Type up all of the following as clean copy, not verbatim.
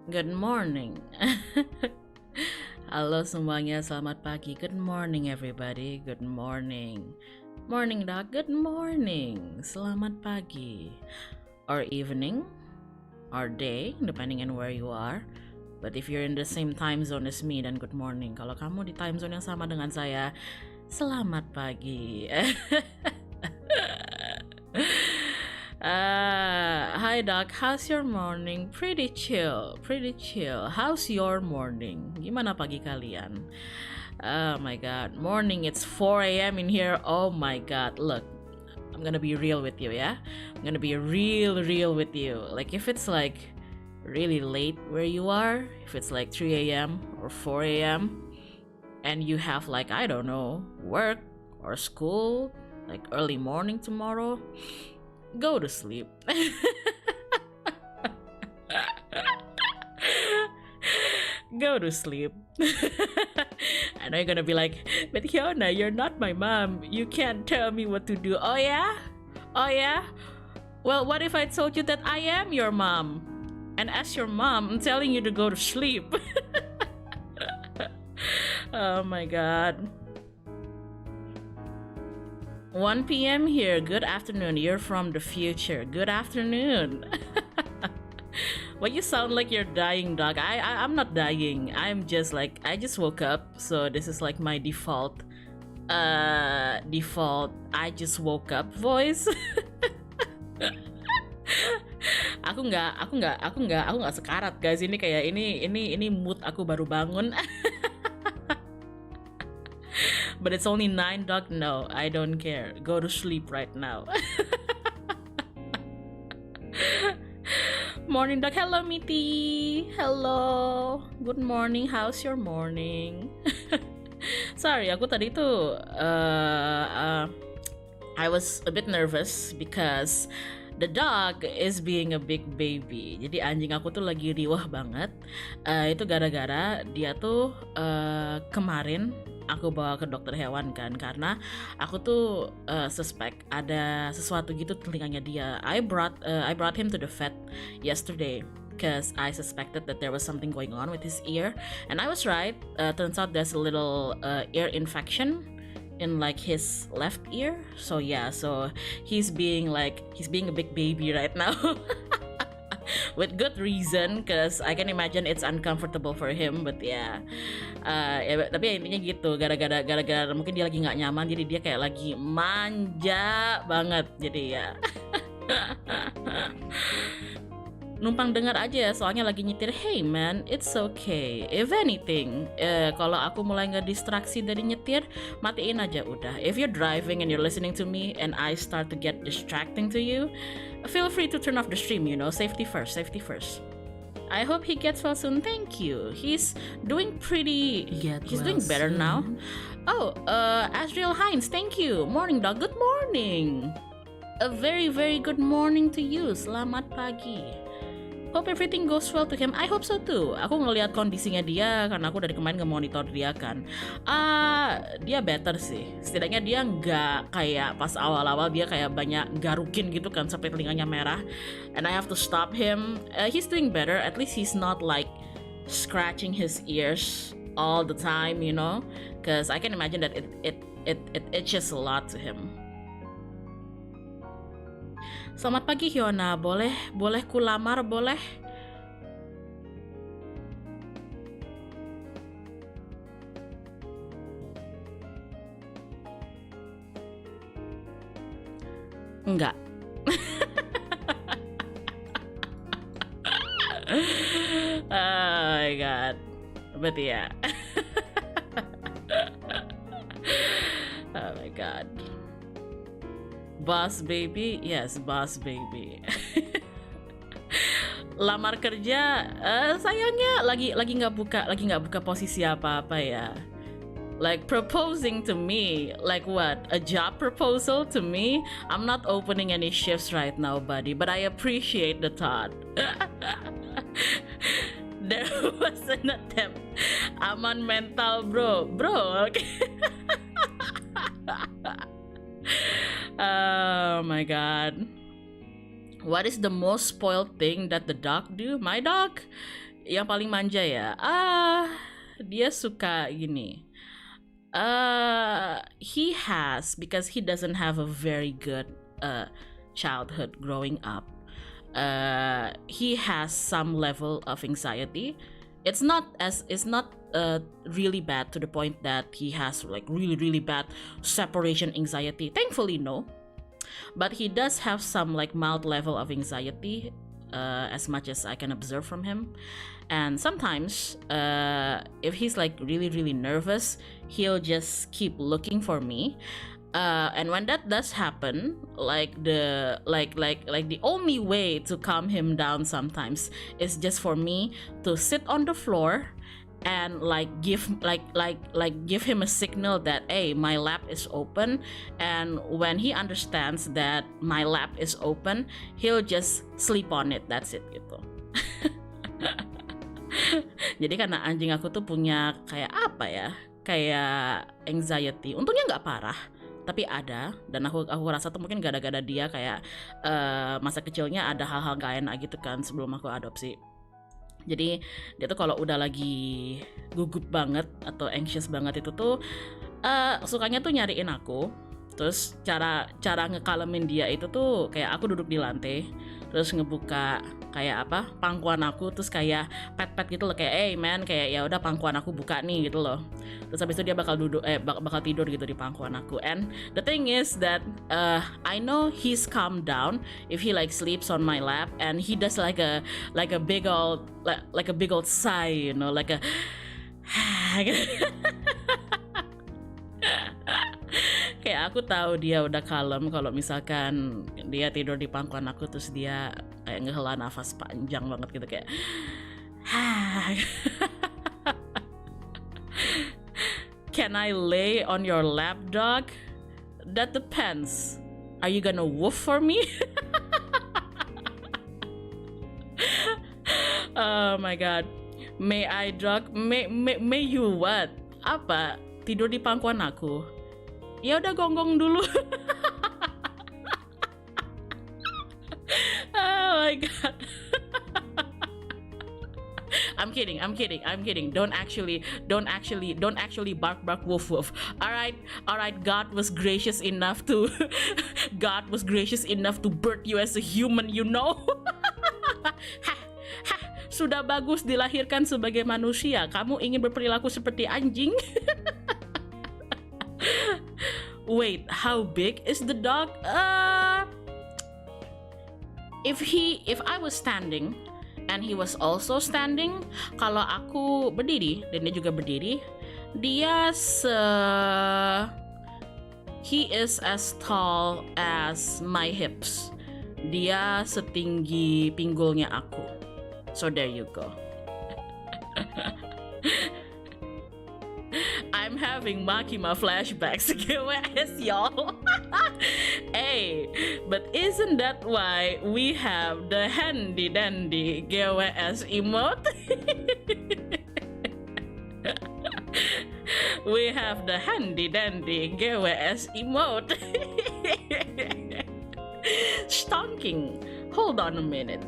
Good morning. Halo semuanya, selamat pagi. Good morning everybody. Good morning. Morning dog, good morning. Selamat pagi. Or evening, or day, depending on where you are. But if you're in the same time zone as me, then good morning. Kalau kamu di time zone yang sama dengan saya, selamat pagi. Hi Doc, how's your morning? Pretty chill, pretty chill. How's your morning? Gimana pagi kalian? Oh my god, morning, it's 4 a.m. in here. Oh my god, look, I'm gonna be real with you, yeah? I'm gonna be real with you. Like if it's like really late where you are, if it's like 3 a.m. or 4 a.m. and you have like, I don't know, work or school, like early morning tomorrow, go to sleep. Go to sleep. I know you're gonna be like, but Hyona, you're not my mom. You can't tell me what to do. Oh yeah? Oh yeah? Well, what if I told you that I am your mom? And as your mom, I'm telling you to go to sleep. Oh my god. 1 p.m. here. Good afternoon. You're from the future. Good afternoon. Well, you sound like you're dying, dog. I'm not dying. I'm just like, I just woke up, so this is like my default I just woke up voice. aku nggak sekarat, guys. Ini kayak ini mood aku baru bangun. But it's only 9, dog. No, I don't care. Go to sleep right now. Morning, dog. Hello, Miti. Hello. Good morning. How's your morning? Sorry, aku tadi tuh I was a bit nervous because the dog is being a big baby. Jadi anjing aku tuh lagi riwah banget. Itu gara-gara dia tuh kemarin aku bawa ke dokter hewan kan, karena aku tuh suspect ada sesuatu gitu telinganya dia. I brought him to the vet yesterday because I suspected that there was something going on with his ear, and I was right. Turns out there's a little ear infection in like his left ear. So yeah, so he's being a big baby right now. With good reason, cause I can imagine it's uncomfortable for him, but yeah. Tapi ya intinya gitu, gara-gara mungkin dia lagi nggak nyaman, jadi dia kayak lagi manja banget, jadi ya. Numpang dengar aja, soalnya lagi nyetir. Hey man, it's okay. If anything, kalau aku mulai ngedistraksi dari nyetir, matiin aja udah. If you're driving and you're listening to me and I start to get distracting to you, feel free to turn off the stream, you know. Safety first, safety first. I hope he gets well soon. Thank you. He's doing doing better now. Oh, Asriel Hines, thank you. Morning dog, good morning. A very good morning to you. Selamat pagi. Hope everything goes well to him. I hope so too. Aku ngelihat kondisinya dia karena aku dari kemarin nge-monitor dia kan. Dia better sih. Setidaknya dia nggak kayak pas awal-awal dia kayak banyak garukin gitu kan sampai telinganya merah. And I have to stop him. He's doing better. At least he's not like scratching his ears all the time, you know. Cause I can imagine that it itches a lot to him. Selamat pagi Hyona, boleh ku lamar, boleh? Enggak. Oh my god. But yeah. Oh my god. Boss baby, yes, boss baby. Lamar kerja, sayangnya lagi nggak buka posisi apa-apa ya. Like proposing to me, like what? A job proposal to me? I'm not opening any shifts right now, buddy, but I appreciate the thought. There was an attempt. Aman mental, bro. Oh my god. What is the most spoiled thing that the dog do? My dog? Yang paling manja ya. Dia suka gini. He has, because he doesn't have a very good childhood growing up. He has some level of anxiety. It's not really bad to the point that he has like really bad separation anxiety. Thankfully, no. But he does have some like mild level of anxiety, as much as I can observe from him. And sometimes, if he's like really nervous, he'll just keep looking for me. And when that does happen, like the only way to calm him down sometimes is just for me to sit on the floor and give him a signal that, hey, my lap is open. And when he understands that my lap is open, he'll just sleep on it. That's it gitu. Jadi karena anjing aku tuh punya kayak apa ya, kayak anxiety. Untungnya nggak parah, tapi ada. Dan aku rasa tuh mungkin gara-gara dia kayak masa kecilnya ada hal-hal gak enak gitu kan sebelum aku adopsi. Jadi dia tuh kalau udah lagi gugup banget atau anxious banget itu tuh sukanya tuh nyariin aku. Terus cara ngekalemin dia itu tuh kayak aku duduk di lantai, terus ngebuka kayak apa pangkuan aku, terus kayak pet gitu loh, kayak hey man, kayak ya udah pangkuan aku buka nih gitu loh. Terus habis itu dia bakal tidur gitu di pangkuan aku. And the thing is that I know he's calmed down if he like sleeps on my lap, and he does like a big old sigh, you know, like a kayak aku tahu dia udah kalem kalau misalkan dia tidur di pangkuan aku terus dia kayak ngehela nafas panjang banget gitu kayak Can I lay on your lap, dog? That depends. Are you gonna woof for me? Oh my god. May I, dog? May you what? Apa? Tidur di pangkuan aku? Ya udah gonggong dulu. Oh my god. I'm kidding. Don't actually bark woof woof. All right. God was gracious enough to birth you as a human, you know. Sudah bagus dilahirkan sebagai manusia, kamu ingin berperilaku seperti anjing? Wait, how big is the dog? If I was standing and he was also standing, kalau aku berdiri dan dia juga berdiri, he is as tall as my hips. Dia setinggi pinggulnya aku. So there you go. I'm having Makima flashbacks, guys, y'all. Hey, but isn't that why we have the handy dandy GWS emote? We have the handy dandy GWS emote. Stonking. Hold on a minute.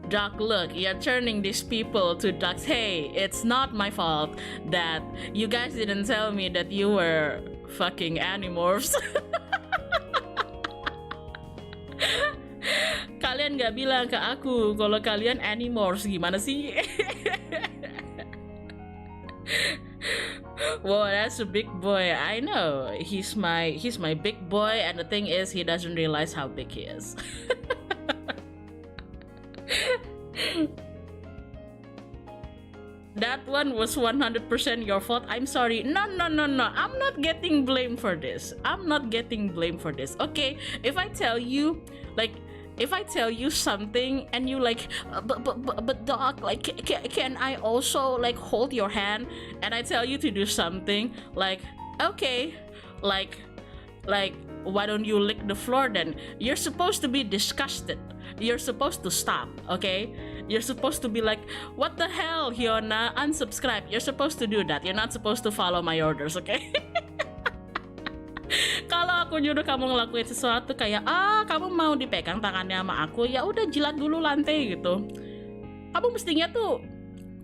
Doc, look, you're turning these people to ducks. Hey, it's not my fault that you guys didn't tell me that you were fucking animorphs. Kalian gak bilang ke aku kalau kalian animorphs, gimana sih? Whoa, that's a big boy. I know. He's my big boy, and the thing is he doesn't realize how big he is. That one was 100% your fault. I'm sorry. No. I'm not getting blamed for this. Okay, if I tell you something and you like, but doc, like, can I also like hold your hand? And I tell you to do something, like, okay, like, why don't you lick the floor then? You're supposed to be disgusted. You're supposed to stop, okay? You're supposed to be like, what the hell, Hyona? Unsubscribe. You're supposed to do that. You're not supposed to follow my orders, okay? Kalau aku nyuruh kamu ngelakuin sesuatu kayak kamu mau dipegang tangannya sama aku, ya udah jilat dulu lantai gitu. Kamu mestinya tuh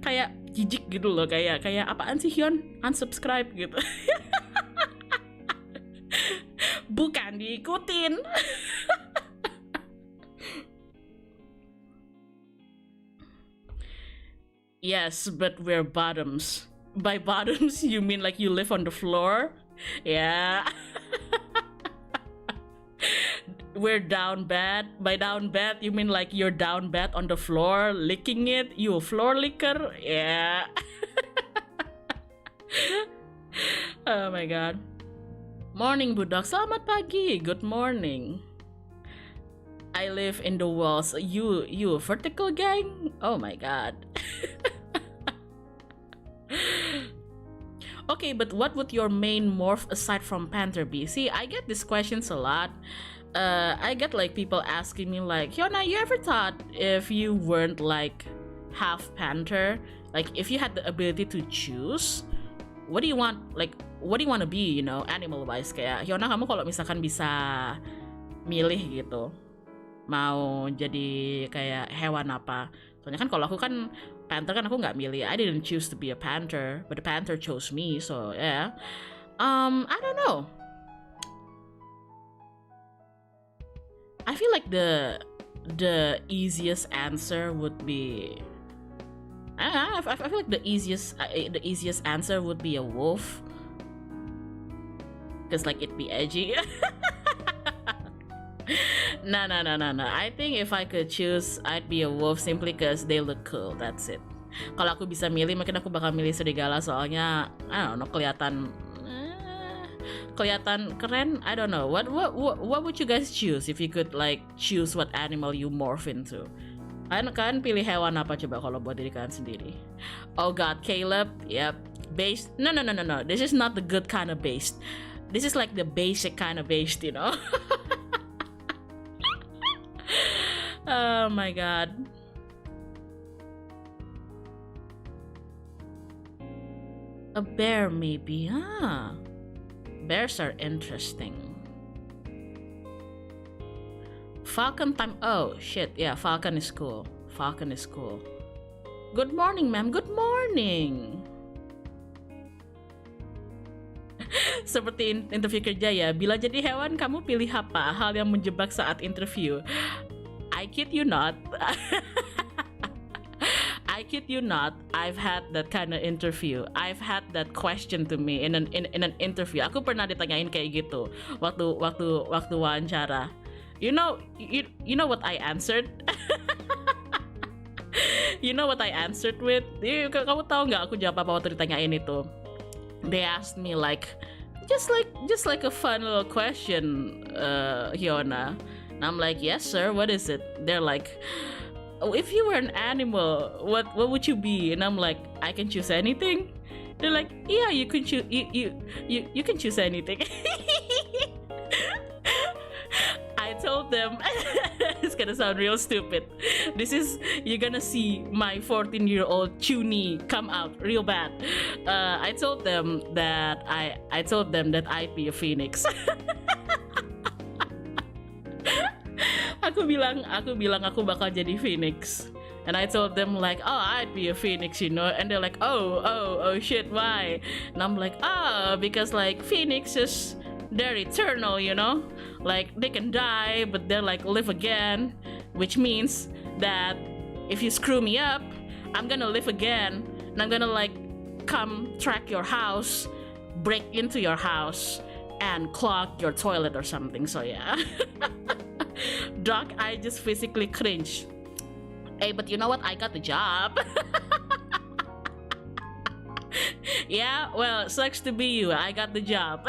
kayak jijik gitu loh, kayak apaan sih Hyun, unsubscribe gitu. Bukan diikutin. Yes, but we're bottoms. By bottoms, you mean like you live on the floor? Yeah. We're down bad. By down bad, you mean like you're down bad on the floor, licking it? You a floor licker? Yeah. Oh my god. Morning, Budak. Selamat pagi. Good morning. I live in the walls. You a vertical gang? Oh my god. Okay, but what would your main morph aside from Panther be? See, I get these questions a lot. I get like people asking me like, Hyona, you ever thought if you weren't like half Panther, like if you had the ability to choose, what do you want? Like, what do you want to be? You know, animal wise, kayak Hyona, kamu kalau misalkan bisa milih gitu, mau jadi kayak hewan apa? Soalnya kan kalau aku kan Panther kan aku nggak milih. I didn't choose to be a panther, but the panther chose me. So yeah, I don't know. I feel like the easiest answer would be. I feel like the easiest answer would be a wolf, cause like it'd be edgy. No. I think if I could choose, I'd be a wolf simply cause they look cool. That's it. Kalau aku bisa milih, mungkin aku bakal milih serigala soalnya, I don't know, kelihatan keren. I don't know. What would you guys choose if you could like choose what animal you morph into? Kalian pilih hewan apa coba kalau buat diri kalian sendiri? Oh god, Caleb. Yep. Based. No. This is not the good kind of based. This is like the basic kind of based, you know. Oh my god. A bear maybe, huh? Bears are interesting. Falcon time. Oh shit, yeah, falcon is cool. Good morning, ma'am. Good morning. Seperti interview kerja ya. Bila jadi hewan, kamu pilih apa? Hal yang menjebak saat interview. I kid you not. I kid you not. I've had that kind of interview. I've had that question to me in an interview. Aku pernah ditanyain kayak gitu waktu wawancara. You know what I answered? You know what I answered with? Kamu tahu nggak aku jawab apa waktu ditanyain itu? They asked me like just like a fun little question, Hyona. And I'm like, yes sir, what is it? They're like, oh, if you were an animal, what would you be? And I'm like, I can choose anything. They're like, yeah, you can choose you can choose anything. I told them, it's gonna sound real stupid. You're gonna see my 14-year-old Chuni come out real bad. I told them that I'd be a phoenix. Aku bilang aku bakal jadi phoenix. And I told them like, oh, I'd be a phoenix, you know. And they're like, oh shit, why? And I'm like, because like phoenixes, they're eternal, you know. Like they can die, but they're like live again, which means that if you screw me up, I'm gonna live again, and I'm gonna like come track your house, break into your house, and clog your toilet or something. So yeah. Doc, I just physically cringe. Hey, but you know what? I got the job. Yeah, well, sucks to be you. I got the job.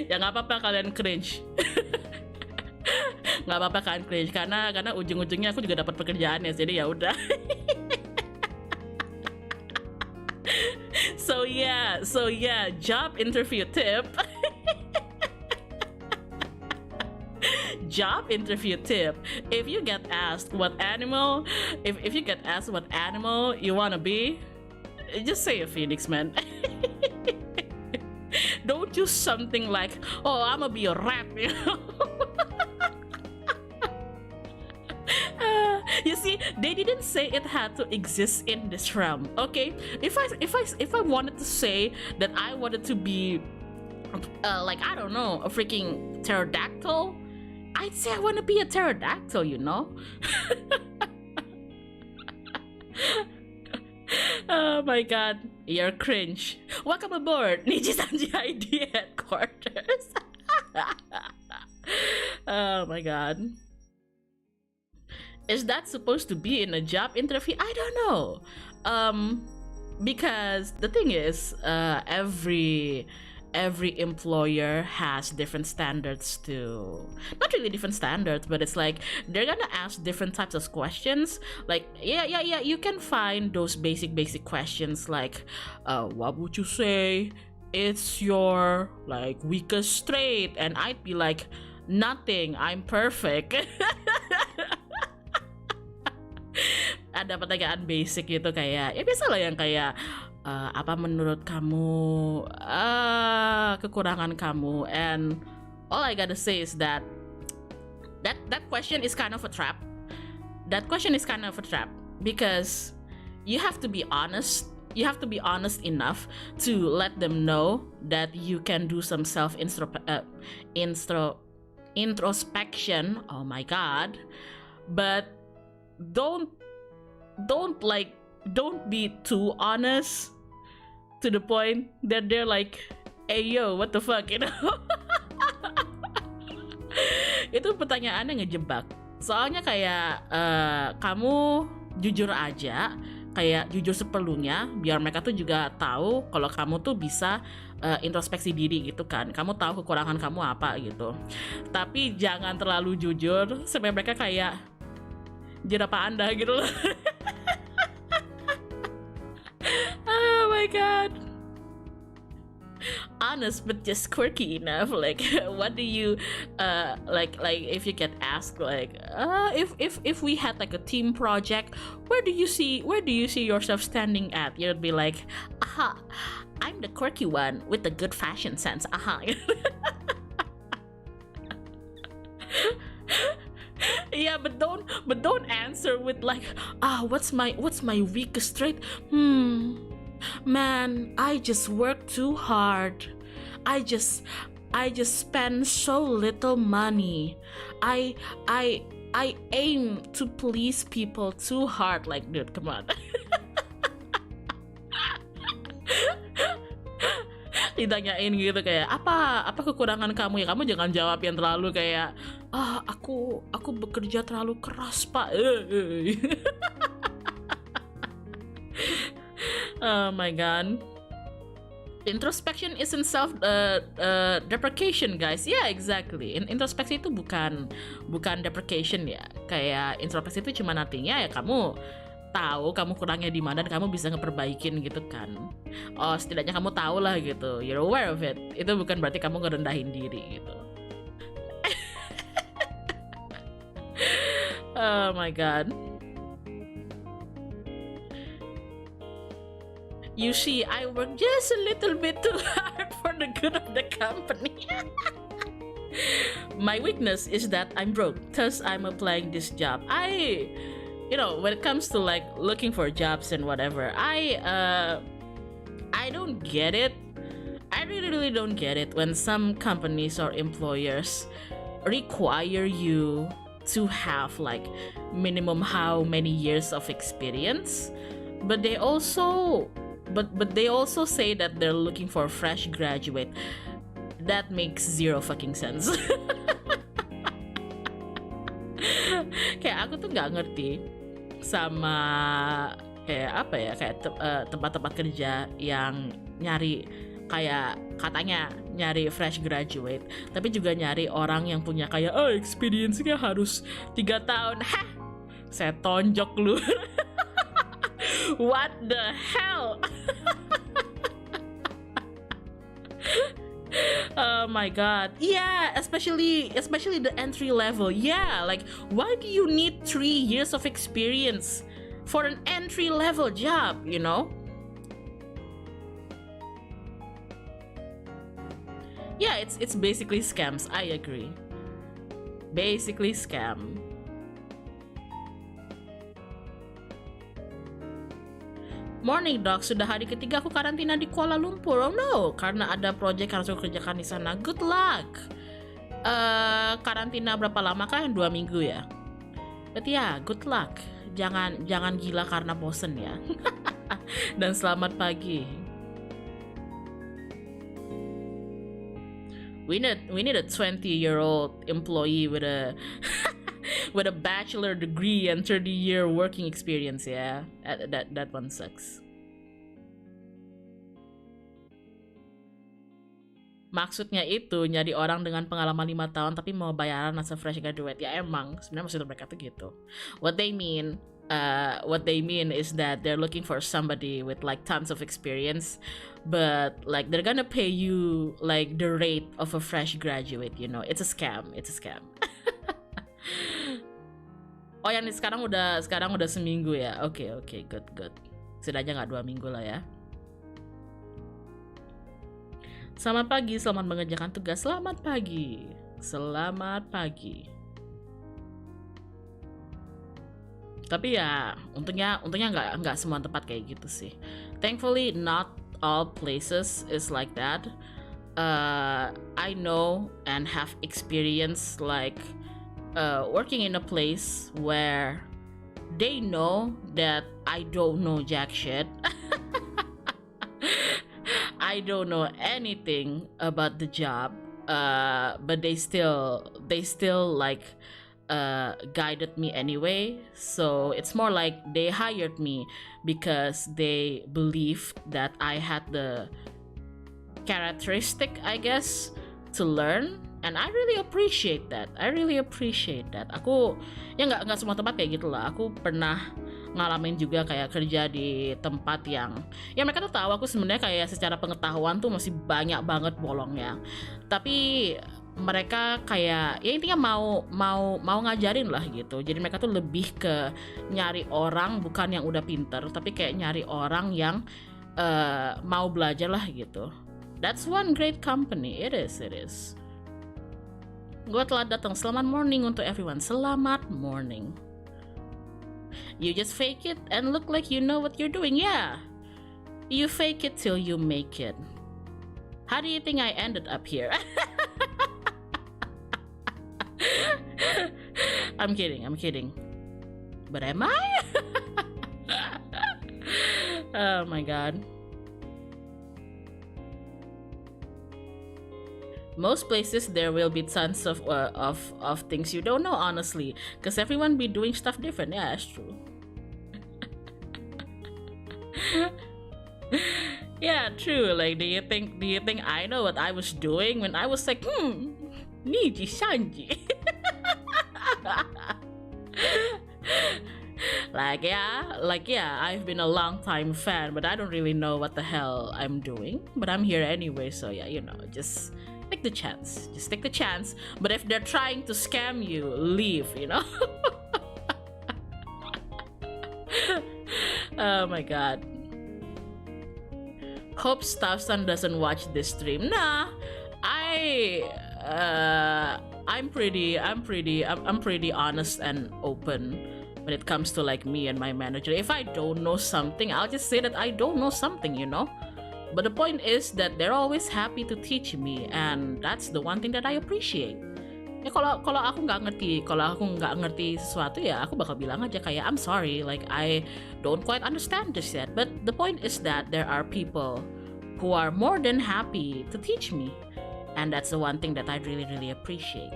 Ya nggak apa-apa kalian cringe. Nggak apa-apa kalian cringe karena ujung-ujungnya aku juga dapat pekerjaan ya, jadi ya udah. So yeah, job interview tip. Job interview tip. If you get asked what animal you wanna be, just say a phoenix, man. Don't choose something like, oh, I'm gonna be a rap, you know. You see, they didn't say it had to exist in this realm. Okay, if I wanted to say that I wanted to be like, I don't know, a freaking pterodactyl, I'd say I want to be a pterodactyl, you know. Oh my god, you're cringe. Welcome aboard NIJISANJI ID headquarters. Oh my god. Is that supposed to be in a job interview? I don't know. Because the thing is, every employer has different standards too. Not really different standards, but it's like they're gonna ask different types of questions. Like, yeah, you can find those basic questions like, what would you say it's your like weakest trait? And I'd be like, nothing, I'm perfect. Ada pertanyaan basic gitu kayak, ya biasa lah yang kayak, apa menurut kamu kekurangan kamu, and all I gotta say is that question is kind of a trap. That question is kind of a trap because you have to be honest. You have to be honest enough to let them know that you can do some introspection. Oh my god. But don't be too honest to the point that they're like, hey yo, what the fuck, you know. Itu pertanyaannya ngejebak. Soalnya kayak kamu jujur aja, kayak jujur seperlunya, biar mereka tuh juga tahu kalau kamu tuh bisa introspeksi diri gitu kan. Kamu tahu kekurangan kamu apa gitu. Tapi jangan terlalu jujur sampai mereka kayak jerapa Anda gitu loh. Oh my god. Honest but just quirky enough. Like, what do you like if you get asked like, if we had like a team project, where do you see yourself standing at? You'd be like, aha, I'm the quirky one with the good fashion sense. Aha. Yeah, but don't answer with like, what's my weakest trait? Man, I just work too hard. I just spend so little money. I aim to please people too hard. Like, dude, come on. Ditanyain gitu kayak, apa kekurangan kamu, ya kamu jangan jawab yang terlalu kayak, aku bekerja terlalu keras, Pak. Oh my god. Introspection isn't self deprecation, guys. Yeah, exactly. Introspeksi itu bukan deprecation ya. Kayak introspeksi itu cuma artinya ya kamu tahu kamu kurangnya di mana dan kamu bisa ngeperbaikin gitu kan. Oh, setidaknya kamu tahu lah gitu. You're aware of it. Itu bukan berarti kamu ngerendahin diri gitu. Oh my god. You see, I work just a little bit too hard for the good of the company. My weakness is that I'm broke, thus I'm applying this job. When it comes to like looking for jobs and whatever, I don't get it. I really don't get it when some companies or employers require you to have like minimum how many years of experience, but they also say that they're looking for a fresh graduate. That makes zero fucking sense. Kayak aku tuh nggak ngerti sama kayak apa ya, kayak tempat-tempat kerja yang nyari kayak katanya nyari fresh graduate, tapi juga nyari orang yang punya kayak experience-nya harus 3 tahun. Hah? Saya tonjok lu. What the hell? Oh my god. Yeah, especially the entry level. Yeah, like why do you need 3 years of experience for an entry level job, you know? Yeah, it's basically scams. I agree. Basically scam. Morning Doc, sudah hari ketiga aku karantina di Kuala Lumpur. Oh no, karena ada project harus aku kerjakan di sana. Good luck. Karantina berapa lama kah? 2 minggu ya. But yeah, good luck. Jangan gila karena bosen ya. Dan selamat pagi. We need a 20-year-old employee with a with a bachelor degree and 30-year working experience. Yeah, that one sucks. Maksudnya itu nyari orang dengan pengalaman 5 tahun tapi mau bayaran as a fresh graduate. Ya emang sebenarnya maksud mereka tuh gitu. What they mean is that they're looking for somebody with like tons of experience, but like they're gonna pay you like the rate of a fresh graduate, you know. It's a scam. Oh, yang sekarang udah seminggu ya. Oke, good. Setidaknya nggak 2 minggu lah ya. Selamat pagi, selamat mengerjakan tugas. Selamat pagi. Tapi ya untungnya nggak semua tempat kayak gitu sih. Thankfully not all places is like that. I know and have experience like working in a place where they know that I don't know jack shit. I don't know anything about the job, but they still like guided me anyway. So it's more like they hired me because they believed that I had the characteristic, I guess, to learn, and I really appreciate that. Aku ya nggak semua tempat kayak gitu lah. Aku pernah ngalamin juga kayak kerja di tempat yang ya mereka tuh tahu aku sebenarnya kayak secara pengetahuan tuh masih banyak banget bolongnya, tapi mereka kayak ya intinya mau ngajarin lah gitu. Jadi mereka tuh lebih ke nyari orang bukan yang udah pinter, tapi kayak nyari orang yang mau belajar lah gitu. That's one great company. It is. Gue telah datang. Selamat morning untuk everyone. Selamat morning. You just fake it and look like you know what you're doing. Yeah, you fake it till you make it. How do you think I ended up here? I'm kidding. But am I? Oh my god. Most places there will be tons of things you don't know, honestly, because everyone be doing stuff different. Yeah, that's true. Yeah, true. Like, do you think I know what I was doing when I was like, NIJISANJI? Like yeah, I've been a long time fan, but I don't really know what the hell I'm doing. But I'm here anyway, so yeah, you know, just take the chance. But if they're trying to scam you, leave, you know. Oh my god. Hope Staffson doesn't watch this stream. Nah, I'm pretty honest and open when it comes to like me and my manager. If I don't know something, I'll just say that I don't know something, you know. But the point is that they're always happy to teach me, and that's the one thing that I appreciate. Ya kalau aku nggak ngerti sesuatu ya aku bakal bilang aja kayak I'm sorry, like I don't quite understand this yet. But the point is that there are people who are more than happy to teach me, and that's the one thing that I really appreciate.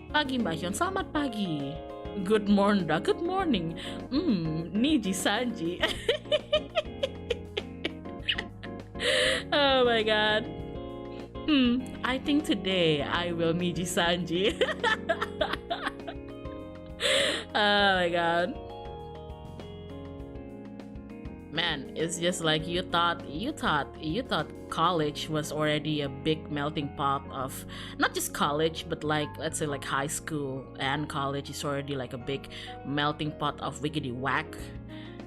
Pagi Mbak Hyun, selamat pagi. Good morning, good morning. NIJISANJI. Oh my god. I think today I will NIJISANJI. Oh my god. Man, it's just like you thought college was already a big melting pot of not just college, but like let's say like high school and college is already like a big melting pot of wiggity whack.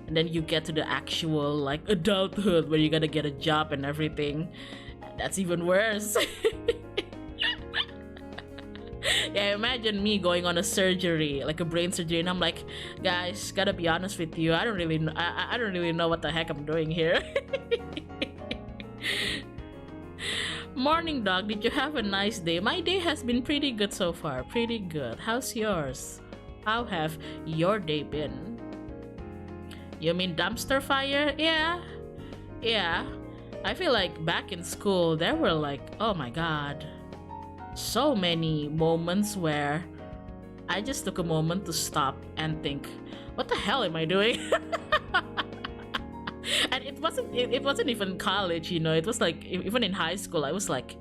And then you get to the actual like adulthood where you gotta get a job and everything. That's even worse. Yeah, imagine me going on a surgery, like a brain surgery, and I'm like, guys, gotta be honest with you, I don't really know what the heck I'm doing here. Morning, dog. Did you have a nice day? My day has been pretty good so far. Pretty good. How's yours? How have your day been? You mean dumpster fire? Yeah. I feel like back in school, there were like, oh my god, so many moments where I just took a moment to stop and think, what the hell am I doing? And it wasn't even college, you know. It was like even in high school, I was like,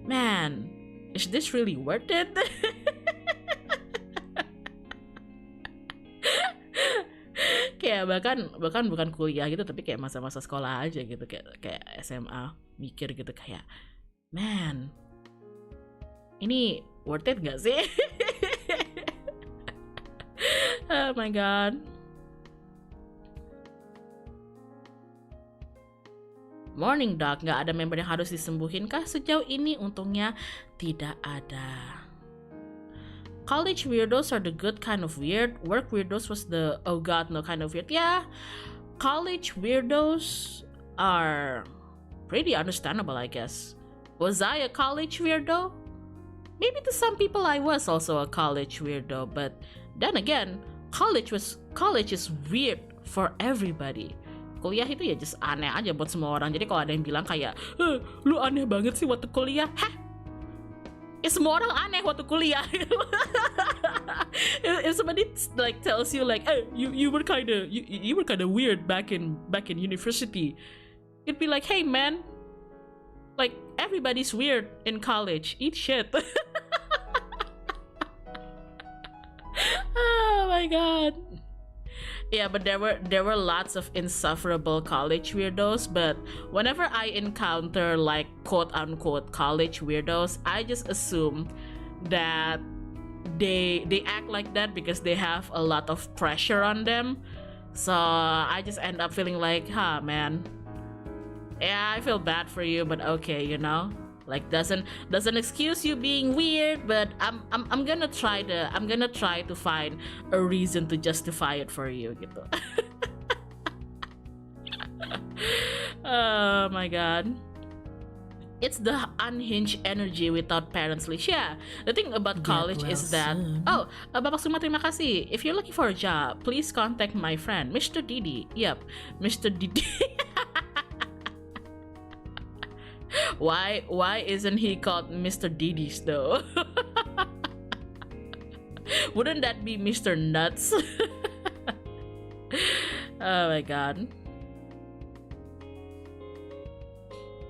man, is this really worth it? Kayak bahkan bukan kuliah gitu, tapi kayak masa-masa sekolah aja gitu, kayak SMA, mikir gitu kayak, man, ini worth it gak sih? Oh my god. Morning, dog. Gak ada member yang harus disembuhin kah? Sejauh ini untungnya tidak ada. College weirdos are the good kind of weird. Work weirdos was the oh god no kind of weird. Yeah, college weirdos are pretty understandable, I guess. Was I a college weirdo? Maybe to some people I was also a college weirdo, but then again, college is weird for everybody. Kuliah itu ya just aneh aja buat semua orang. Jadi kalau ada yang bilang kayak, lu aneh banget sih waktu kuliah. Hah? Ya semua orang aneh waktu kuliah. If somebody like tells you like, hey, you were kind of weird back in university, you'd be like, hey man, like everybody's weird in college. Eat shit. Oh my god. Yeah, but there were lots of insufferable college weirdos, but whenever I encounter like quote unquote college weirdos, I just assume that they act like that because they have a lot of pressure on them. So I just end up feeling like, man, yeah, I feel bad for you, but okay, you know. Like doesn't excuse you being weird, but I'm gonna try to find a reason to justify it for you gitu. Oh my god. It's the unhinged energy without parents leash. Yeah, the thing about college is that Bapak Suma, terima kasih. If you're looking for a job, please contact my friend Mr. Didi. Yep, Mr. Didi. Why isn't he called Mr. Didi's though? Wouldn't that be Mr. Nuts? Oh my god.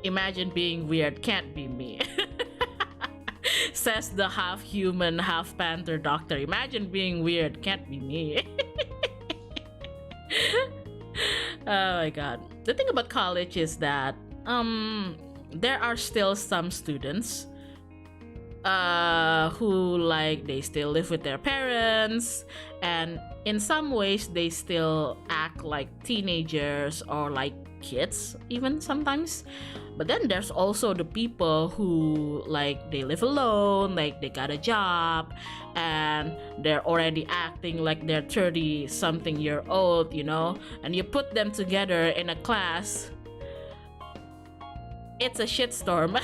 Imagine being weird, can't be me. Says the half human, half panther doctor. Imagine being weird, can't be me. Oh my god. The thing about college is that there are still some students who like they still live with their parents, and in some ways they still act like teenagers or like kids even sometimes. But then there's also the people who like they live alone, like they got a job and they're already acting like they're 30 something year old, you know, and you put them together in a class, it's a shitstorm.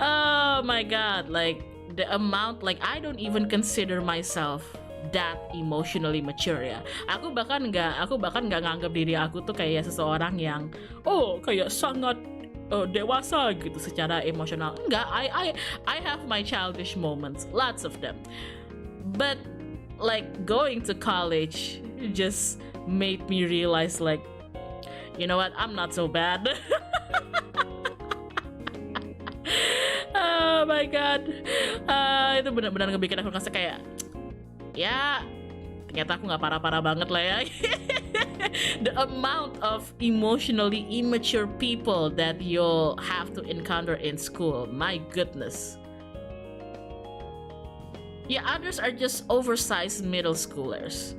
Oh my god, like the amount, like I don't even consider myself that emotionally mature ya. Aku bahkan nggak nganggap diri aku tuh kayak seseorang yang kayak sangat dewasa gitu secara emosional. Enggak, I have my childish moments, lots of them. But like going to college just made me realize like, you know what, I'm not so bad. Oh my god, itu benar-benar ngebikin aku ngerasa kayak, ya ternyata aku nggak parah-parah banget lah ya. The amount of emotionally immature people that you'll have to encounter in school, my goodness. Yeah, others are just oversized middle schoolers.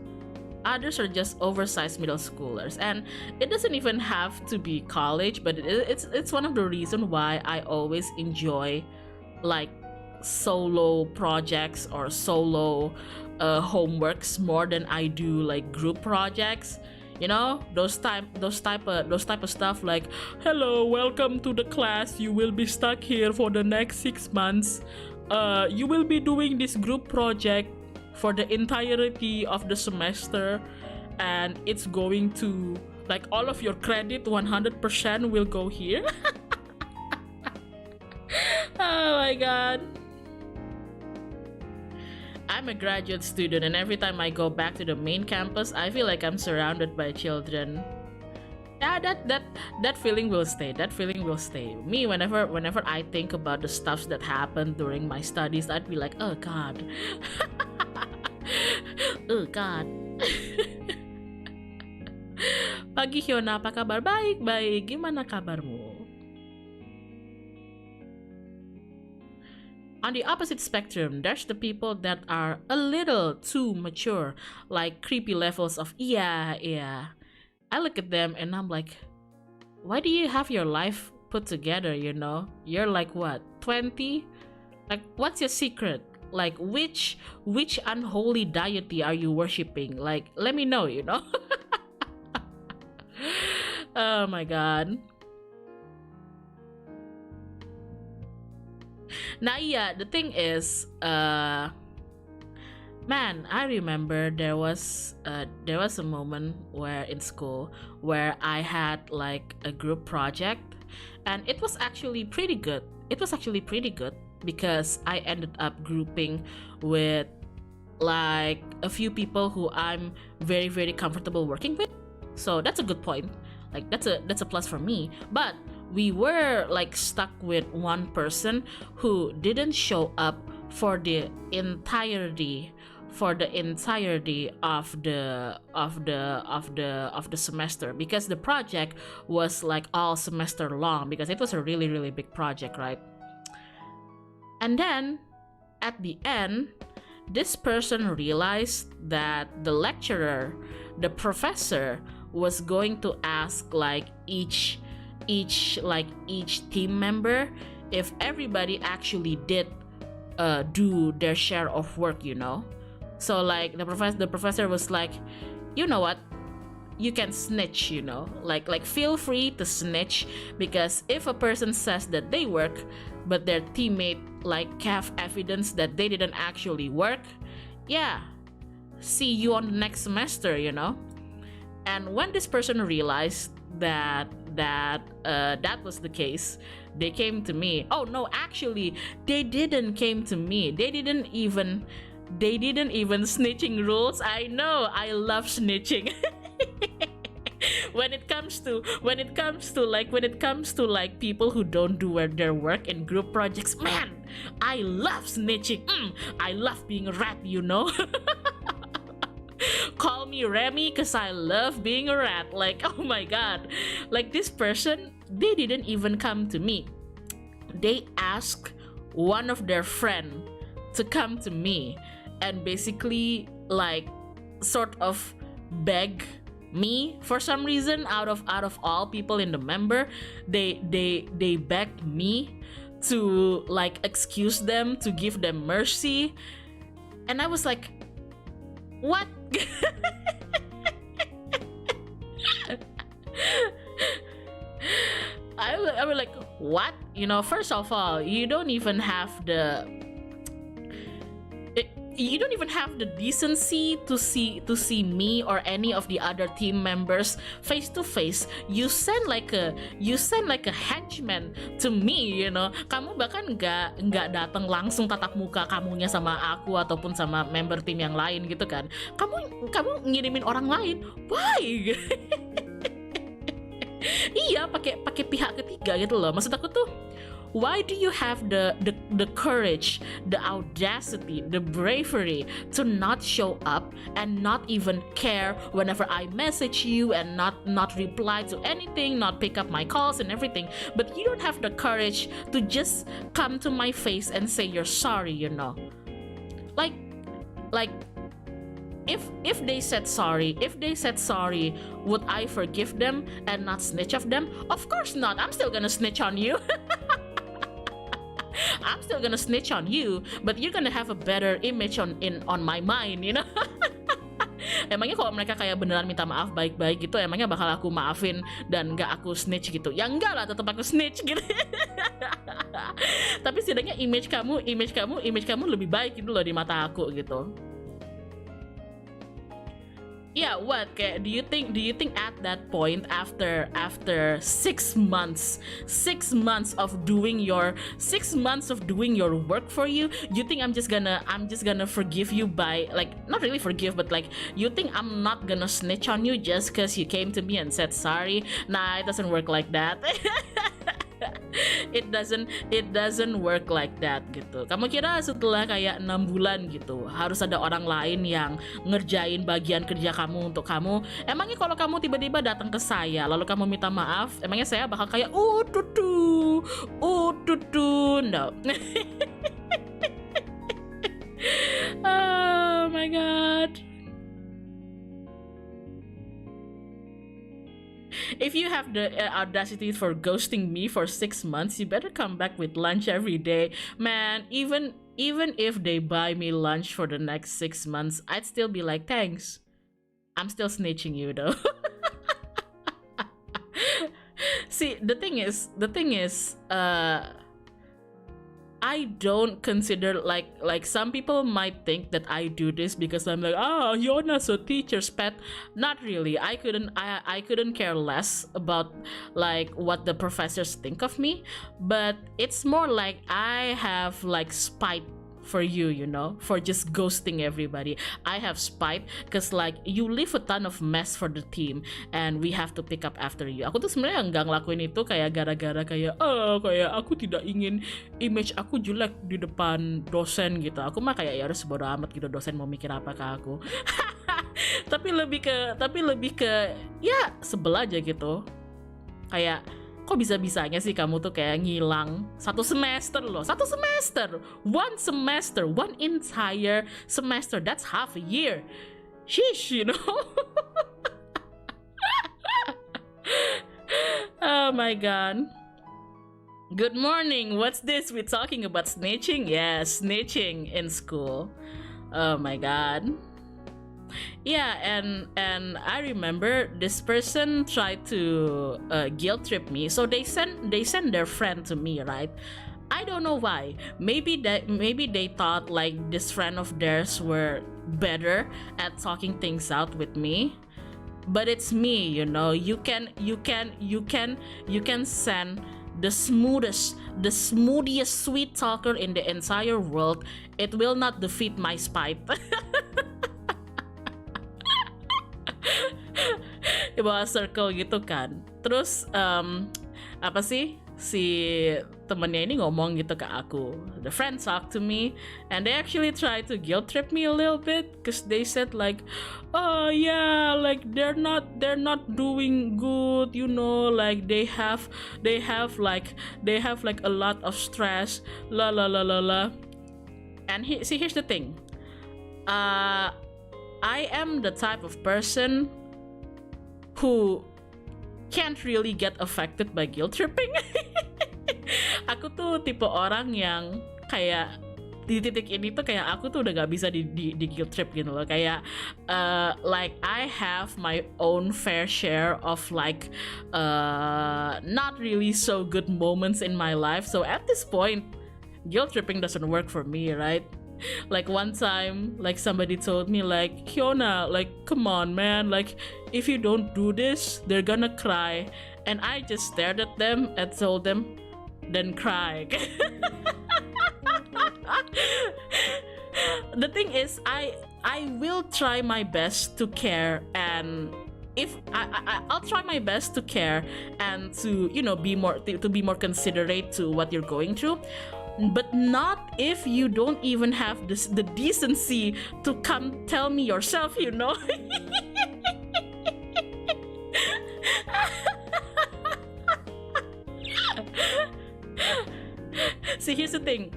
others are just oversized middle schoolers. And it doesn't even have to be college, but it's one of the reasons why I always enjoy like solo projects or solo homeworks more than I do like group projects. You know, those type of stuff like, hello, welcome to the class, you will be stuck here for the next 6 months. You will be doing this group project for the entirety of the semester, and it's going to like all of your credit 100% will go here. Oh my god. I'm a graduate student, and every time I go back to the main campus, I feel like I'm surrounded by children. Yeah, that feeling will stay. That feeling will stay. Me, whenever I think about the stuffs that happened during my studies, I'd be like, oh god. Oh god. Pagi Hyona, apa kabar? Baik. Gimana kabarmu? On the opposite spectrum, there's the people that are a little too mature, like creepy levels of yeah. I look at them and I'm like, why do you have your life put together, you know? You're like what, 20? Like, what's your secret? Like, which unholy deity are you worshipping? Like, let me know, you know? Oh my god. Now, yeah, the thing is, man, I remember there was a moment where in school where I had like a group project, and it was actually pretty good. Because I ended up grouping with like a few people who I'm very, very comfortable working with. So that's a good point. Like that's a plus for me. But we were like stuck with one person who didn't show up for the entirety of the semester, because the project was like all semester long, because it was a really, really big project, right? And then at the end, this person realized that the professor was going to ask like each team member if everybody actually did do their share of work, you know. So like the professor was like, you know what, you can snitch, you know, like feel free to snitch, because if a person says that they work but their teammate like have evidence that they didn't actually work, yeah, see you on the next semester, you know. And when this person realized that was the case, they came to me. Oh no, actually they didn't came to me. They didn't even snitching rules. I know, I love snitching. when it comes to like people who don't do their work in group projects, man, I love snitching. I love being a rat, you know. Call me Remy, because I love being a rat. Like, oh my god, like this person, they didn't even come to me. They asked one of their friend to come to me and basically like sort of beg me for some reason. Out of all people in the member, they begged me to like excuse them, to give them mercy. And I was like, what? I was like, what? You know, first of all, you don't even have the decency to see me or any of the other team members face to face. You send like a henchman to me, you know. Kamu bahkan nggak datang langsung tatap muka kamunya sama aku ataupun sama member tim yang lain gitu kan. Kamu ngirimin orang lain. Why? Iya, pakai pihak ketiga gitu loh. Maksud aku tuh, why do you have the courage, the audacity, the bravery to not show up and not even care whenever I message you, and not reply to anything, not pick up my calls and everything, but you don't have the courage to just come to my face and say you're sorry, you know? Like if they said sorry, would I forgive them and not snitch of them? Of course not. I'm still gonna snitch on you. I'm still gonna snitch on you, but you're gonna have a better image on my mind, you know. Emangnya kalau mereka kayak beneran minta maaf baik-baik gitu, emangnya bakal aku maafin dan nggak aku snitch gitu? Ya enggak lah, tetap aku snitch gitu. Tapi setidaknya image kamu lebih baik gitu loh di mata aku gitu. Yeah, what? Kayak, do you think at that point, after 6 months of doing your work for you, you think I'm just gonna forgive you by, like, not really forgive, but like, you think I'm not gonna snitch on you just because you came to me and said sorry? Nah, it doesn't work like that. It doesn't work like that gitu. Kamu kira setelah kayak 6 bulan gitu harus ada orang lain yang ngerjain bagian kerja kamu untuk kamu? Emangnya kalau kamu tiba-tiba datang ke saya lalu kamu minta maaf, emangnya saya bakal kayak tutu no. Oh my god. If you have the audacity for ghosting me for 6 months, you better come back with lunch every day. Man, even if they buy me lunch for the next 6 months, I'd still be like, thanks. I'm still snitching you though. See, the thing is, I don't consider, like some people might think that I do this because I'm like, Hyona's a teacher's pet. Not really. I couldn't care less about like what the professors think of me, but it's more like I have like spite for you, you know, for just ghosting everybody. I have spite because like you leave a ton of mess for the team and we have to pick up after you. Aku tuh sebenarnya nggak ngelakuin itu kayak gara-gara kayak kayak aku tidak ingin image aku jelek di depan dosen gitu. Aku mah kayak ya harus bodo amat gitu, dosen mau mikir apa ke aku. tapi lebih ke ya sebel aja gitu. Kayak kok bisa-bisanya sih kamu tuh kayak ngilang 1 semester loh. 1 semester, 1 semester, 1 entire semester, that's half a year. Sheesh, you know. Oh my god. Good morning. What's this? We're talking about snitching? Yeah, snitching in school. Oh my god. Yeah, and I remember this person tried to guilt trip me. So they sent their friend to me, right? I don't know why. Maybe they thought like this friend of theirs were better at talking things out with me. But it's me, you know. You can send the smoothest sweet talker in the entire world. It will not defeat my spite. Di bawah circle gitu kan. Terus apa sih si temennya ini ngomong gitu ke aku. The friend talked to me and they actually tried to guilt trip me a little bit because they said like, oh yeah, like they're not doing good, you know, like they have like a lot of stress, la la la la la. And here's the thing. I am the type of person who can't really get affected by guilt tripping. Aku tuh tipe orang yang kayak di titik ini tuh kayak aku tuh udah gak bisa di guilt trip gitu loh. Kayak like I have my own fair share of like not really so good moments in my life. So at this point, guilt tripping doesn't work for me, right? Like one time, like somebody told me like, Hyona, like come on man, like if you don't do this, they're gonna cry. And I just stared at them and told them, then cry. The thing is, I will try my best to care, and if I'll try my best to care and to, you know, be more considerate to what you're going through. But not if you don't even have the decency to come tell me yourself, you know. See, here's the thing.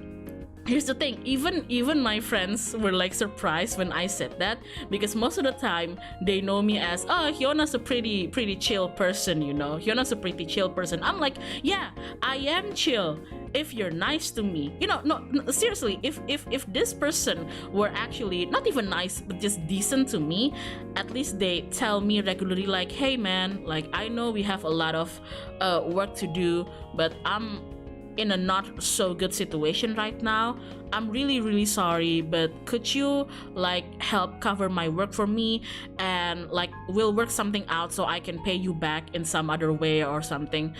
here's the thing, even my friends were like surprised when I said that, because most of the time they know me as, oh, Hyona's a pretty chill person, you know, Hyona's a pretty chill person. I'm like, yeah, I am chill if you're nice to me, you know. No, seriously, if this person were actually not even nice but just decent to me, at least they tell me regularly like, hey man, like I know we have a lot of work to do, but I'm in a not so good situation right now. I'm really sorry, but could you like help cover my work for me, and like we'll work something out so I can pay you back in some other way or something.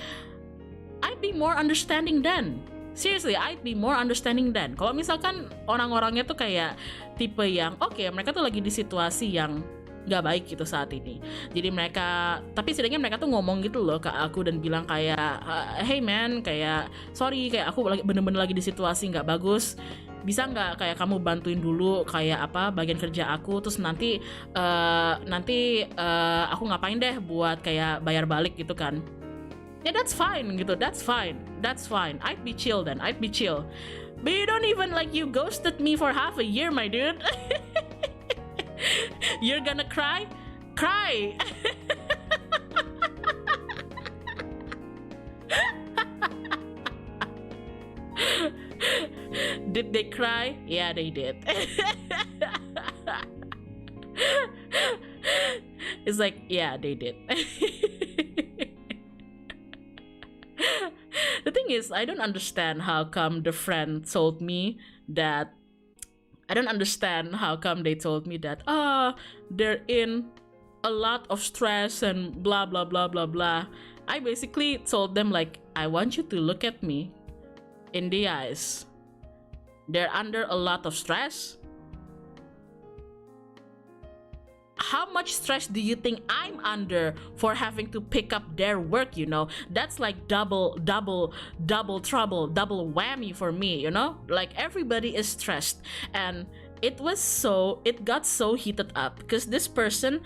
I'd be more understanding then. Seriously, I'd be more understanding then. Kalau misalkan orang-orangnya tuh kayak tipe yang oke, mereka tuh lagi di situasi yang nggak baik gitu saat ini. Jadi mereka, tapi setidaknya mereka tuh ngomong gitu loh ke aku dan bilang kayak, hey man, kayak sorry, kayak aku bener-bener lagi di situasi nggak bagus. Bisa nggak kayak kamu bantuin dulu kayak apa bagian kerja aku, terus nanti aku ngapain deh buat kayak bayar balik gitu kan. Yeah, that's fine gitu, that's fine. I'd be chill then, I'd be chill. But you don't even like, you ghosted me for half a year, my dude. You're gonna cry? Cry! Did they cry? Yeah, they did. It's like, yeah, they did. The thing is, I don't understand how come the friend told me that. I don't understand how come they told me that, they're in a lot of stress and blah blah blah blah blah. I basically told them like, I want you to look at me in the eyes. They're under a lot of stress. How much stress do you think I'm under for having to pick up their work, you know? That's like double trouble, double whammy for me, you know? Like everybody is stressed, and it got so heated up because this person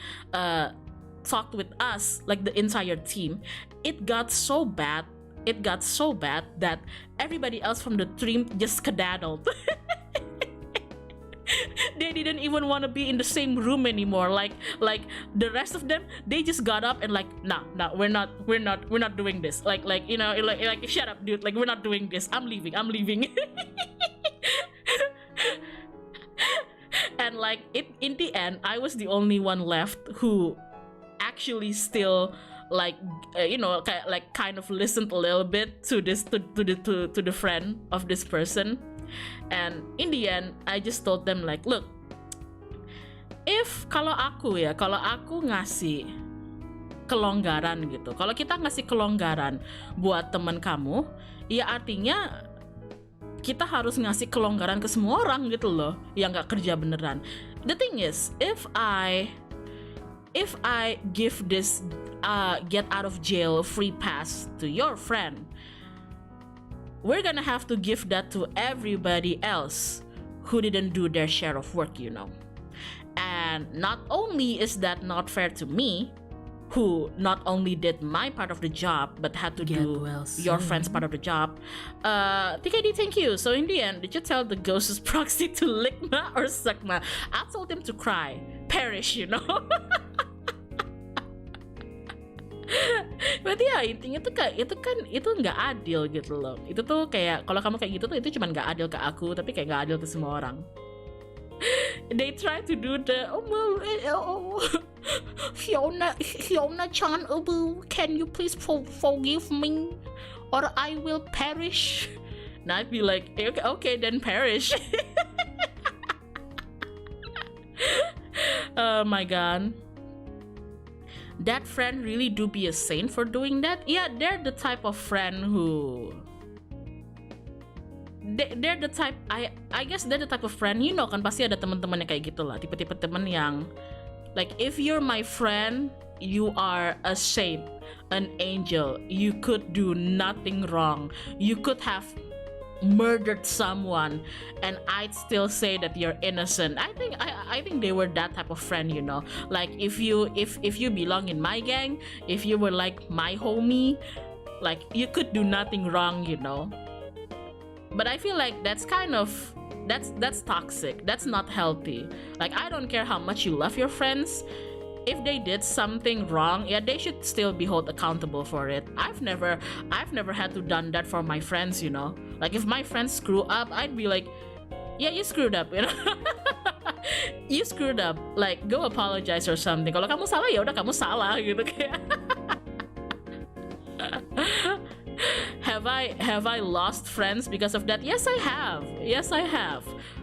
talked with us, like the entire team. It got so bad that everybody else from the team just skedaddled. They didn't even want to be in the same room anymore. Like the rest of them, they just got up and like, nah, we're not doing this. Like you know, like shut up, dude. Like we're not doing this. I'm leaving. And like in the end, I was the only one left who actually still like you know, kind of listened a little bit to this to the friend of this person. And in the end, I just told them like, look, kalau aku ngasih kelonggaran gitu, kalau kita ngasih kelonggaran buat teman kamu, ya artinya kita harus ngasih kelonggaran ke semua orang gitu loh yang nggak kerja beneran. The thing is, if I give this get out of jail free pass to your friend, we're gonna have to give that to everybody else who didn't do their share of work, you know. And not only is that not fair to me, who not only did my part of the job but had to do your friend's part of the job. TKD, thank you. So in the end, did you tell the ghost's proxy to lickma or suckma? I told him to cry, perish, you know. Berarti ya intinya tuh kayak itu nggak adil gitu loh. Itu tuh kayak kalau kamu kayak gitu tuh itu cuma nggak adil ke aku, tapi kayak nggak adil ke semua orang. They try to do the Hyona-chan, can you please forgive me or I will perish. And I'd be like, okay then perish. Oh my god. That friend really do be a saint for doing that. Yeah, they're the type of friend who they're the type, I guess they're the type of friend, you know kan, pasti ada teman-temannya kayak gitu lah, tipe-tipe temen yang like, if you're my friend, you are a saint, an angel, you could do nothing wrong, you could have murdered someone and I'd still say that you're innocent. I think they were that type of friend, you know. Like if you belong in my gang, if you were like my homie, like you could do nothing wrong, you know. But I feel like that's toxic. That's not healthy. Like, I don't care how much you love your friends. If they did something wrong, yeah, they should still be held accountable for it. I've never had to done that for my friends, you know. Like, if my friends screw up, I'd be like, yeah, you screwed up, you know. You screwed up, like, go apologize or something. Kalau kamu salah, ya udah kamu salah gitu kayak. Have I lost friends because of that? Yes, I have.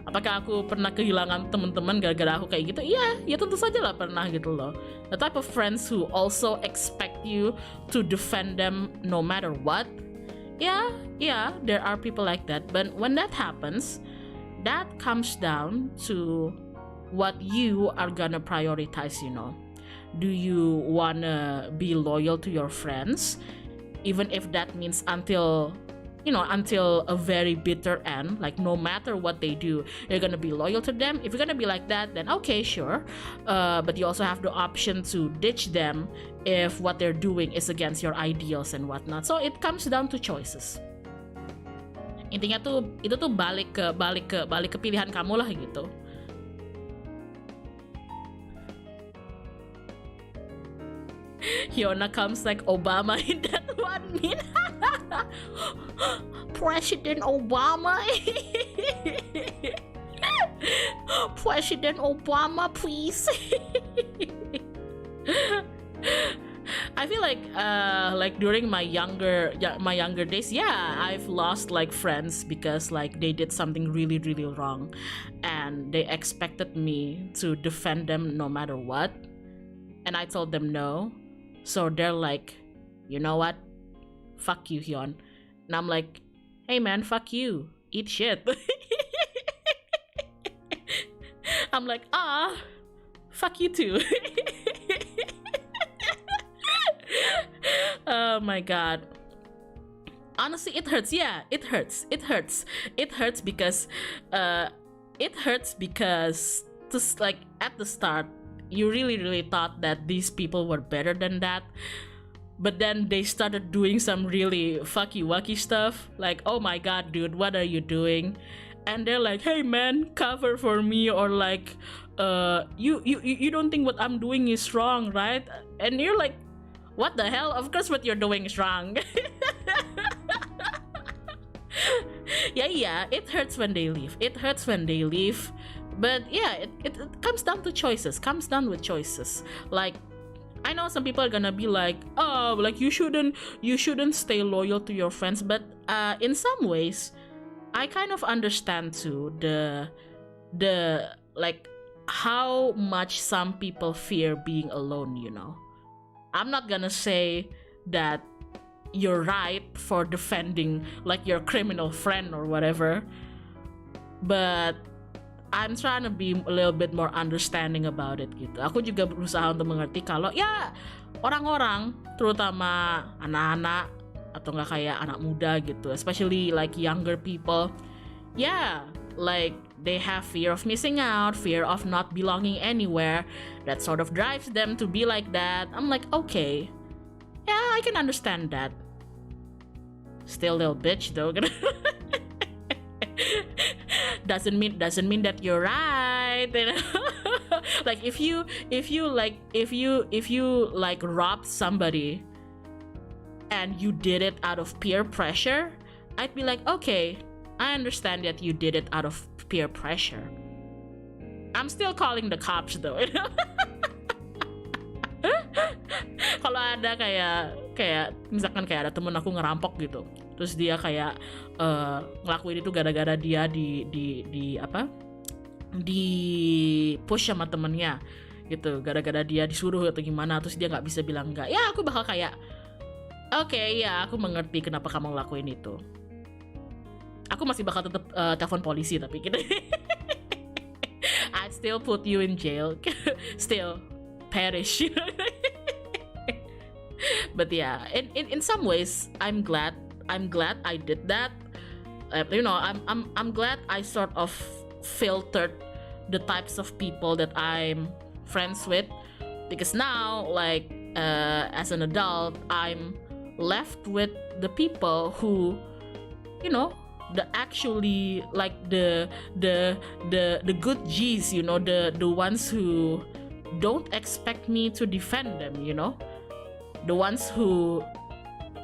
Apakah aku pernah kehilangan teman-teman gara-gara aku kayak gitu? Iya, ya tentu saja lah pernah gitu loh. The type of friends who also expect you to defend them no matter what. Yeah, there are people like that. But when that happens, that comes down to what you are gonna prioritize, you know. Do you wanna be loyal to your friends? Even if that means until a very bitter end, like no matter what they do, you're gonna be loyal to them. If you're gonna be like that, then okay, sure. But you also have the option to ditch them if what they're doing is against your ideals and whatnot. So it comes down to choices. Intinya tuh itu tuh balik ke pilihan kamu lah gitu. Hyona comes like Obama in that one meme. President Obama. President Obama, please. I feel like during my younger days, yeah, I've lost like friends because like they did something really, really wrong and they expected me to defend them no matter what, and I told them no. So they're like, you know what? Fuck you, Hyun. And I'm like, hey man, fuck you. Eat shit. I'm like, fuck you too. Oh my god. Honestly, it hurts. Yeah, it hurts. It hurts because just like at the start, you really thought that these people were better than that, but then they started doing some really fucky-wucky stuff, like, oh my god, dude, what are you doing? And they're like, hey man, cover for me, or like, you don't think what I'm doing is wrong, right? And you're like, what the hell? Of course what you're doing is wrong. Yeah, it hurts when they leave. But yeah, it comes down to choices. Like, I know some people are gonna be like, oh, like you shouldn't stay loyal to your friends. But in some ways, I kind of understand too the like how much some people fear being alone, you know. I'm not gonna say that you're right for defending like your criminal friend or whatever, but I'm trying to be a little bit more understanding about it gitu. Aku juga berusaha untuk mengerti kalau ya orang-orang, terutama anak-anak atau nggak kayak anak muda gitu, especially like younger people, yeah, like they have fear of missing out, fear of not belonging anywhere. That sort of drives them to be like that. I'm like, okay, yeah, I can understand that. Still little bitch though. doesn't mean that you're right, you know? Like if you robbed somebody and you did it out of peer pressure, I'd be like, okay, I understand that you did it out of peer pressure. I'm still calling the cops though, you know? Kalau ada kayak misalkan kayak ada temen aku ngerampok gitu, terus dia kayak ngelakuin itu gara-gara dia di push sama temennya gitu, gara-gara dia disuruh atau gimana, terus dia nggak bisa bilang enggak, ya aku bakal kayak oke, ya aku mengerti kenapa kamu ngelakuin itu. Aku masih bakal tetap telepon polisi tapi gitu. I'd still put you in jail. Still perish. But yeah, in some ways, I'm glad I did that. You know, I'm glad I sort of filtered the types of people that I'm friends with, because now, like as an adult, I'm left with the people who, you know, the actually like the good G's, you know, the ones who don't expect me to defend them, you know, the ones who,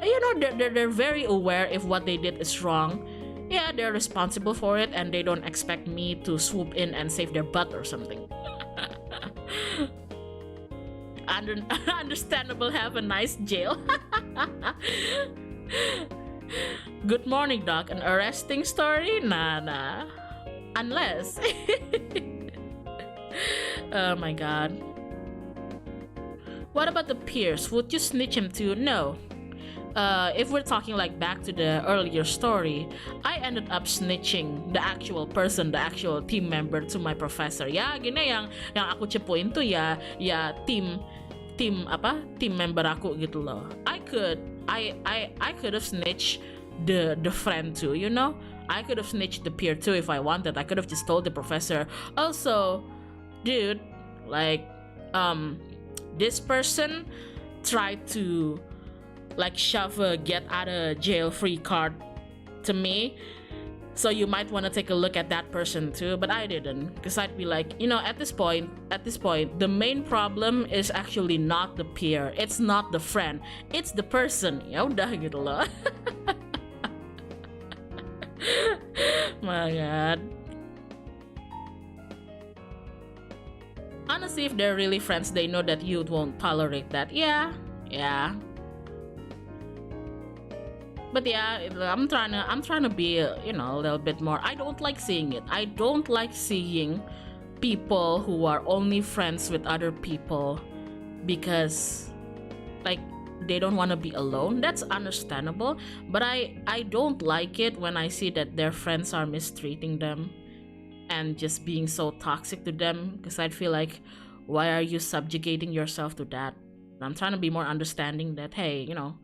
you know, they're very aware if what they did is wrong. Yeah, they're responsible for it, and they don't expect me to swoop in and save their butt or something. Understandable. Have a nice jail. Good morning, doc. An arresting story? Nah. Unless. Oh my god. What about the peers? Would you snitch him too? No. If we're talking like back to the earlier story, I ended up snitching the actual person, the actual team member to my professor. Ya, gini yang aku cepuin tuh ya team member aku gitu loh. I could have snitched the friend too, you know. I could have snitched the peer too if I wanted. I could have just told the professor. Also, dude, like this person tried to like shove a get out of jail free card to me, so you might want to take a look at that person too. But I didn't, because I'd be like, you know, at this point the main problem is actually not the peer, it's not the friend, it's the person. Ya udah gitu loh. My god. Honestly, if they're really friends, they know that you won't tolerate that. Yeah. But yeah, I'm trying to be, you know, a little bit more. I don't like seeing it. I don't like seeing people who are only friends with other people because, like, they don't want to be alone. That's understandable. But I don't like it when I see that their friends are mistreating them and just being so toxic to them, because I'd feel like, why are you subjugating yourself to that? I'm trying to be more understanding that, hey, you know,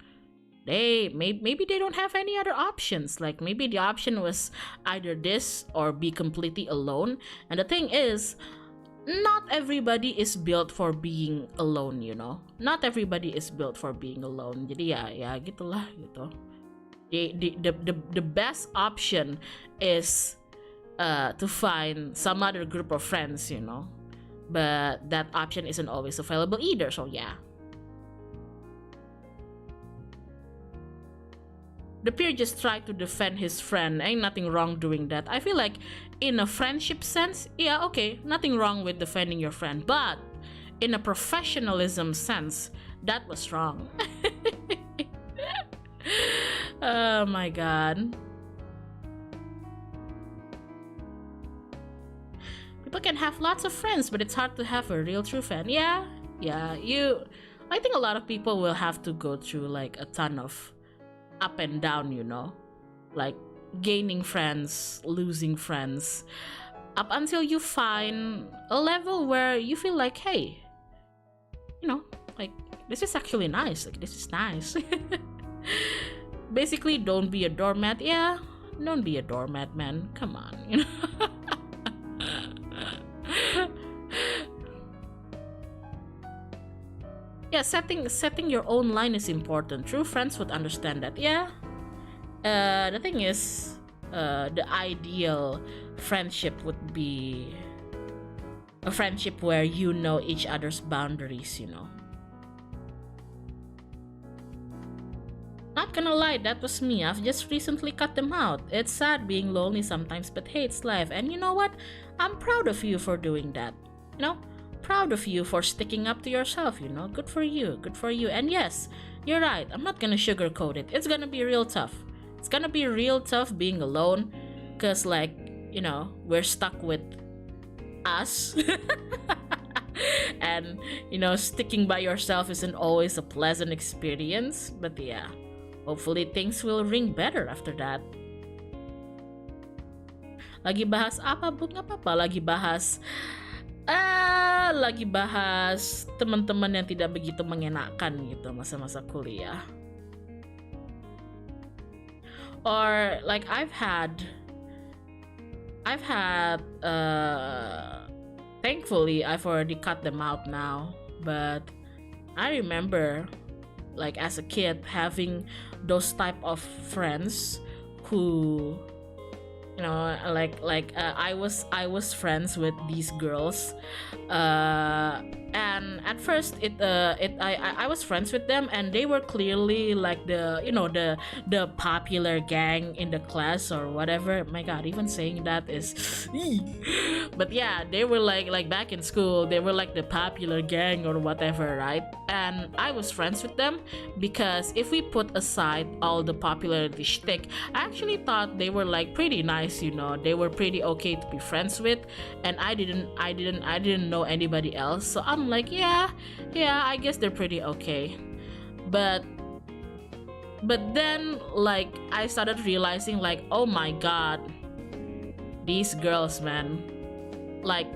maybe they don't have any other options. Like, maybe the option was either this or be completely alone. And the thing is, not everybody is built for being alone, you know. Not everybody is built for being alone. Jadi ya gitulah gitu. The best option is to find some other group of friends, you know. But that option isn't always available either, so yeah. The peer just tried to defend his friend. Ain't nothing wrong doing that. I feel like in a friendship sense, yeah, okay, nothing wrong with defending your friend. But in a professionalism sense, that was wrong. Oh my god. People can have lots of friends, but it's hard to have a real true friend. Yeah, I think a lot of people will have to go through like a ton of up and down, you know, like gaining friends, losing friends, up until you find a level where you feel like, hey, you know, like, this is actually nice, like, this is nice. Basically, don't be a doormat. Yeah, don't be a doormat, man, come on, you know. Yeah, setting your own line is important. True friends would understand that. Yeah. The thing is, the ideal friendship would be a friendship where you know each other's boundaries, you know. Not gonna lie, that was me. I've just recently cut them out. It's sad being lonely sometimes, but hey, it's life. And you know what? I'm proud of you for doing that. You know? Proud of you for sticking up to yourself, you know. Good for you. And yes, you're right, I'm not gonna sugarcoat it. It's gonna be real tough. It's gonna be real tough being alone, because, like, you know, we're stuck with us. And, you know, sticking by yourself isn't always a pleasant experience. But yeah, hopefully things will ring better after that. Lagi bahas apa, Bung? Apa-apa? Lagi bahas teman-teman yang tidak begitu mengenakan gitu masa-masa kuliah. Or like I've had thankfully I've already cut them out now, but I remember, like, as a kid having those type of friends who you know, I was friends with these girls, and at first I was friends with them, and they were clearly like the popular gang in the class or whatever. My God, even saying that is but yeah, they were like back in school, they were like the popular gang or whatever, right? And I was friends with them because if we put aside all the popularity shtick, I actually thought they were like pretty nice, you know. They were pretty okay to be friends with, and I didn't know anybody else, so I'm like, yeah, I guess they're pretty okay. But then like I started realizing like, oh my God, these girls, man, like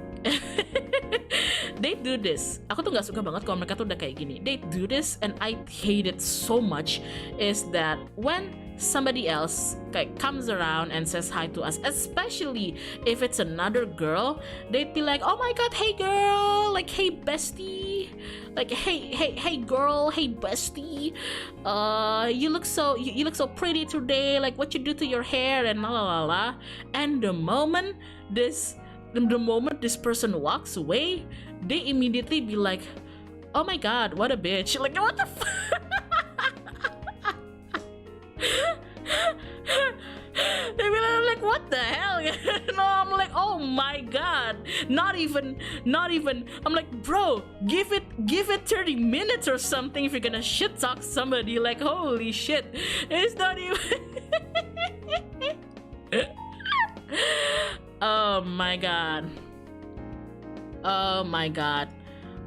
they do this. Aku tuh nggak suka banget kalau mereka tuh udah kayak gini. They do this, and I hate it so much. Is that when somebody else like comes around and says hi to us, especially if it's another girl, they'd be like, "Oh my God, hey girl, like hey bestie, like hey girl, hey bestie, you look so pretty today. Like what you do to your hair and la la la la." And the moment this person walks away, they immediately be like, "Oh my God, what a bitch!" Like what the they be like, what the hell? No, I'm like, oh my God, not even. I'm like, bro, give it 30 minutes or something if you're gonna shit talk somebody. Like, holy shit, it's not even. Oh my God.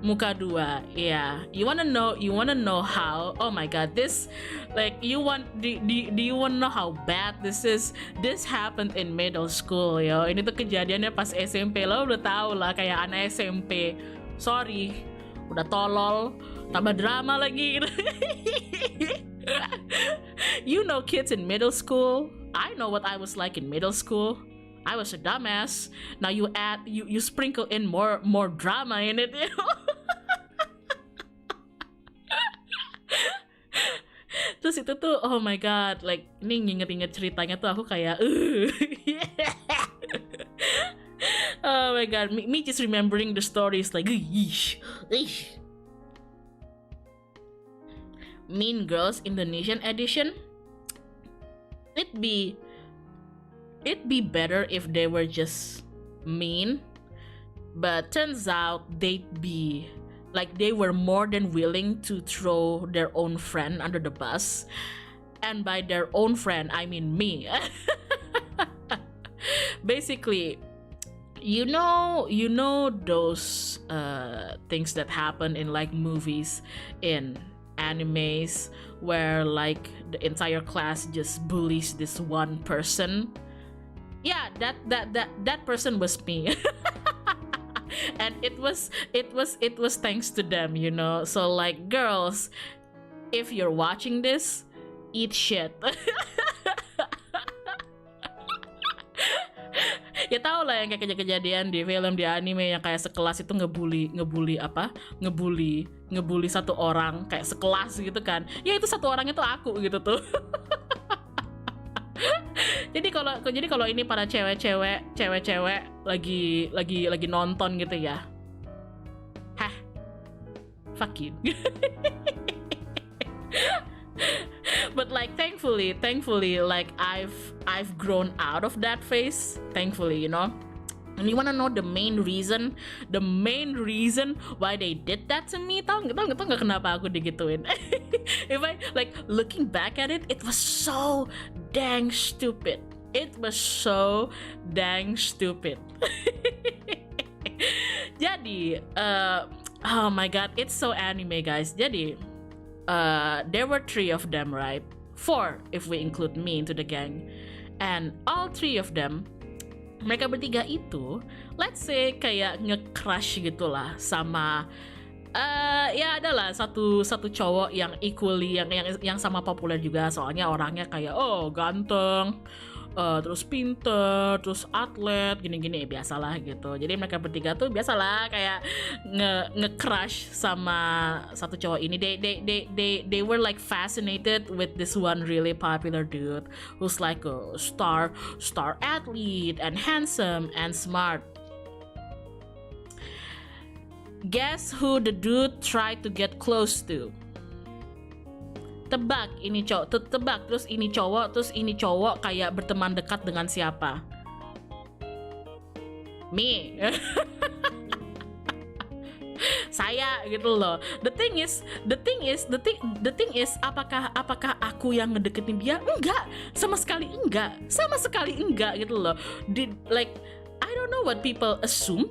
Muka dua, yeah. You wanna know how? Oh my God, this, like, do you wanna know how bad this is? This happened in middle school, yo. Ini tuh kejadiannya pas SMP. Lo udah tahu lah, kayak anak SMP. Sorry, udah tolol, tambah drama lagi. You know, kids in middle school. I know what I was like in middle school. I was a dumbass. Now you sprinkle in more drama in it, you know? Terus itu tuh, oh my God, like ini nginget-nginget ceritanya tuh aku kayak oh my God, me just remembering the stories like Mean Girls Indonesian edition. It'd be better if they were just mean, but turns out they were more than willing to throw their own friend under the bus, and by their own friend I mean me. Basically, you know those things that happen in like movies, in animes, where like the entire class just bullies this one person. Yeah, that person was me. And it was thanks to them, you know. So like, girls, if you're watching this, eat shit. Ya tau lah yang kayak kejadian di film, di anime yang kayak sekelas itu ngebully satu orang kayak sekelas gitu kan. Ya itu satu orang itu aku gitu tuh. Jadi kalau ini para cewek-cewek lagi nonton gitu ya. Hah. Fuck you. But like thankfully like I've grown out of that phase, thankfully, you know. And you wanna know the main reason why they did that to me? Tau nggak kenapa aku digituin? If I like looking back at it, it was so dang stupid. Jadi, oh my God, it's so anime, guys. Jadi, there were 3 of them, right? 4 if we include me into the gang, and all 3 of them, mereka bertiga itu, let's say kayak nge-crush gitulah sama ya adalah satu cowok yang equally yang sama populer juga, soalnya orangnya kayak ganteng, terus pinter, terus atlet, gini-gini, biasalah gitu. Jadi mereka bertiga tuh biasalah kayak nge-crush sama satu cowok ini. They were like fascinated with this one really popular dude who's like a star athlete and handsome and smart. Guess who the dude tried to get close to? Tebak ini cowok, tebak terus ini cowok kayak berteman dekat dengan siapa? Me. Saya gitu loh. The thing is, apakah aku yang ngedeketin dia? Enggak, sama sekali enggak gitu loh. I don't know what people assume.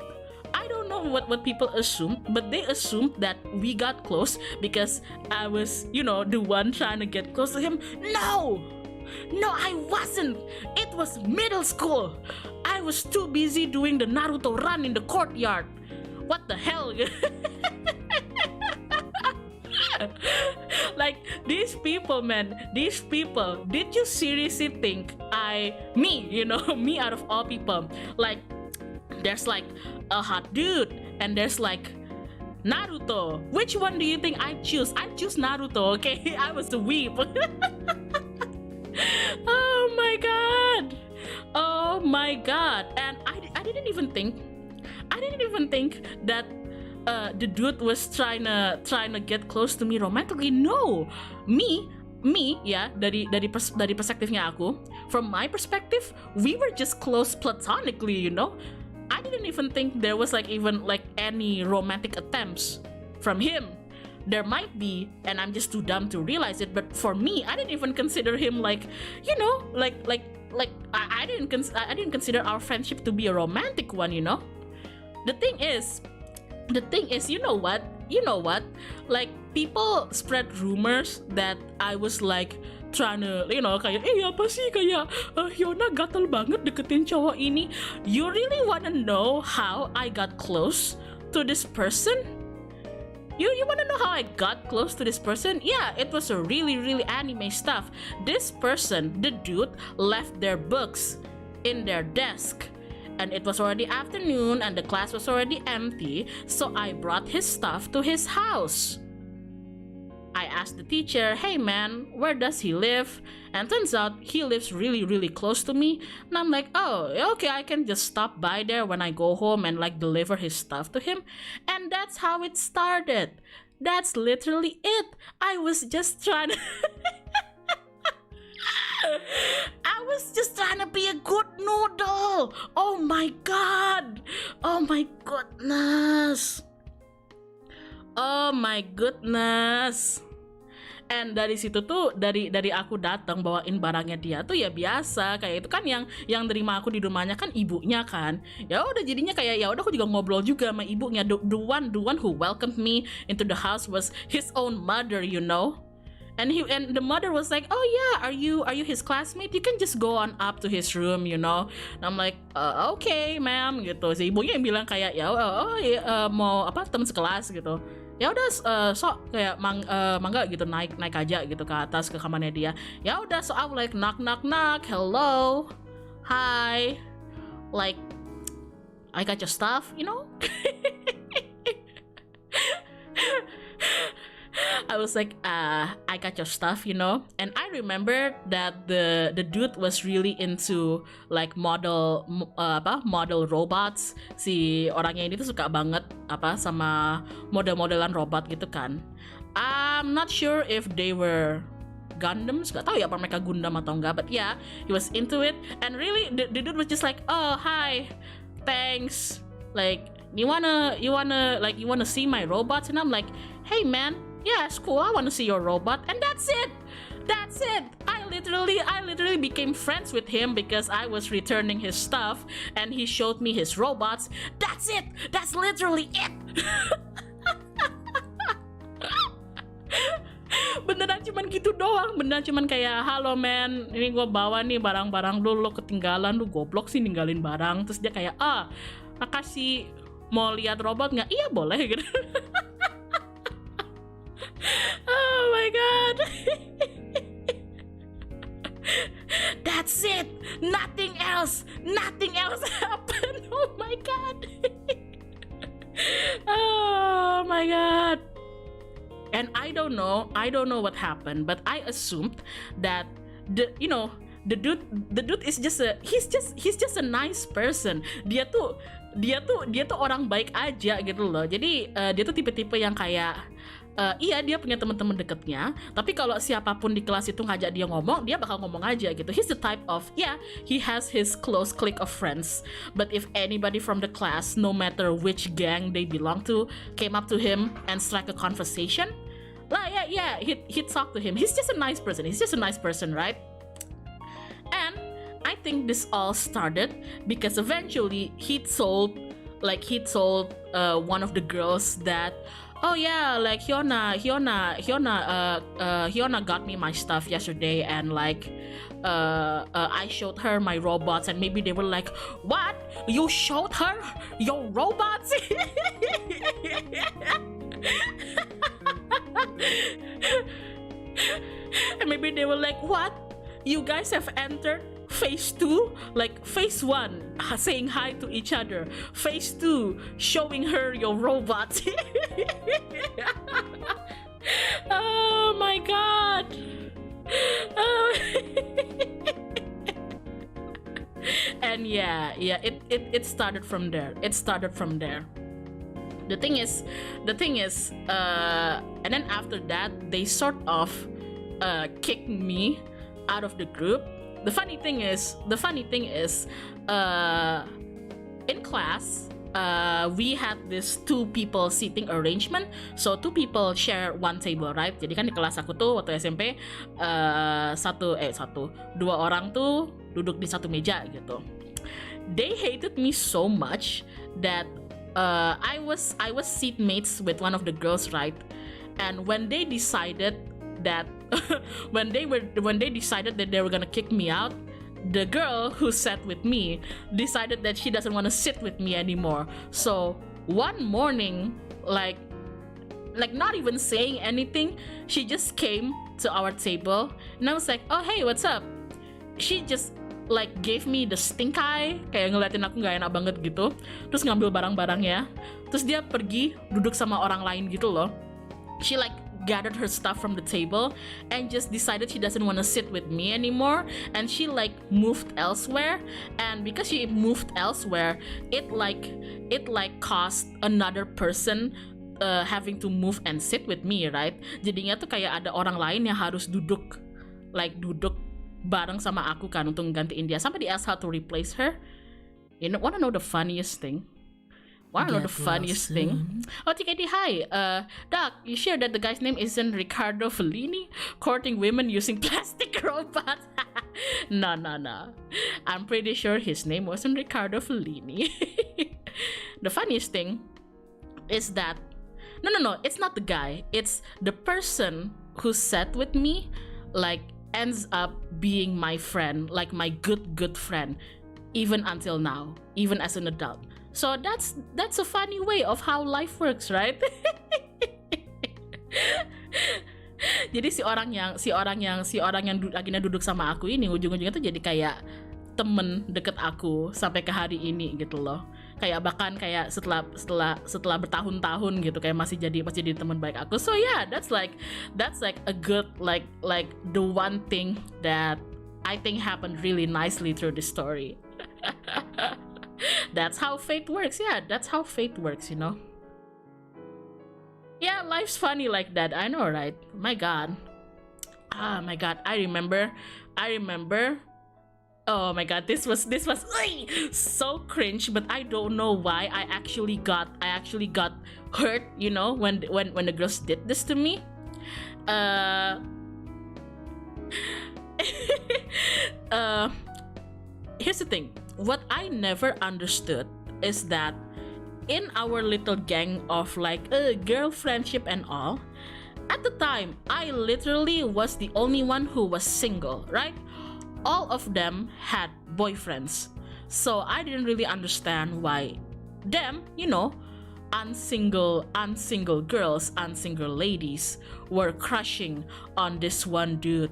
What people assumed, but they assumed that we got close because I was, the one trying to get close to him. No, I wasn't. It was middle school. I was too busy doing the Naruto run in the courtyard. What the hell? Like these people, man. Did you seriously think me out of all people, like there's like a hot dude and there's like Naruto. Which one do you think I choose? I choose Naruto, okay? I was the weeb. Oh my god. And I didn't even think that the dude was trying to get close to me romantically. No. Me ya, dari perspektifnya aku, from my perspective, we were just close platonically, I didn't even think there was even any romantic attempts from him. There might be, and I'm just too dumb to realize it. But for me, I didn't even consider him I didn't consider our friendship to be a romantic one. The thing is, you know what? Like people spread rumors that I was trying to, kayak apa sih, kayak Hyona gatel banget deketin cowok ini. You really wanna know how I got close to this person? You wanna know how I got close to this person? Yeah, it was a really anime stuff. This person, the dude, left their books in their desk. And it was already afternoon and the class was already empty, so I brought his stuff to his house. I asked the teacher, hey man, where does he live? And turns out he lives really close to me. And I'm like, oh, okay, I can just stop by there when I go home and deliver his stuff to him. And that's how it started. That's literally it. I was just trying to be a good noodle. Oh my god. Oh my goodness. And dari situ tuh, dari aku datang bawain barangnya dia tuh ya biasa, kayak itu kan yang nerima aku di rumahnya kan ibunya kan. Ya udah jadinya kayak ya udah aku juga ngobrol juga sama ibunya. The one who welcomed me into the house was his own mother, And the mother was like, oh yeah, are you his classmate? You can just go on up to his room, And I'm like, okay, ma'am, gitu. Si ibunya yang bilang kayak ya, mau teman sekelas gitu. Ya udah, sok kayak mangga gitu, naik aja gitu ke atas ke kamarnya dia. Ya udah, so I was knock, hello, hi, I got your stuff, I was like, I got your stuff, And I remember that the dude was really into model robots. Si orangnya ini tuh suka banget sama model-modelan robot gitu kan. I'm not sure if they were Gundams, gak tahu ya apa mereka Gundam atau enggak, but yeah, he was into it. And really the dude was just like, oh hi, thanks, you wanna see my robots? And I'm like, hey man, yeah, it's cool, I wanna see your robot. And that's it. I literally became friends with him because I was returning his stuff and he showed me his robots. That's it. That's literally it. Beneran cuman gitu doang. Beneran cuman kayak, halo man, ini gue bawa nih barang-barang lo ketinggalan, lu goblok sih ninggalin barang. Terus dia kayak, makasih, mau lihat robot nggak? Iya boleh gitu. Oh my god. That's it. Nothing else happened. Oh my god. Oh my god. And I don't know what happened, but I assumed that the dude is just he's just a nice person. Dia tuh orang baik aja gitu loh. Jadi dia tuh tipe-tipe yang kayak iya dia punya teman-teman deketnya, tapi kalau siapapun di kelas itu ngajak dia ngomong, dia bakal ngomong aja gitu. He's the type of he has his close clique of friends, but if anybody from the class, no matter which gang they belong to, came up to him and strike a conversation, he'd talk to him. He's just a nice person, right? And I think this all started because eventually he told one of the girls that, oh yeah, like Hyona got me my stuff yesterday, and like I showed her my robots, and maybe they were like, what? You showed her your robots? And maybe they were like, what? You guys have entered phase 2, like phase 1 saying hi to each other, phase 2 showing her your robot. Oh my god. And it started from there. The thing is, and then after that they sort of kicked me out of the group. The funny thing is, in class, we had this 2 people seating arrangement. So 2 people share one table, right? Jadi kan di kelas aku tuh waktu SMP 2 orang tuh duduk di satu meja gitu. They hated me so much that I was seatmates with one of the girls, right? And when they decided that when they decided that they were gonna kick me out, the girl who sat with me decided that she doesn't want to sit with me anymore. So one morning, like not even saying anything, she just came to our table, and I was like, oh hey, what's up? She just like gave me the stink eye, kayak ngeliatin aku nggak enak banget gitu, terus ngambil barang-barangnya, terus dia pergi duduk sama orang lain gitu loh. She like gathered her stuff from the table and just decided she doesn't want to sit with me anymore, and she like moved elsewhere. And because she moved elsewhere, it like caused another person having to move and sit with me, right? Jadinya tuh kayak ada orang lain yang harus duduk bareng sama aku kan untuk gantiin dia. Somebody else had to replace her. You know, wanna know the funniest thing? Oh, TKD, hi. Doc, you sure that the guy's name isn't Riccardo Fellini, courting women using plastic robots? No. I'm pretty sure his name wasn't Riccardo Fellini. The funniest thing is that no, it's not the guy. It's the person who sat with me, like, ends up being my friend, like my good friend, even until now, even as an adult. So that's a funny way of how life works, right? Jadi si orang yang akhirnya duduk sama aku ini ujung-ujungnya tuh jadi kayak temen deket aku sampai ke hari ini gitu loh. Kayak bahkan kayak setelah bertahun-tahun gitu kayak masih jadi teman baik aku. So yeah, that's like a good like the one thing that I think happened really nicely through this story. That's how fate works. Yeah, that's how fate works, you know. Yeah, life's funny like that. I know, right? My god. My god, I remember. Oh my god, this was so cringe, but I don't know why. I actually got hurt, you know, when the girls did this to me. Here's the thing. What I never understood is that in our little gang of like girl friendship and all, at the time I literally was the only one who was single, right? All of them had boyfriends, so I didn't really understand why them, you know, unsingle girls, unsingle ladies were crushing on this one dude.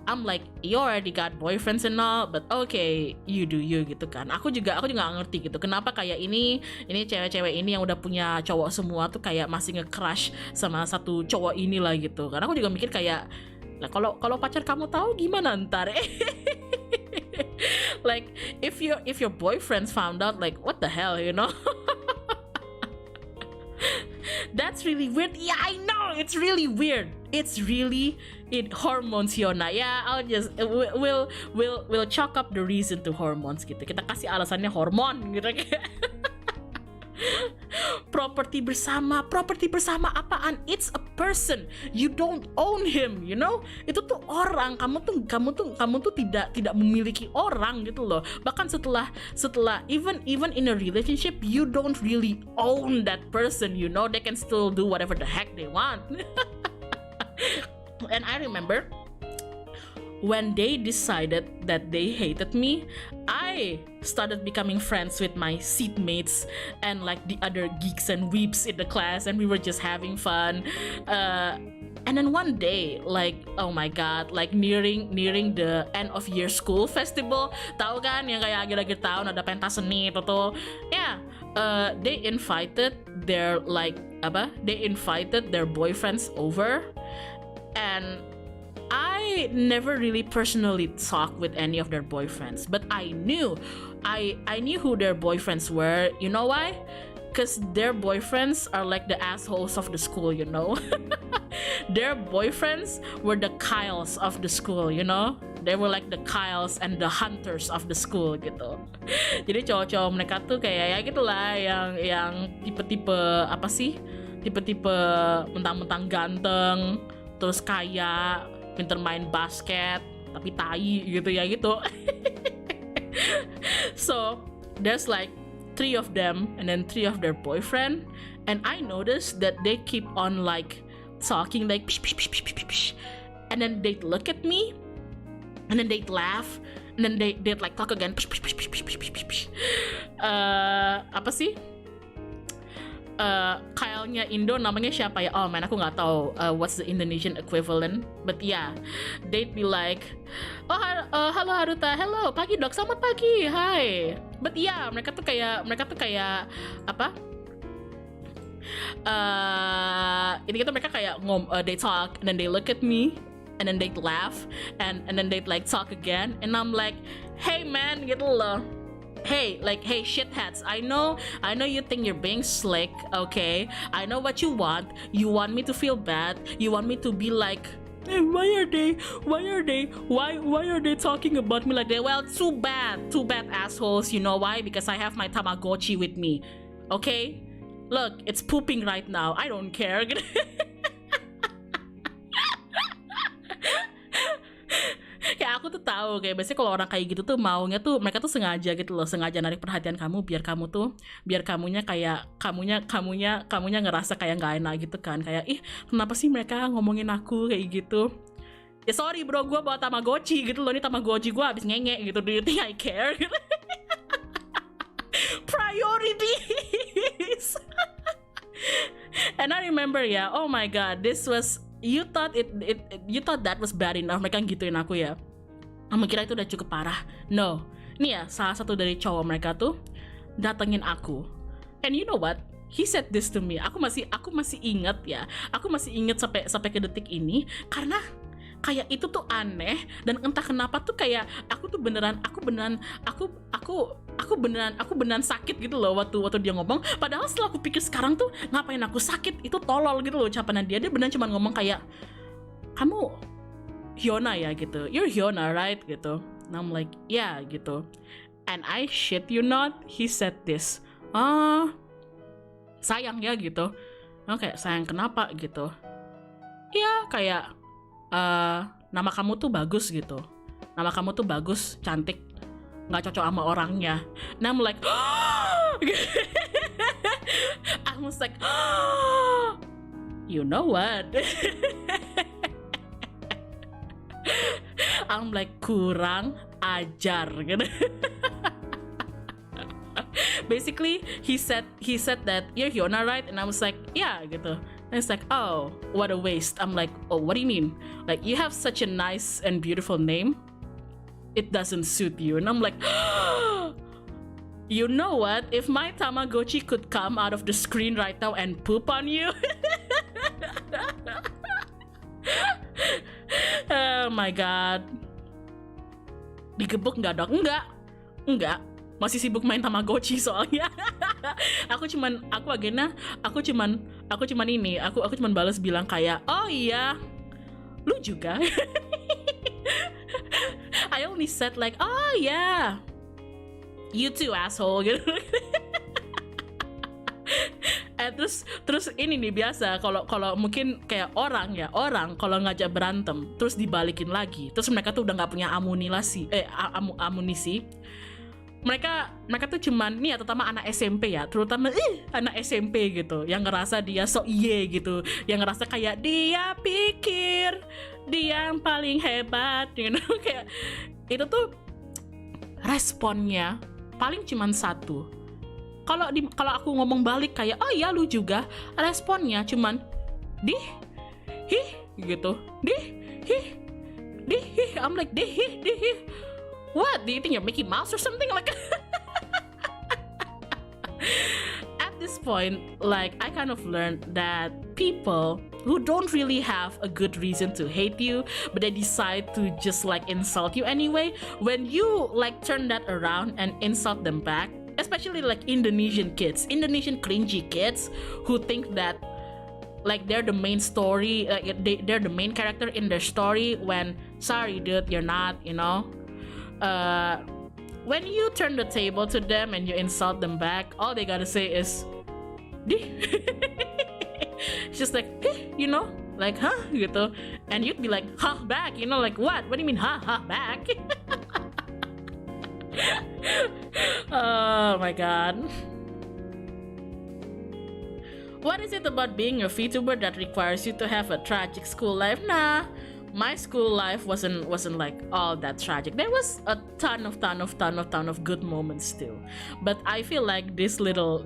I'm like, you already got boyfriends and all, but okay, you do you gitu kan. Aku juga gak ngerti gitu, kenapa kayak ini cewek-cewek ini yang udah punya cowok semua tuh kayak masih nge-crush sama satu cowok ini lah gitu. Karena aku juga mikir kayak, nah kalau pacar kamu tahu gimana ntar? Like if your boyfriends found out, like what the hell, you know? That's really weird. Yeah, I know, it's really weird. It's really hormones, Hyona. Yeah, I'll just we'll chalk up the reason to hormones gitu. Kita kasih alasannya hormon gitu. Properti bersama apaan? It's a person. You don't own him, you know? Itu tuh orang. Kamu tuh tidak memiliki orang gitu loh. Bahkan setelah even in a relationship, you don't really own that person, you know? They can still do whatever the heck they want. And I remember when they decided that they hated me, I started becoming friends with my seatmates and like the other geeks and weeps in the class, and we were just having fun. And then one day, like, oh my god, like nearing the end of year school festival, tahu kan yang kayak akhir-akhir tahun ada pentas seni itu, yeah, they invited their boyfriends over, and I never really personally talked with any of their boyfriends, but I knew who their boyfriends were. You know why? Because their boyfriends are like the assholes of the school, you know? Their boyfriends were the Kyles of the school, you know? They were like the Kyles and the Hunters of the school gitu. Jadi cowok-cowok mereka tuh kayak ya gitulah, yang tipe-tipe apa sih? Tipe-tipe mentang-mentang ganteng, terus kaya, pinter main basket, tapi tai gitu ya gitu. So there's like 3 of them and then 3 of their boyfriend, and I noticed that they keep on like talking like psh, psh, psh, psh, psh, psh. And then they'd look at me and then they'd laugh and then they'd like talk again. Psh, psh, psh, psh, psh, psh, psh, psh. Apa sih? Kyle-nya Indo namanya siapa ya? Oh man, aku nggak tahu what's the Indonesian equivalent, but yeah, they'd be like, oh halo Haruta, hello, pagi dok, selamat pagi, hai. But yeah, mereka tuh kayak apa? Ini gitu mereka kayak they talk and then they look at me and then they'd laugh and then they'd like talk again, and I'm like, hey man, gitu loh. Hey shitheads, I know you think you're being slick, okay? I know what you want. You want me to feel bad. You want me to be like, hey, why are they talking about me like that? Well, too bad assholes. You know why? Because I have my Tamagotchi with me. Okay? Look, it's pooping right now. I don't care. Kayak aku tuh tahu kayak biasanya kalau orang kayak gitu tuh maunya tuh mereka tuh sengaja gitu loh, sengaja narik perhatian kamu biar kamunya ngerasa kayak nggak enak gitu kan, kayak ih kenapa sih mereka ngomongin aku kayak gitu. Ya sorry bro, gue bawa Tamagotchi gitu loh, ini Tamagotchi gue habis ngenge gitu, do you think I care? Priorities. And I remember ya, oh my god, this was, you thought that was bad enough, mereka gituin aku ya. Kamu kira itu udah cukup parah? No. Nih ya, salah satu dari cowok mereka tuh datengin aku. And you know what? He said this to me. Aku masih ingat ya. Aku masih ingat sampai ke detik ini karena kayak itu tuh aneh, dan entah kenapa tuh kayak aku beneran sakit gitu loh waktu dia ngomong. Padahal setelah aku pikir sekarang tuh ngapain aku sakit, itu tolol gitu loh ucapannya dia beneran cuma ngomong kayak, kamu Hyona ya gitu, you're Hyona right gitu. And I'm like yeah gitu. And I shit you not, he said this, sayang ya gitu. Kayak sayang kenapa gitu. Ya kayak nama kamu tuh bagus gitu, nama kamu tuh bagus, cantik, nggak cocok sama orangnya. And I'm like I was like you know what. I'm like kurang ajar gitu. basically he said that you're Hyona, right? And I was like, yeah, gitu. And it's like, oh, what a waste. I'm like, oh, what do you mean? Like, you have such a nice and beautiful name, it doesn't suit you. And I'm like, you know what? If my Tamagotchi could come out of the screen right now and poop on you, oh my god. Digebuk nggak dok? Enggak. Masih sibuk main Tamagotchi soalnya. aku cuman balas bilang kayak, oh iya, lu juga. I only said like, oh yeah, you too asshole gitu. Terus ini nih biasa kalau mungkin kayak orang kalau ngajak berantem terus dibalikin lagi, terus mereka tuh udah nggak punya amunisi. Mereka tuh cuman nih ya, terutama anak SMP ya, anak SMP gitu, yang ngerasa dia so iye gitu, yang ngerasa kayak dia pikir dia yang paling hebat, you know? Kayak itu tuh responnya paling cuman satu. Kalau aku ngomong balik kayak, oh iya lu juga, responnya cuman gitu, I'm like what? Do you think you're Mickey Mouse or something like? At this point, like, I kind of learned that people who don't really have a good reason to hate you, but they decide to just like insult you anyway, when you like turn that around and insult them back, especially like Indonesian cringy kids who think that like they're the main story, they're the main character in their story, when sorry dude, you're not, you know. When you turn the table to them and you insult them back, all they gotta say is it's just like, you know, like, huh, gitu. And you'd be like, huh, back, you know, like, what do you mean, huh, back? Oh my god. What is it about being a VTuber that requires you to have a tragic school life? Nah, my school life wasn't like all that tragic. There was a ton of good moments too. But I feel like this little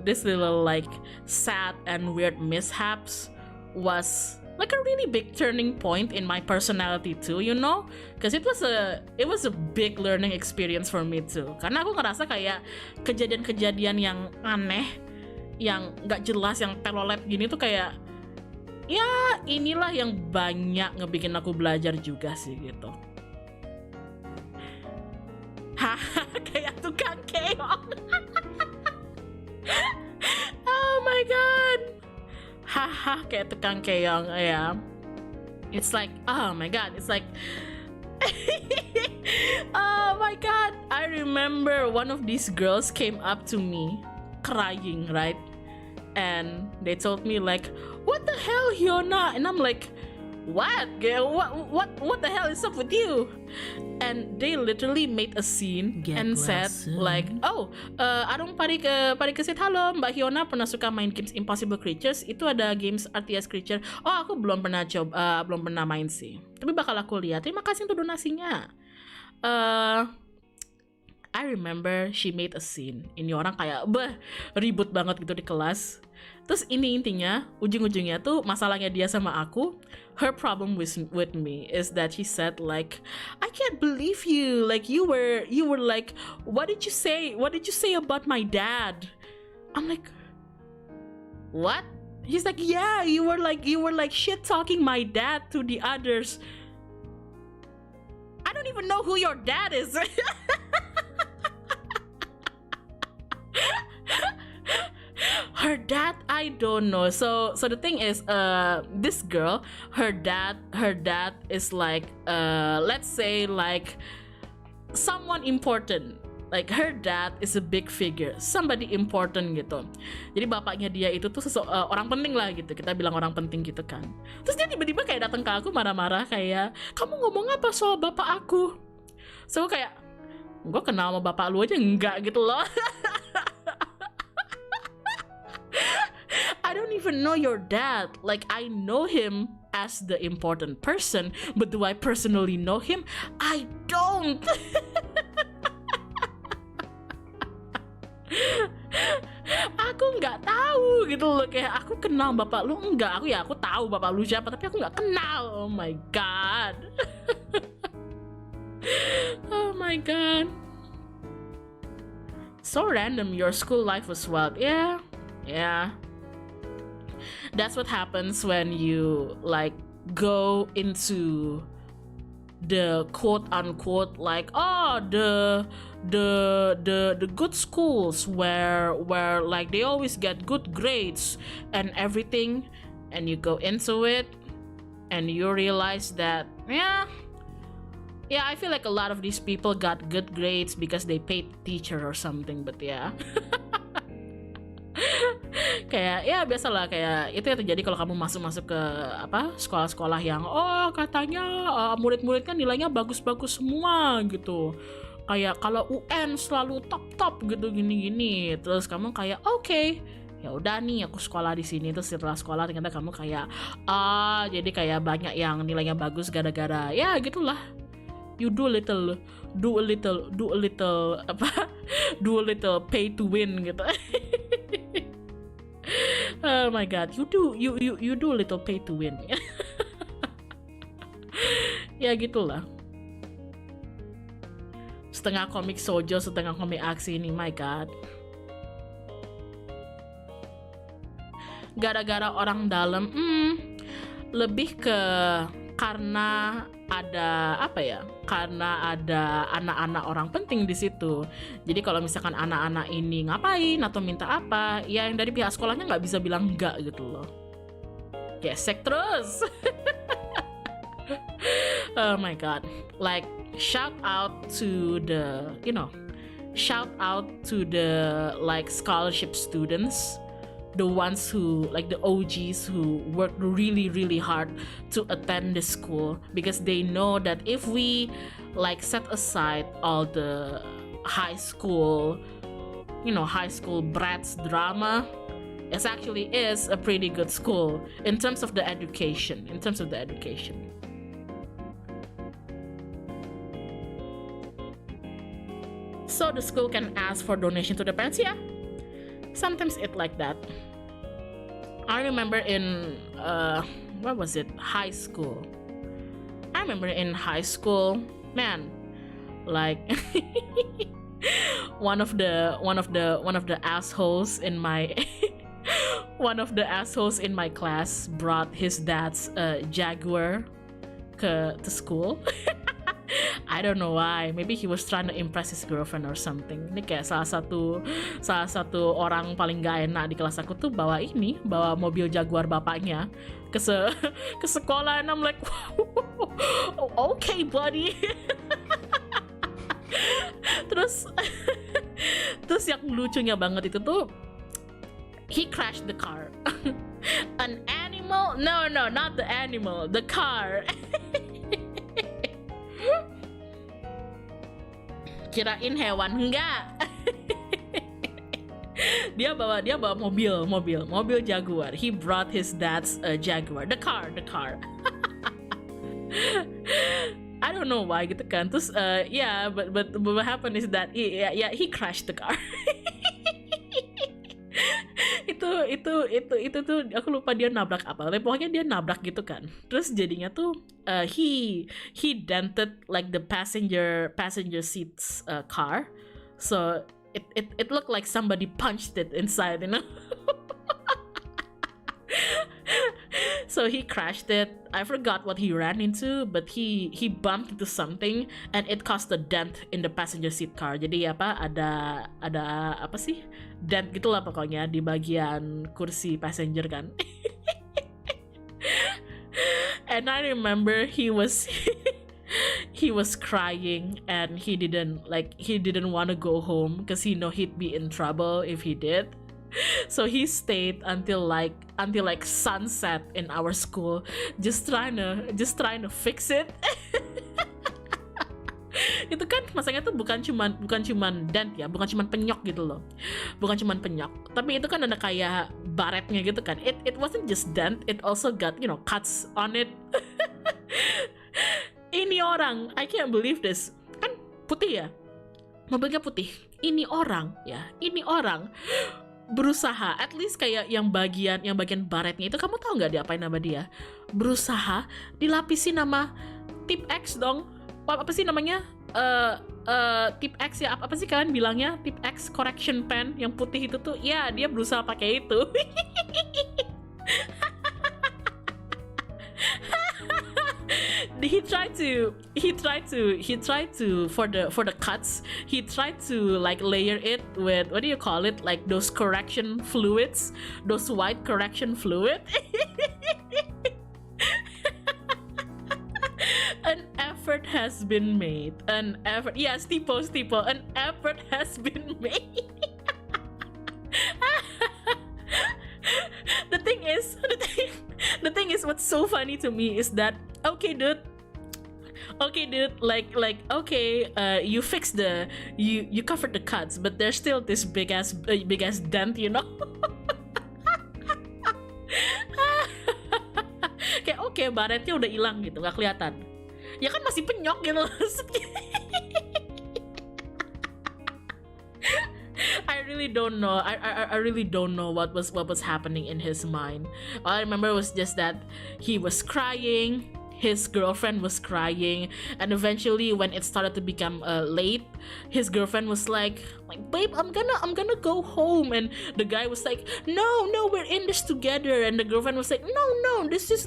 like sad and weird mishaps was like a really big turning point in my personality too, you know? Because it was a big learning experience for me too. Karena aku ngerasa kayak kejadian-kejadian yang aneh, yang nggak jelas, yang telolet gini tuh kayak, ya inilah yang banyak ngebikin aku belajar juga sih gitu. Haha, kayak tukang keong. Oh my god. Haha, kayak tukang keong ya. It's like, oh my god, it's like oh my god. I remember one of these girls came up to me crying, right? And they told me like, what the hell, Hyona? And I'm like, what? What the hell is up with you? And they literally made a scene and said like, oh, Arung pari kesit, halo Mbak Hyona, pernah suka main games Impossible Creatures? Itu ada games RTS Creature. Oh, aku belum pernah coba, belum pernah main sih. Tapi bakal aku lihat. Terima kasih untuk donasinya. I remember she made a scene. Ini orang kayak ribut banget gitu di kelas. Terus ini intinya, ujung-ujungnya tuh masalahnya dia sama aku. Her problem with me is that she said like, I can't believe you. Like you were like, what did you say? What did you say about my dad? I'm like, what? He's like, yeah, you were like shit talking my dad to the others. I don't even know who your dad is. Her dad, I don't know. So the thing is, this girl, her dad is like, let's say like someone important. Like her dad is a big figure, somebody important gitu. Jadi bapaknya dia itu tuh orang penting lah gitu. Kita bilang orang penting gitu kan. Terus dia tiba-tiba kayak datang ke aku marah-marah kayak, kamu ngomong apa soal bapak aku? So kayak, gue kenal sama bapak lu aja enggak gitu loh. I don't even know your dad. Like I know him as the important person, but do I personally know him? I don't. tuh nggak tahu gitu loh, kayak aku kenal bapak lu enggak, aku tahu bapak lu siapa tapi aku nggak kenal. Oh my god. Oh my god, so random. Your school life was wild. Yeah, that's what happens when you like go into the quote unquote like the good schools where like they always get good grades and everything, and you go into it and you realize that yeah, I feel like a lot of these people got good grades because they paid teacher or something, but yeah. Kayak ya biasalah, kayak itu yang terjadi kalau kamu masuk ke apa sekolah-sekolah yang katanya murid-murid kan nilainya bagus-bagus semua gitu. Kayak kalau UN selalu top gitu gini-gini. Terus kamu kayak oke, ya udah nih aku sekolah di sini. Terus setelah sekolah ternyata kamu kayak jadi kayak banyak yang nilainya bagus gara-gara ya gitulah. You do a little pay to win gitu. Oh my god, you do a little pay to win. Ya gitulah. Setengah komik shoujo, setengah komik aksi ini, my god. Gara-gara orang dalam, lebih ke karena ada apa ya? Karena ada anak-anak orang penting di situ. Jadi kalau misalkan anak-anak ini ngapain atau minta apa, ya yang dari pihak sekolahnya nggak bisa bilang enggak gitu loh. Gesek terus. Oh my god. Like shout out to the like scholarship students. The ones who like the OGs who work really really hard to attend the school, because they know that if we like set aside all the high school brats drama, it actually is a pretty good school in terms of the education. So the school can ask for donation to the parents. Yeah, sometimes it like that. I remember in high school. I remember in high school, man, like one of the assholes in my in my class brought his dad's Jaguar to school. I don't know why. Maybe he was trying to impress his girlfriend or something. Ini kayak salah satu orang paling gak enak di kelas aku tuh bawa mobil Jaguar bapaknya ke sekolah, and I'm like, okay buddy. terus yang lucunya banget itu tuh, he crashed the car. An animal? No, not the animal, the car. Kirain hewan, enggak. dia bawa mobil Jaguar. He brought his dad's Jaguar, the car. I don't know why gitu kan. Terus but what happened is that he crashed the car. itu tuh aku lupa dia nabrak apa, tapi pokoknya dia nabrak gitu kan. Terus jadinya tuh he dented like the passenger seats car, so it looked like somebody punched it inside, you know. So he crashed it. I forgot what he ran into, but he bumped into something and it caused a dent in the passenger seat car. Jadi ada apa sih? Dent gitulah pokoknya di bagian kursi passenger kan. And I remember he was crying and he didn't want to go home because he know he'd be in trouble if he did. So he stayed until like sunset in our school, just trying to fix it. Itu kan masanya tuh bukan cuman dent ya, bukan cuman penyok gitu loh, tapi itu kan ada kayak baretnya gitu kan. It wasn't just dent, it also got cuts on it. Ini orang, I can't believe this, kan putih ya, mobilnya putih. Ini orang berusaha, at least kayak yang bagian baretnya itu, kamu tahu nggak diapain sama dia? Berusaha dilapisi nama tip X dong. Apa sih namanya? Tip X ya, apa sih kalian bilangnya? Tip X correction pen yang putih itu tuh, ya dia berusaha pakai itu. He tried to for the cuts, he tried to like layer it with, what do you call it, like those correction fluids, those white correction fluid. An effort has been made. Yes, typo. An effort has been made. The thing is, what's so funny to me is that, okay, dude, like, okay, you fixed you covered the cuts, but there's still this big ass dent, you know. Kayak oke, baretnya udah hilang gitu, nggak kelihatan. Ya kan masih penyok gitu. I really don't know. I really don't know what was happening in his mind. All I remember was just that he was crying, his girlfriend was crying, and eventually when it started to become late, his girlfriend was like, babe, I'm gonna go home, and the guy was like, no, we're in this together, and the girlfriend was like, no, this is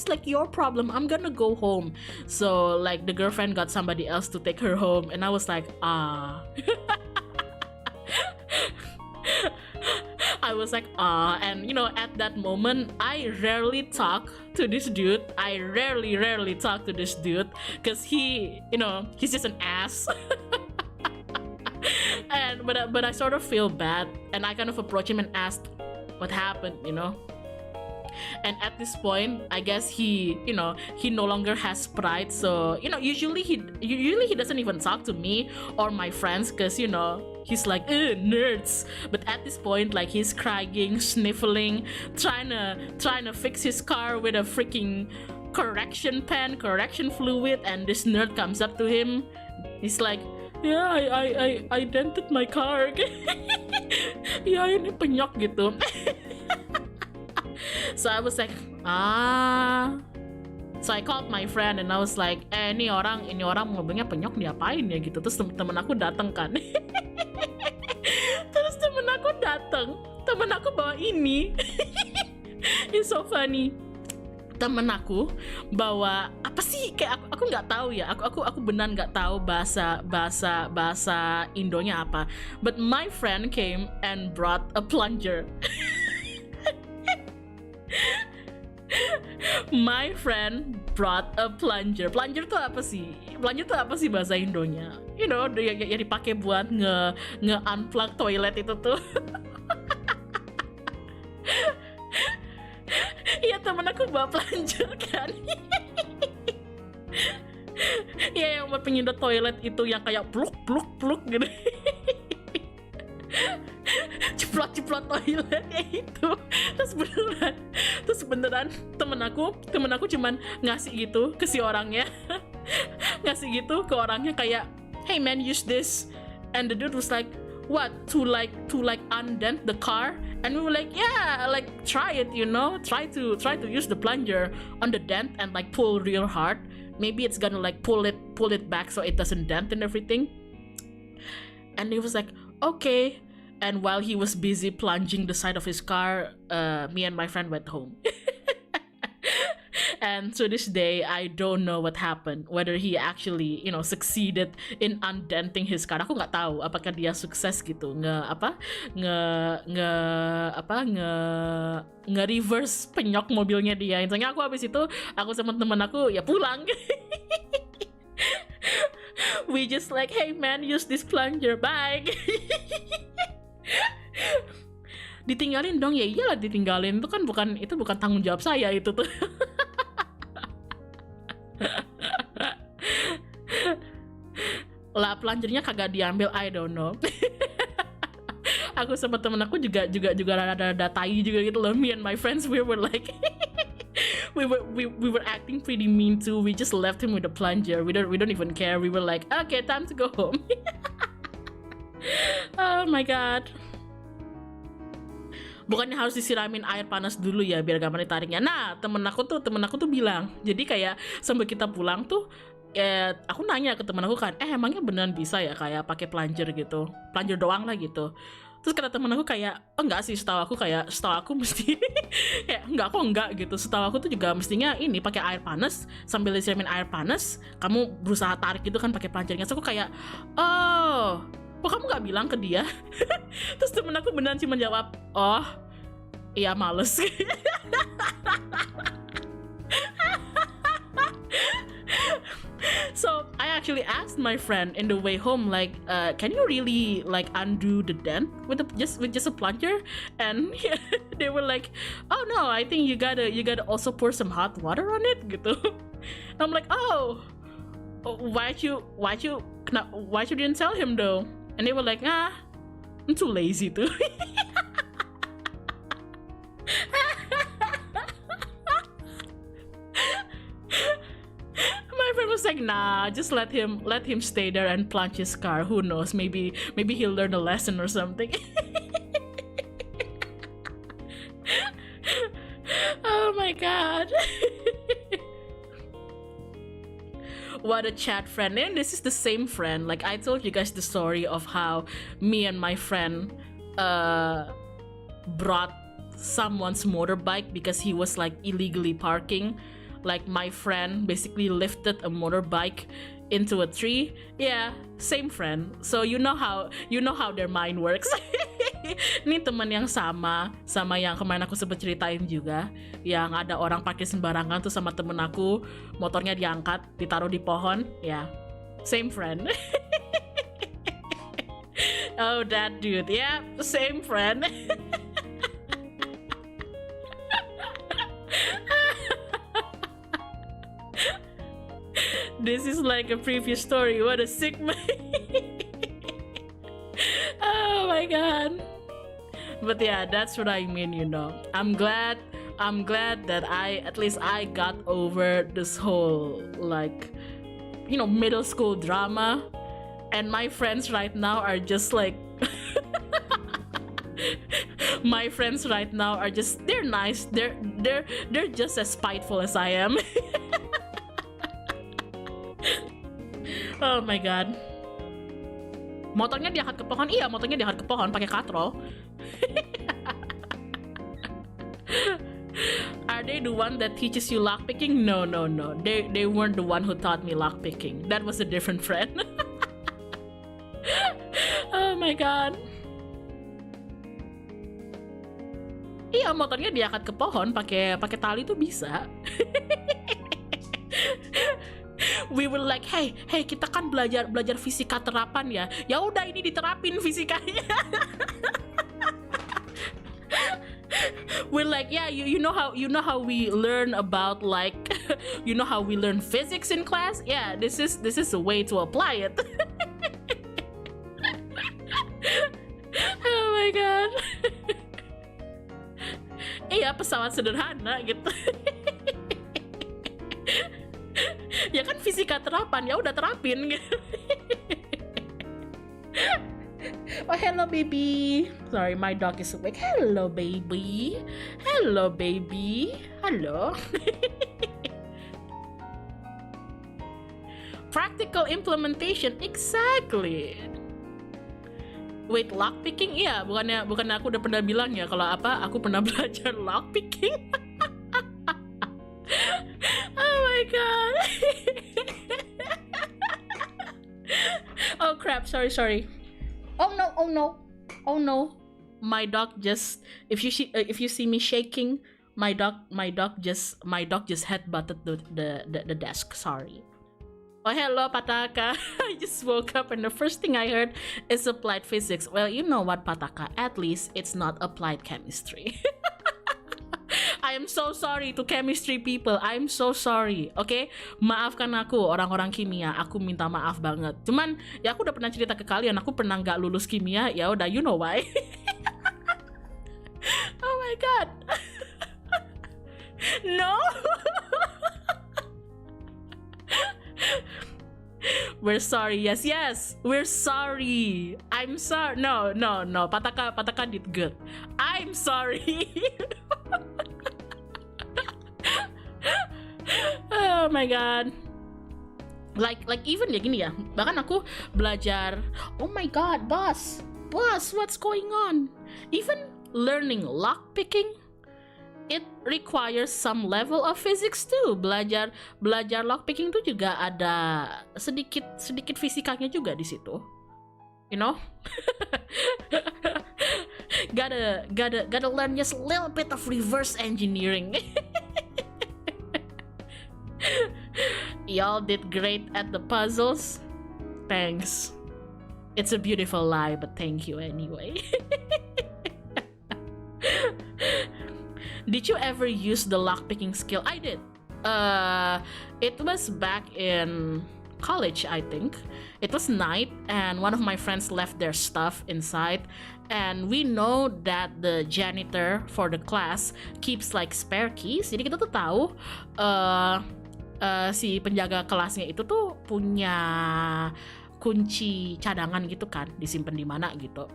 like your problem, I'm gonna go home. So like the girlfriend got somebody else to take her home, and I was like, ah. I was like, and you know, at that moment, I rarely talk to this dude. I rarely talk to this dude, because he, you know, he's just an ass. And but I sort of feel bad, and I kind of approach him and ask what happened, you know. And at this point, I guess he no longer has pride. So, you know, usually he doesn't even talk to me or my friends, because, you know, he's like, nerds. But at this point, like, he's crying, sniffling, trying to fix his car with a freaking correction fluid, and this nerd comes up to him. He's like, yeah, I dented my car. Ya, ini penyok gitu. So I was like, so I called my friend and I was like, ini orang mobilnya penyok, diapain ya gitu. Terus temen aku datang kan. Terus temen aku bawa ini. It's so funny. Temen aku bawa apa sih, kayak aku nggak tahu ya, aku benar nggak tahu bahasa Indonya apa, but my friend came and brought a plunger. My friend brought a plunger. Plunger tuh apa sih bahasa Indonya? You know, yang dipakai buat nge-unplug toilet itu tuh. Iya, temen aku bawa plunger kan. Iya, yang buat penyedot toilet itu, yang kayak pluk gitu. Ceplok toiletnya itu. Terus beneran temen aku cuman ngasih gitu ke si orangnya. Ngasih gitu ke orangnya kayak, hey man, use this. And the dude was like, what, to undent the car? And we were like, yeah, like try it, you know, try to use the plunger on the dent and like pull real hard. Maybe it's gonna like pull it back so it doesn't dent and everything. And he was like, okay. And while he was busy plunging the side of his car, me and my friend went home. And to this day, I don't know what happened. Whether he actually, you know, succeeded in undenting his car. Aku nggak tahu apakah dia sukses gitu nge-reverse penyok mobilnya dia. Intinya aku habis itu, aku sama temen aku ya pulang. We just like, hey man, use this plunger, bye. Ditinggalin dong, ya iyalah ditinggalin, itu bukan tanggung jawab saya itu tuh. Lah plunger-nya kagak diambil, I don't know. Aku sama temen aku juga ada tai juga gitu loh. Me and my friends, we were like we were acting pretty mean too. We just left him with a plunger. We don't even care. We were like, okay, time to go home. Oh my god. bukannya harus disiramin air panas dulu ya biar gampang ditariknya. Nah, temen aku tuh bilang, jadi kayak sambil kita pulang tuh aku nanya ke temen aku kan, emangnya beneran bisa ya kayak pakai plunger gitu, plunger doang lah gitu. Terus kata temen aku kayak, oh enggak sih, setahu aku mesti kayak enggak gitu. Setahu aku tuh juga mestinya ini pakai air panas, sambil disiramin air panas, kamu berusaha tarik gitu kan pakai plungernya. Terus aku kayak, oh, kok kamu nggak bilang ke dia? Terus temen aku beneran cuma jawab, oh, iya males. So I actually asked my friend in the way home, like, can you really like undo the dent with just a plunger? And they were like, oh no, I think you gotta also pour some hot water on it, gitu. I'm like, oh, why you didn't tell him though? And they were like, I'm too lazy to. My friend was like, nah, just let him stay there and plunge his car. Who knows? Maybe he'll learn a lesson or something. Oh my god. What a chat friend. And this is the same friend. Like, I told you guys the story of how me and my friend brought someone's motorbike because he was like illegally parking. Like, my friend basically lifted a motorbike into a tree. Yeah, same friend. So you know how their mind works. Ini teman yang sama yang kemarin aku sempat ceritain juga, yang ada orang parkir sembarangan tuh sama temen aku, motornya diangkat, ditaruh di pohon. Ya, same friend. Oh, that dude. Yeah, same friend. This is like a previous story. What a sick man. Oh my god. But yeah, that's what I mean, you know. I'm glad that at least I got over this whole, like, you know, middle school drama. And my friends right now are just like my friends right now are just, they're nice. They're just as spiteful as I am. Oh my god. Motornya diangkat ke pohon. Iya, motornya diangkat ke pohon pakai katrol. Are they the one that teaches you lockpicking? No. They weren't the one who taught me lockpicking. That was a different friend. Oh my god. Iya, motornya diangkat ke pohon pakai tali tuh bisa. We were like, hey, kita kan belajar fisika terapan ya. Ya udah, ini diterapin fisikanya. We're like, yeah, you know how we learn about, like, you know how we learn physics in class? Yeah, this is a way to apply it. Oh my god. Iya, pesawat sederhana gitu. Ya kan fisika terapan, ya udah terapin gitu. Oh, hello baby. Sorry, my dog is awake. Hello baby. Hello baby. Hello. Practical implementation, exactly. Wait, lockpicking? Iya, bukannya aku udah pernah bilang ya kalau aku pernah belajar lockpicking. Oh my god. Oh crap, sorry. Oh no. My dog just, if you see me shaking, my dog just headbutted the desk. Sorry. Oh, hello Pataka. I just woke up and the first thing I heard is applied physics. Well, you know what, Pataka, at least it's not applied chemistry. I am so sorry to chemistry people. I'm so sorry. Okay? Maafkan aku orang-orang kimia. Aku minta maaf banget. Cuman ya aku udah pernah cerita ke kalian, aku pernah nggak lulus kimia. Ya udah, you know why. Oh my god. No. We're sorry. Yes. We're sorry. I'm sorry. No. Pataka did good. I I'm sorry. Oh my god. Like even ya gini ya, bahkan aku belajar, oh my god, boss, what's going on? Even learning lockpicking, it requires some level of physics too. Belajar lockpicking tuh juga ada sedikit fisikanya juga di situ, you know. gotta learn just a little bit of reverse engineering. Y'all did great at the puzzles. Thanks. It's a beautiful lie, but thank you anyway. Did you ever use the lockpicking skill? I did. It was back in college, I think. It was night, and one of my friends left their stuff inside, and we know that the janitor for the class keeps like spare keys. Jadi kita tuh tahu si penjaga kelasnya itu tuh punya kunci cadangan gitu kan, disimpan di mana gitu.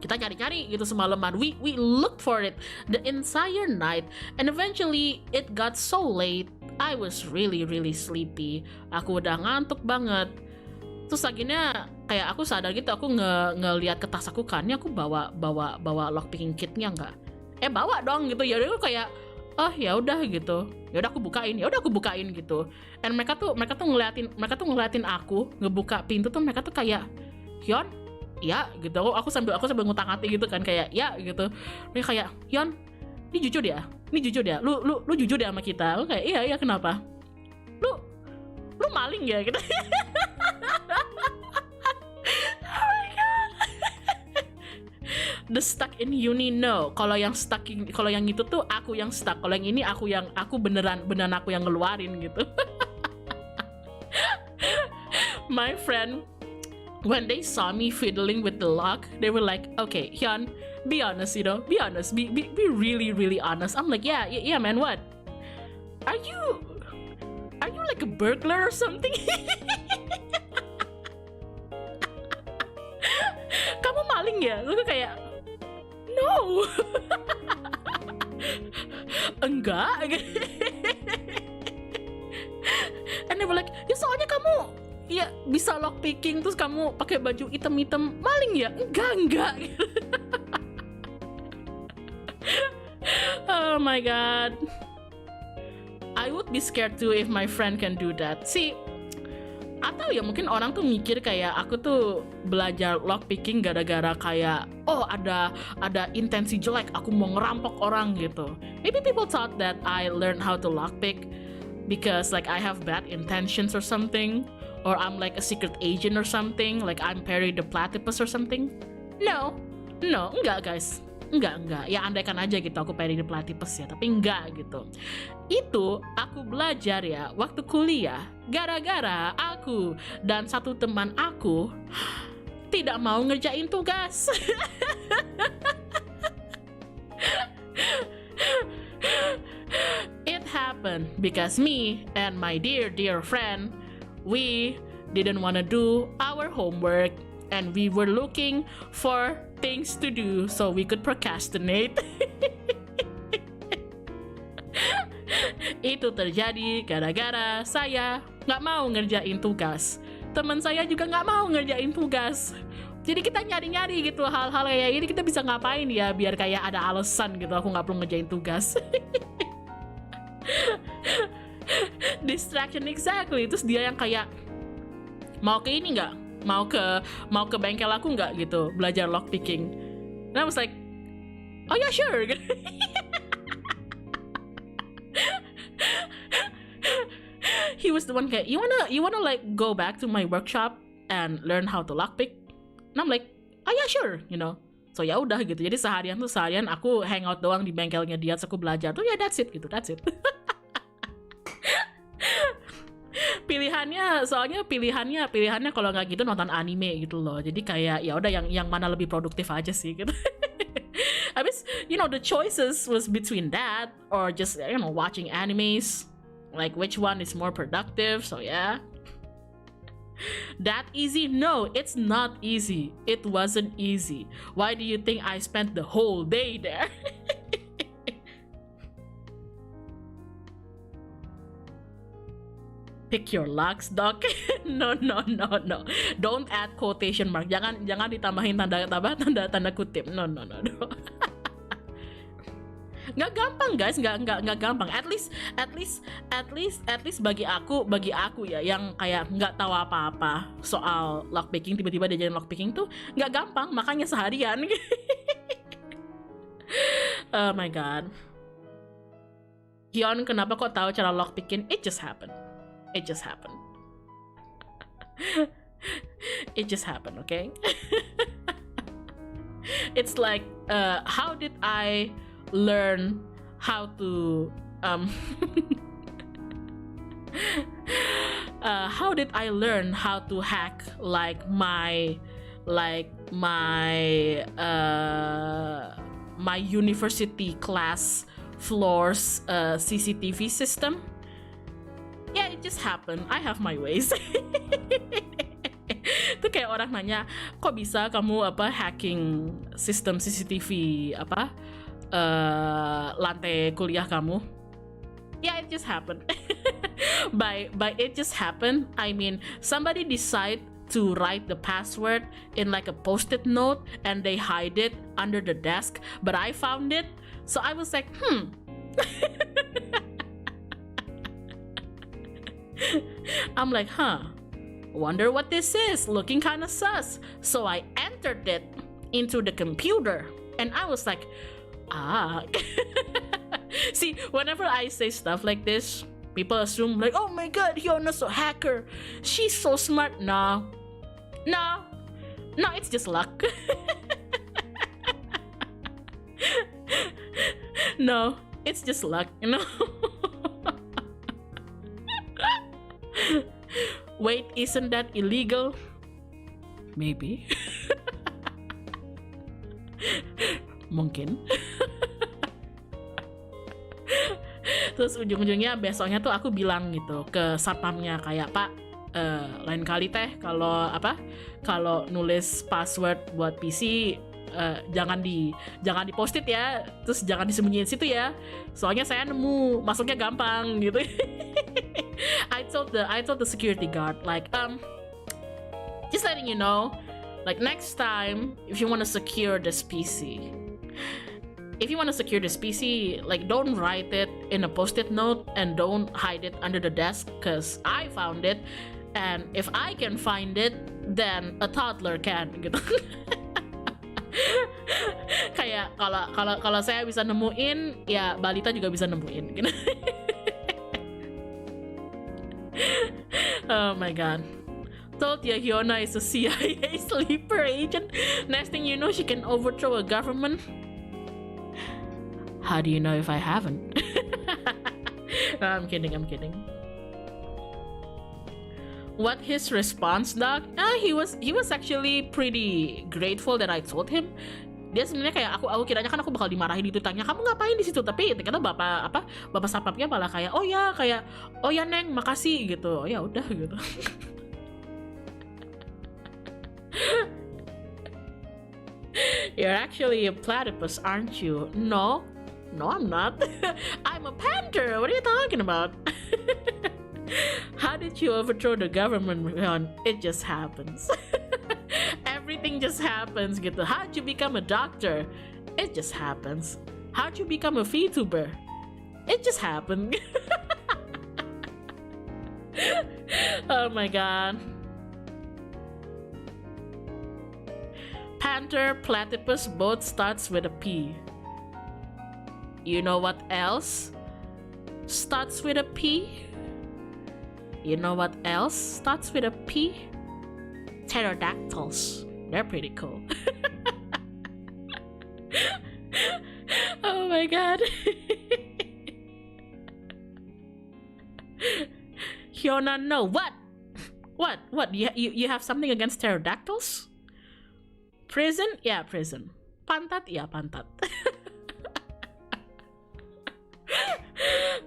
Kita cari-cari gitu semalaman. We looked for it the entire night, and eventually it got so late. I was really sleepy. Aku udah ngantuk banget. Terus akhirnya kayak aku sadar gitu, aku ngeliat ke tas aku kan, ini aku bawa lockpicking kitnya nggak? Bawa dong gitu. Ya udah kayak oh ya udah gitu. Ya udah aku bukain gitu. And mereka tuh ngeliatin aku ngebuka pintu tuh, mereka tuh kayak, Hyon, ya gitu. Aku sambil ngutang-hati gitu kan, kayak ya gitu. Mereka kayak, Hyon, ini jujur ya, lu jujur deh sama kita. Aku kayak iya kenapa? Lu maling ya gitu. Oh my god. The stuck in uni, no. Kalau yang itu tuh aku yang stuck. Kalau yang ini aku beneran aku yang ngeluarin gitu. My friend, when they saw me fiddling with the lock, they were like, okay, Hyun, be honest, be honest, be really honest. I'm like, yeah, man, what? Are you like a burglar or something? Kamu maling ya? Lu kayak, no. Enggak. And they were like, ya soalnya kamu ya bisa lockpicking, terus kamu pakai baju hitam-hitam, maling ya? Enggak. Oh my god. I would be scared too if my friend can do that. See, atau ya mungkin orang tuh mikir kayak aku tuh belajar lockpicking gara-gara kayak, oh ada intensi jelek, aku mau ngerampok orang gitu. Maybe people thought that I learned how to lockpick because like I have bad intentions or something, or I'm like a secret agent or something, like I'm Perry the Platypus or something. No, enggak guys. Enggak. Ya andaikan aja gitu aku Perry the Platypus ya, tapi enggak gitu. Itu aku belajar ya waktu kuliah gara-gara aku dan satu teman aku tidak mau ngerjain tugas. It happened because me and my dear friend, we didn't want to do our homework and we were looking for things to do so we could procrastinate. Itu terjadi gara-gara saya nggak mau ngerjain tugas. Teman saya juga nggak mau ngerjain tugas. Jadi kita nyari-nyari gitu hal-hal kayak ini, kita bisa ngapain ya biar kayak ada alasan gitu aku nggak perlu ngerjain tugas. Distraction, exactly. Terus dia yang kayak, mau ke ini nggak? Mau ke bengkel aku nggak gitu belajar lockpicking? And I was like, oh yeah, sure. He was the one kayak, you wanna like go back to my workshop and learn how to lockpick? And I'm like, oh yeah, sure, So ya udah gitu. Jadi seharian aku hangout doang di bengkelnya dia, terus aku belajar tuh ya, that's it. Pilihannya kalau nggak gitu nonton anime gitu loh. Jadi kayak ya udah yang mana lebih produktif aja sih gitu. Habis the choices was between that or just watching animes, like which one is more productive. So yeah. That easy? No, it's not easy. It wasn't easy. Why do you think I spent the whole day there? Pick your locks, Doc. No. Don't add quotation mark. Jangan ditambahin tanda kutip. No. Nggak gampang, guys. Nggak gampang. At least bagi aku ya, yang kayak nggak tahu apa-apa soal lockpicking, tiba-tiba dia jadi lockpicking tuh nggak gampang. Makanya seharian. Oh my god. Hyun, kenapa kok tahu cara lockpicking? It just happened. It just happened, okay? It's like, how did I learn how to how did I learn how to hack my university class floor's CCTV system? Yeah, it just happened. I have my ways. Itu kayak orang nanya, kok bisa kamu hacking sistem CCTV lantai kuliah kamu? Yeah, it just happened. By it just happened, I mean somebody decide to write the password in like a post-it note and they hide it under the desk, but I found it, so I was like, I'm like, wonder what this is, looking kind of sus. So I entered it into the computer and I was like, See, whenever I say stuff like this, people assume like, oh my god, Hyona's a hacker, she's so smart. No, it's just luck. No, it's just luck, you know. Wait, isn't that illegal? Maybe. Mungkin. Terus ujung-ujungnya besoknya tuh aku bilang gitu ke satpamnya kayak, Pak, lain kali teh kalau nulis password buat PC jangan di post-it ya, terus jangan disembunyiin situ ya, soalnya saya nemu masuknya gampang gitu. I told the security guard like, just letting you know, like next time if you want to secure this PC, like don't write it in a post-it note and don't hide it under the desk, because I found it, and if I can find it, then a toddler can gitu. Kayak kalau saya bisa nemuin, ya balita juga bisa nemuin gitu. Oh my god. Told ya Hyona is a CIA sleeper agent. Next thing you know, she can overthrow a government. How do you know if I haven't? No, I'm kidding. What his response, Doc? He was actually pretty grateful that I told him. Dia sebenarnya kayak aku kiranya kan aku bakal dimarahin gitu, tanya kamu ngapain di situ, tapi ternyata bapak satpamnya malah kayak oh ya Neng, makasih gitu. Oh ya udah gitu. You're actually a platypus, aren't you? No, I'm not. I'm a panther. What are you talking about? How did you overthrow the government? It just happens. Everything just happens gitu. How'd you become a doctor? It just happens. How'd you become a VTuber? It just happened. Oh my god. Panther, platypus both starts with a P. You know what else starts with a P? You know what else starts with a P? Pterodactyls. They're pretty cool. Oh my god. Hyona, no. What? You have something against pterodactyls? Prison? Yeah, prison. Pantat? Yeah, pantat.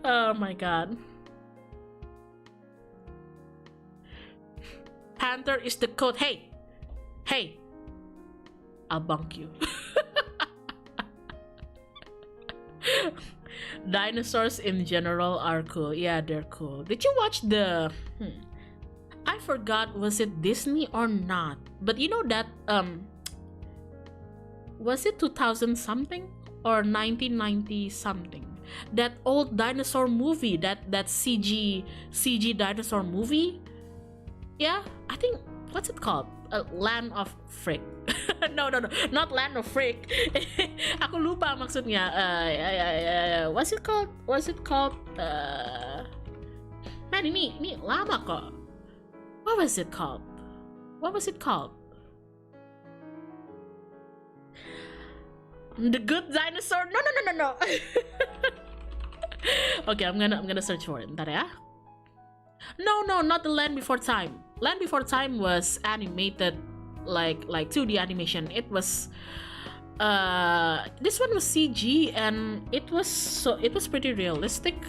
Oh my god. Panther is the code. Hey, I'll bunk you. Dinosaurs in general are cool. Yeah, they're cool. Did you watch the I forgot, was it Disney or not? But you know that was it 2000 something or 1990 something? That old dinosaur movie, that CG dinosaur movie. Yeah, I think, what's it called? Land of Freak. No, not Land of Freak. Aku lupa maksudnya. What's it called? Man, ini lama kok. What was it called? The Good Dinosaur? No. Okay, I'm gonna search for it. Ntar ya. No, not the Land Before Time. Land Before Time was animated, like 2D animation. It was this one was CG, and it was pretty realistic.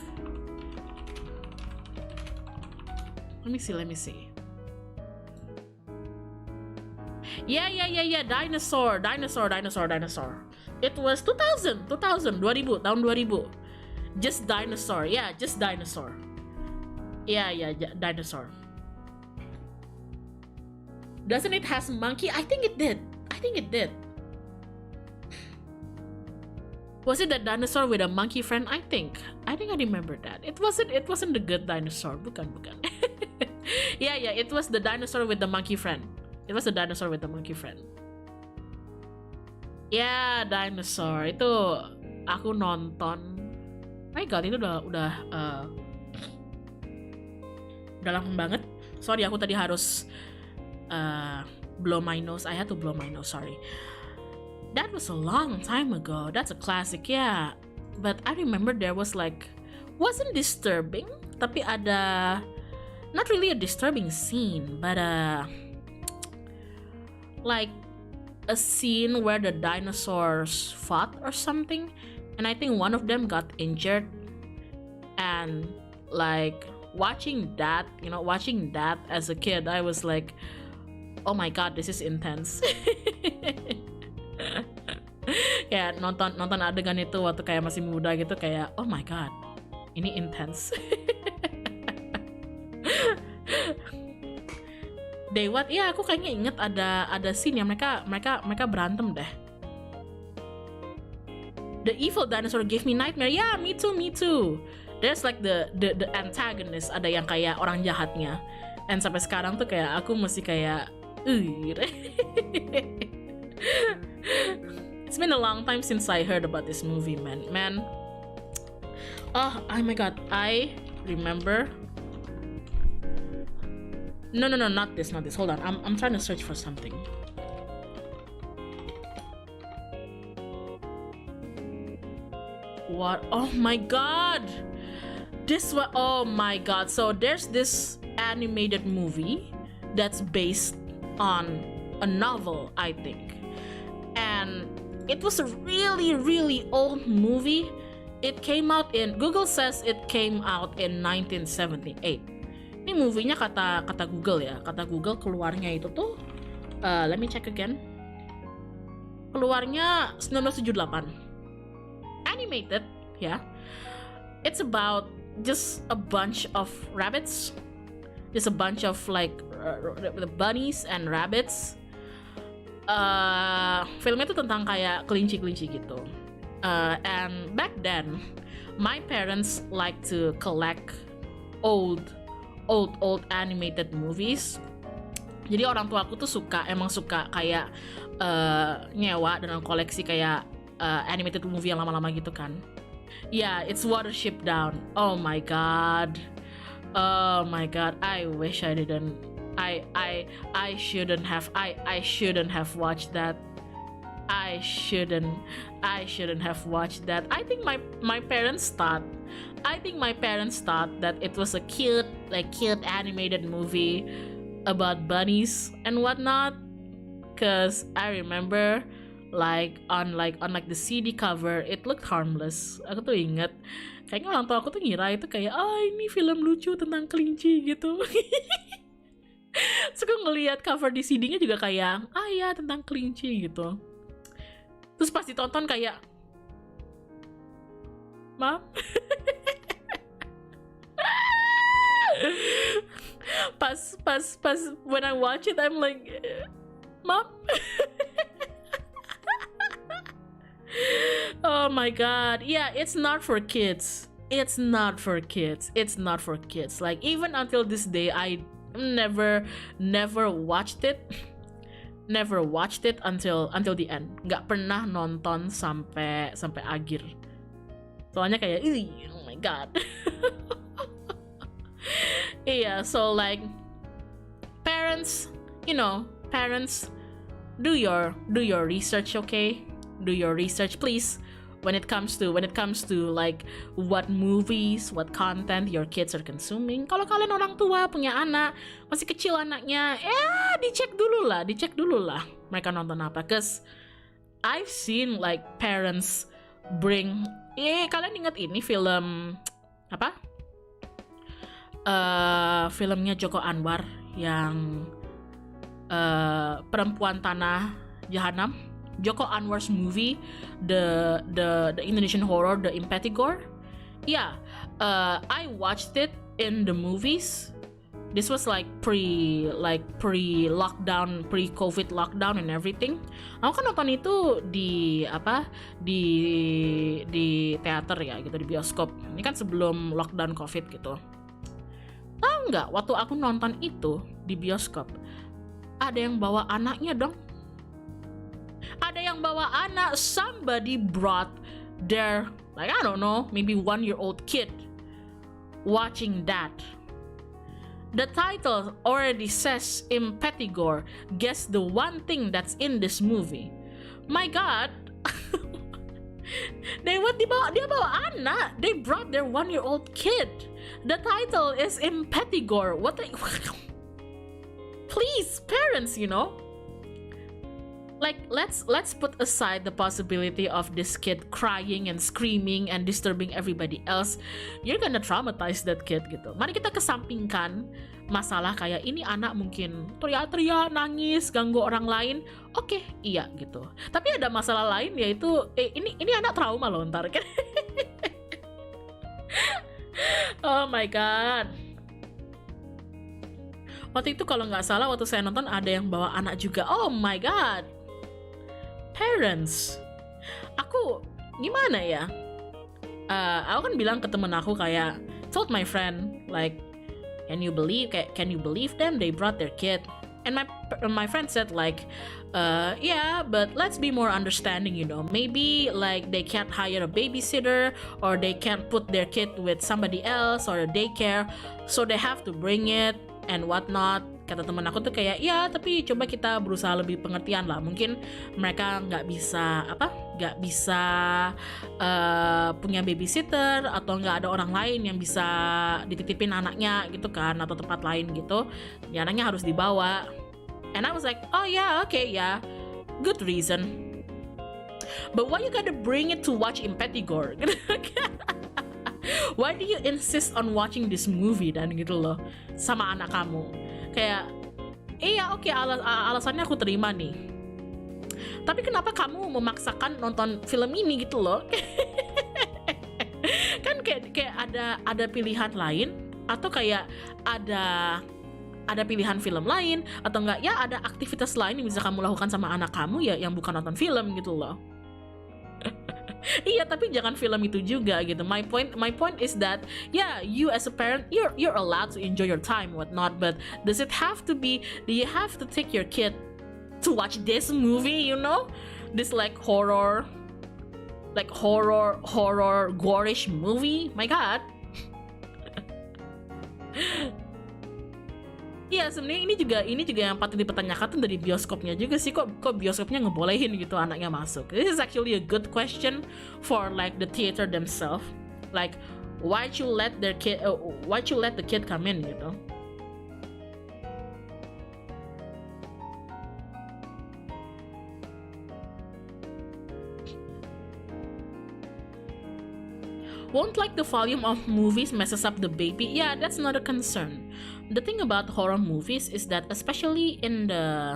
Let me see. Yeah. Dinosaur. It was 2000, tahun 2000. Just Dinosaur. Yeah, just Dinosaur. Yeah, Dinosaur. Doesn't it has monkey? I think it did. Was it the dinosaur with a monkey friend? I think I remember that. It wasn't the Good Dinosaur. Bukan. Yeah, it was the dinosaur with the monkey friend. Yeah, Dinosaur. Itu aku nonton. My God, itu udah lama banget. Sorry, aku tadi harus blow my nose. I had to blow my nose, sorry. That was a long time ago. That's a classic, yeah. But I remember there was wasn't disturbing, tapi ada, not really a disturbing scene, but like a scene where the dinosaurs fought or something, and I think one of them got injured, and watching that as a kid, I was like, oh my God, this is intense. Ya, nonton adegan itu waktu kayak masih muda gitu, kayak oh my God, ini intense. What? Ya, aku kayaknya inget ada scene yang mereka berantem deh. The evil dinosaur gave me nightmare. Yeah, me too. There's the antagonist, ada yang kayak orang jahatnya. And sampai sekarang tuh kayak aku masih kayak It's been a long time since I heard about this movie, man. Oh my God, I remember. No, not this. Hold on, I'm trying to search for something. What? Oh my God, oh my God. So there's this animated movie that's based on a novel, I think, and it was a really, really old movie. It came out Google says it came out in 1978. Ini movie-nya kata Google ya. Kata Google keluarnya itu tuh let me check again. Keluarnya 1978. Animated, ya. It's about just a bunch of rabbits. Just a bunch of bunnies and rabbits. Filmnya tuh tentang kayak kelinci gitu. And back then, my parents like to collect old animated movies. Jadi orang tua aku tuh emang suka kayak nyewa dan koleksi kayak animated movie yang lama-lama gitu kan. Yeah, it's Watership Down. Oh my God, I wish I didn't. I shouldn't have watched that. I shouldn't have watched that. I think my parents thought that it was a cute animated movie about bunnies and whatnot. Cause I remember on the CD cover, it looked harmless. Aku tuh inget, kayaknya orang tua aku tuh ngira itu kayak ini film lucu tentang kelinci gitu. suka ngelihat cover di CD-nya juga kayak ya tentang kelinci gitu. Terus pas ditonton kayak Mam. pas when I watch it I'm like Mom. Oh my god. Yeah, it's not for kids. It's not for kids. It's not for kids. Like even until this day I never watched it. Never watched it until the end. Nggak pernah nonton sampai akhir. Soalnya kayak oh my god. Yeah, so like parents, parents, do your research, okay? Do your research, please. When it comes to like what movies, what content your kids are consuming. Kalau kalian orang tua punya anak masih kecil anaknya, dicek dulu lah mereka nonton apa. Cause I've seen like parents bring, kalian ingat ini film apa? Filmnya Joko Anwar yang perempuan tanah jahanam. Joko Anwar's movie, the Indonesian horror, the Impetigore. Yeah, I watched it in the movies. This was like pre-lockdown, pre-COVID lockdown and everything. Aku kan nonton itu di teater ya gitu, di bioskop. Ini kan sebelum lockdown COVID gitu. Tahu nggak? Waktu aku nonton itu di bioskop, ada yang bawa anaknya dong. Ada yang bawa anak. Somebody brought their, like I don't know, maybe 1-year-old kid watching that. The title already says Impetigore. Guess the one thing that's in this movie. My god. Dia bawa anak. They brought their 1-year-old kid. The title is Impetigore. What the please, parents, like let's put aside the possibility of this kid crying and screaming and disturbing everybody else. You're gonna traumatize that kid gitu. Mari kita kesampingkan masalah kayak ini anak mungkin teriak-teriak, nangis, ganggu orang lain. Oke, iya gitu. Tapi ada masalah lain yaitu ini anak trauma loh ntar kan. Oh my god. Waktu itu kalau nggak salah waktu saya nonton ada yang bawa anak juga. Oh my god. Parents, aku gimana ya? Aku kan bilang ke temen aku kayak, told my friend like, can you believe them? They brought their kid, and my friend said like, yeah, but let's be more understanding, Maybe like they can't hire a babysitter or they can't put their kid with somebody else or a daycare, so they have to bring it and whatnot. Kata teman aku tuh kayak, ya tapi coba kita berusaha lebih pengertian lah. Mungkin mereka nggak bisa punya babysitter atau nggak ada orang lain yang bisa dititipin anaknya gitu kan, atau tempat lain gitu. Ya anaknya harus dibawa. And I was like, oh yeah, okay, yeah, good reason. But why you gotta bring it to watch Impetigore? Why do you insist on watching this movie dan gitu loh sama anak kamu? Kayak, iya oke, alasannya aku terima nih. Tapi kenapa kamu memaksakan nonton film ini gitu loh? Kan kayak ada pilihan lain, atau kayak ada pilihan film lain, atau enggak ya ada aktivitas lain yang bisa kamu lakukan sama anak kamu ya yang bukan nonton film gitu loh. Iya, tapi jangan film itu juga gitu. My point is that yeah, you as a parent, you're allowed to enjoy your time whatnot, but do you have to take your kid to watch this movie, this like horror gorish movie? My god. Iya, sebenarnya ini juga yang patut dipertanyakan tuh dari bioskopnya juga sih, kok bioskopnya ngebolehin gitu anaknya masuk. This is actually a good question for like the theater themselves. Like why you let the kid come in gitu. Won't like the volume of movies messes up the baby? Yeah, that's not a concern. The thing about horror movies is that especially in the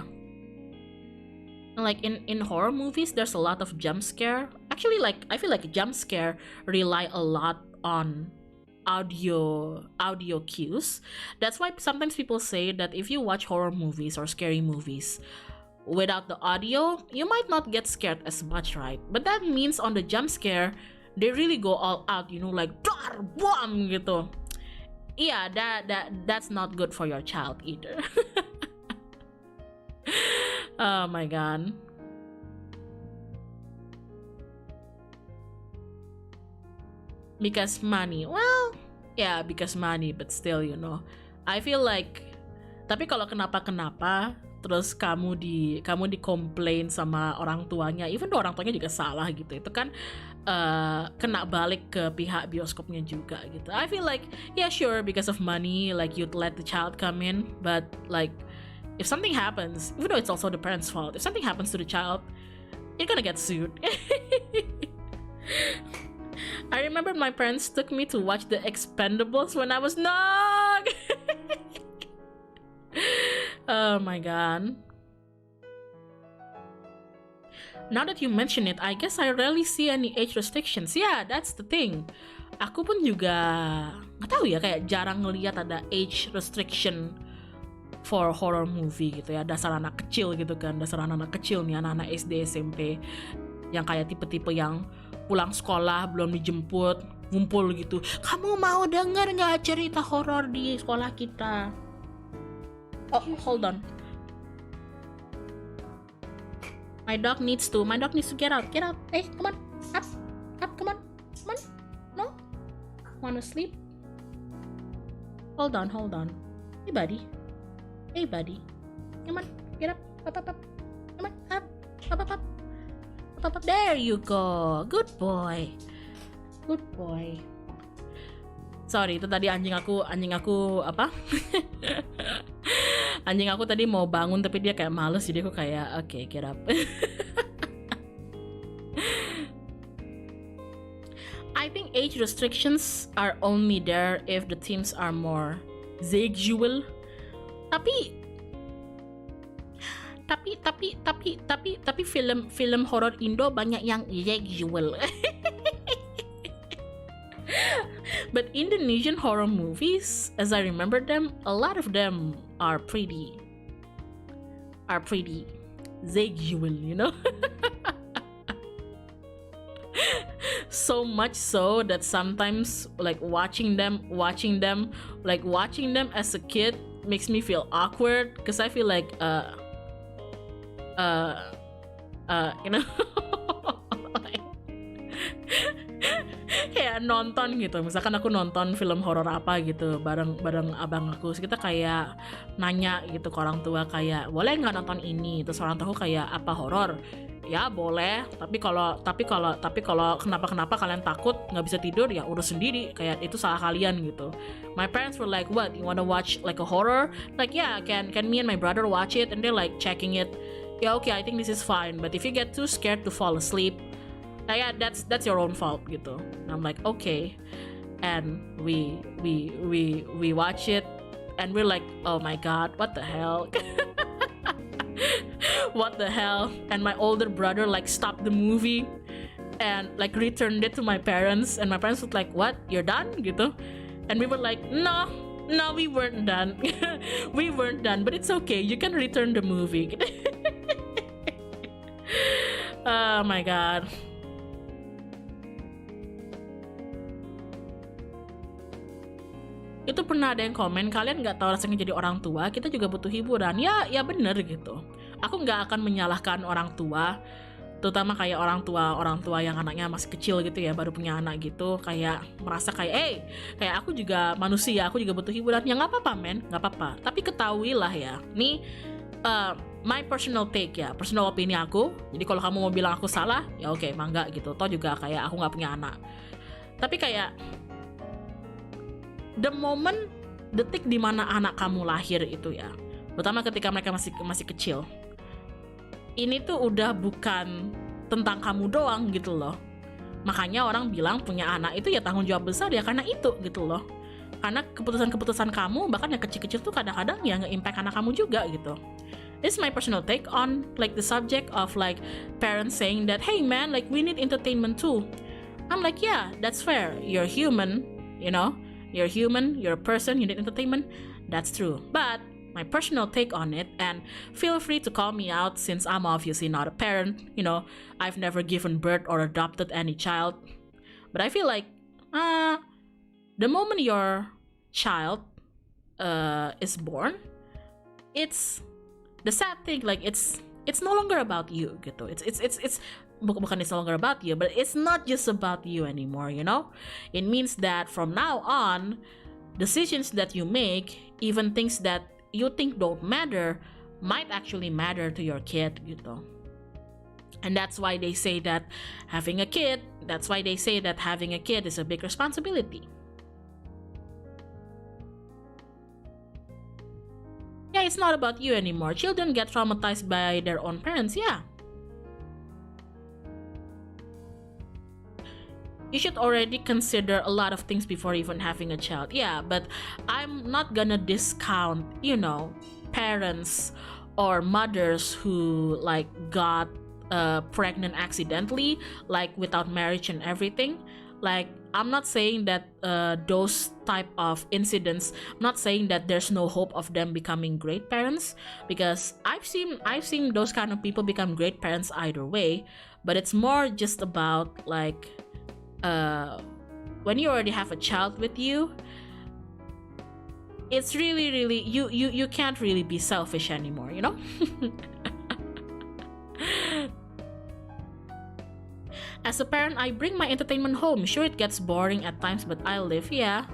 in horror movies, there's a lot of jump scare. Actually, like I feel like jump scare rely a lot on audio cues. That's why sometimes people say that if you watch horror movies or scary movies without the audio, you might not get scared as much, right? But that means on the jump scare, they really go all out, you know, like dar boom gitu. Yeah, that's not good for your child either. Oh my god. Because money. Well, yeah, because money, but still, you know. I feel like, tapi kalau kenapa-kenapa terus kamu di-complain sama orang tuanya, even though orang tuanya juga salah gitu, itu kan kena balik ke pihak bioskopnya juga gitu. I feel like, yeah sure, because of money, like you'd let the child come in, but like if something happens, even though it's also the parents' fault, if something happens to the child, you're gonna get sued. I remember my parents took me to watch The Expendables when I was young. Oh my god. Now that you mention it, I guess I rarely see any age restrictions. Yeah, that's the thing. Aku pun juga nggak tahu ya, kayak jarang ngeliat ada age restriction for horror movie gitu ya. Dasar anak kecil gitu kan, dasar anak kecil nih, anak-anak SD, SMP yang kayak tipe-tipe yang pulang sekolah belum dijemput, ngumpul gitu. Kamu mau denger nggak cerita horor di sekolah kita? Oh, hold on. My dog needs to get out. Hey, come on, up, come on. No, wanna sleep? Hold on. Hey buddy, come on, get up, up, come on, up. There you go, good boy. Sorry, itu tadi anjing aku apa? Anjing aku tadi mau bangun tapi dia kayak males, jadi aku kayak okay, get up. I think age restrictions are only there if the themes are more sexual. Tapi film horror Indo banyak yang sexual. But Indonesian horror movies, as I remember them, a lot of them are pretty sexual, you know. So much so that sometimes like watching them as a kid makes me feel awkward, because I feel like you know. Kayak nonton gitu, misalkan aku nonton film horor apa gitu bareng abang aku, terus kita kayak nanya gitu ke orang tua kayak boleh nggak nonton ini, terus orang tua kayak apa horor, ya boleh, tapi kalau kenapa kalian takut nggak bisa tidur ya urus sendiri, kayak itu salah kalian gitu. My parents were like, what, you wanna watch like a horror, like yeah, can me and my brother watch it, and they're like checking it, yeah okay, I think this is fine, but if you get too scared to fall asleep, yeah, that's your own fault gitu. And I'm like okay, and we watch it, and we're like, oh my god, what the hell. What the hell. And my older brother like stopped the movie and like returned it to my parents, and my parents was like, what, you're done gitu? And we were like, no, we weren't done. We weren't done, but it's okay, you can return the movie. Oh my god. Itu pernah ada yang komen, kalian nggak tahu rasanya jadi orang tua, kita juga butuh hiburan. Ya bener gitu. Aku nggak akan menyalahkan orang tua, terutama kayak orang tua yang anaknya masih kecil gitu ya, baru punya anak gitu, kayak merasa kayak kayak aku juga manusia, aku juga butuh hiburan. Ya nggak apa-apa men, nggak apa-apa. Tapi ketahuilah ya, nih my personal take ya, personal opini aku. Jadi kalau kamu mau bilang aku salah, ya oke, mangga gitu. Toh juga kayak aku nggak punya anak. Tapi kayak the moment, detik dimana anak kamu lahir itu ya, terutama ketika mereka masih kecil, ini tuh udah bukan tentang kamu doang gitu loh. Makanya orang bilang punya anak itu ya tanggung jawab besar ya karena itu gitu loh. Karena keputusan-keputusan kamu bahkan yang kecil-kecil tuh kadang-kadang ya nge-impact anak kamu juga gitu. This is my personal take on like the subject of like parents saying that, hey man, like we need entertainment too. I'm like, yeah, that's fair. You're human, you know, you're human, you're a person, you need entertainment. That's true. But my personal take on it, and feel free to call me out since I'm obviously not a parent, you know, I've never given birth or adopted any child. But I feel like the moment your child is born, it's the sad thing, like it's no longer about you gitu. It's bukan it's no longer about you, but it's not just about you anymore, you know. It means that from now on, decisions that you make, even things that you think don't matter, might actually matter to your kid gitu. And that's why they say that having a kid is a big responsibility. Yeah, it's not about you anymore. Children get traumatized by their own parents, yeah. You should already consider a lot of things before even having a child. Yeah, but I'm not gonna discount, you know, parents or mothers who like got pregnant accidentally, like without marriage and everything. Like, I'm not saying that those type of incidents, I'm not saying that there's no hope of them becoming great parents, because I've seen those kind of people become great parents either way. But it's more just about like when you already have a child with you, it's really you can't really be selfish anymore, you know. As a parent, I bring my entertainment home. Sure, it gets boring at times, but I live. Yeah.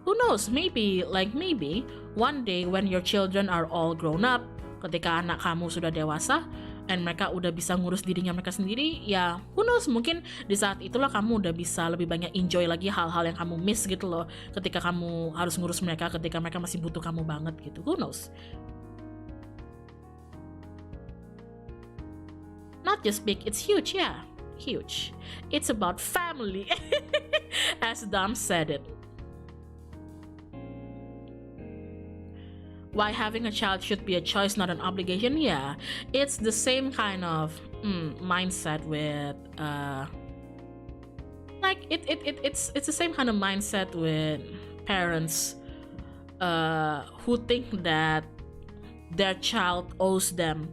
Who knows, maybe one day when your children are all grown up, ketika anak kamu sudah dewasa and mereka udah bisa ngurus dirinya mereka sendiri, ya who knows, mungkin di saat itulah kamu udah bisa lebih banyak enjoy lagi hal-hal yang kamu miss gitu loh, ketika kamu harus ngurus mereka, ketika mereka masih butuh kamu banget gitu. Who knows. Not just big, it's huge, yeah. Huge. It's about family. As Dom said it. Why having a child should be a choice, not an obligation? Yeah. It's the same kind of mindset with like it's the same kind of mindset with parents who think that their child owes them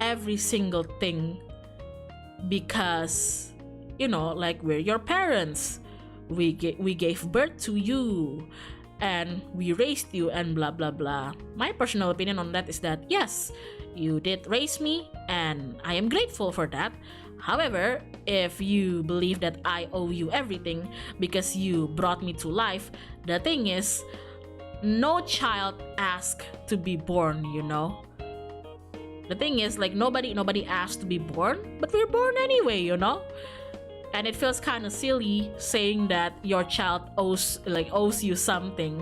every single thing because, you know, like, we're your parents, we gave birth to you and we raised you and blah blah blah. My personal opinion on that is that yes, you did raise me and I am grateful for that. However, if you believe that I owe you everything because you brought me to life, the thing is, no child asked to be born, you know. The thing is, like, nobody asked to be born, but we're born anyway, you know. And it feels kind of silly saying that your child owes you something,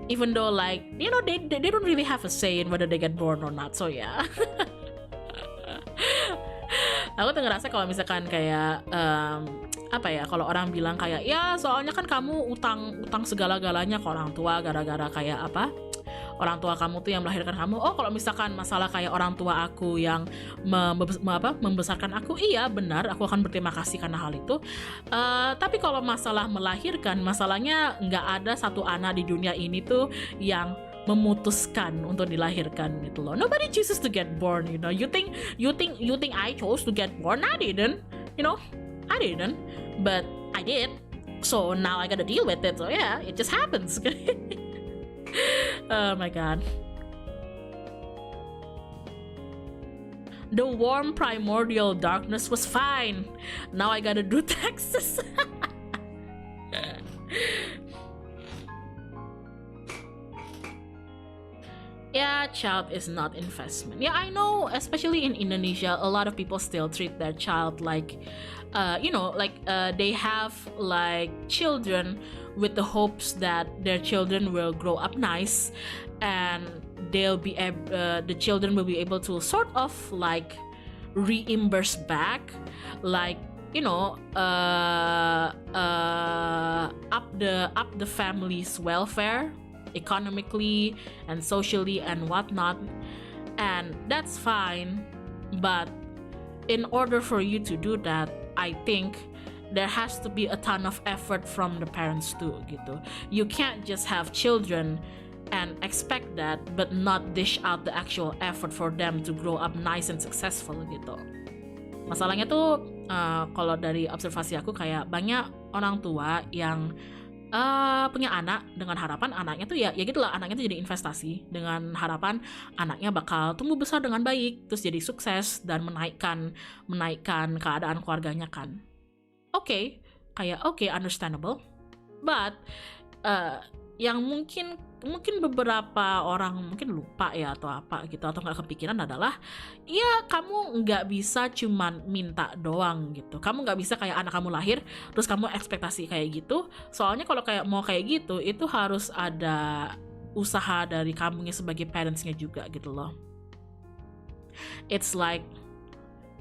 even though, like, you know, they don't really have a say in whether they get born or not. So yeah. Aku tuh ngerasa kalau misalkan kayak apa ya, kalau orang bilang kayak, ya soalnya kan kamu utang segala-galanya ke orang tua gara-gara kayak apa, orang tua kamu tuh yang melahirkan kamu. Oh, kalau misalkan masalah kayak orang tua aku yang membesarkan aku, iya benar, aku akan berterima kasih karena hal itu. Tapi kalau masalah melahirkan, masalahnya nggak ada satu anak di dunia ini tuh yang memutuskan untuk dilahirkan gitu loh. Nobody chooses to get born, you know. You think I chose to get born? I didn't, you know. I didn't, but I did. So now I gotta deal with it. So yeah, it just happens. Oh my god. The warm primordial darkness was fine. Now I gotta do taxes. Yeah, child is not investment. Yeah, I know, especially in Indonesia, a lot of people still treat their child like, you know, like they have like children with the hopes that their children will grow up nice and they'll be the children will be able to sort of like reimburse back, like up the family's welfare economically and socially and whatnot, and that's fine. But in order for you to do that, I think there has to be a ton of effort from the parents too gitu. You can't just have children and expect that but not dish out the actual effort for them to grow up nice and successful gitu. Masalahnya tuh kalau dari observasi aku kayak banyak orang tua yang punya anak dengan harapan anaknya tuh ya gitulah, anaknya tuh jadi investasi dengan harapan anaknya bakal tumbuh besar dengan baik, terus jadi sukses dan menaikkan keadaan keluarganya kan. Oke, understandable. But yang mungkin beberapa orang mungkin lupa ya atau apa gitu, atau nggak kepikiran adalah ya kamu nggak bisa cuman minta doang gitu. Kamu nggak bisa kayak anak kamu lahir terus kamu ekspektasi kayak gitu. Soalnya kalau kayak mau kayak gitu itu harus ada usaha dari kamunya sebagai parentsnya juga gitu loh. It's like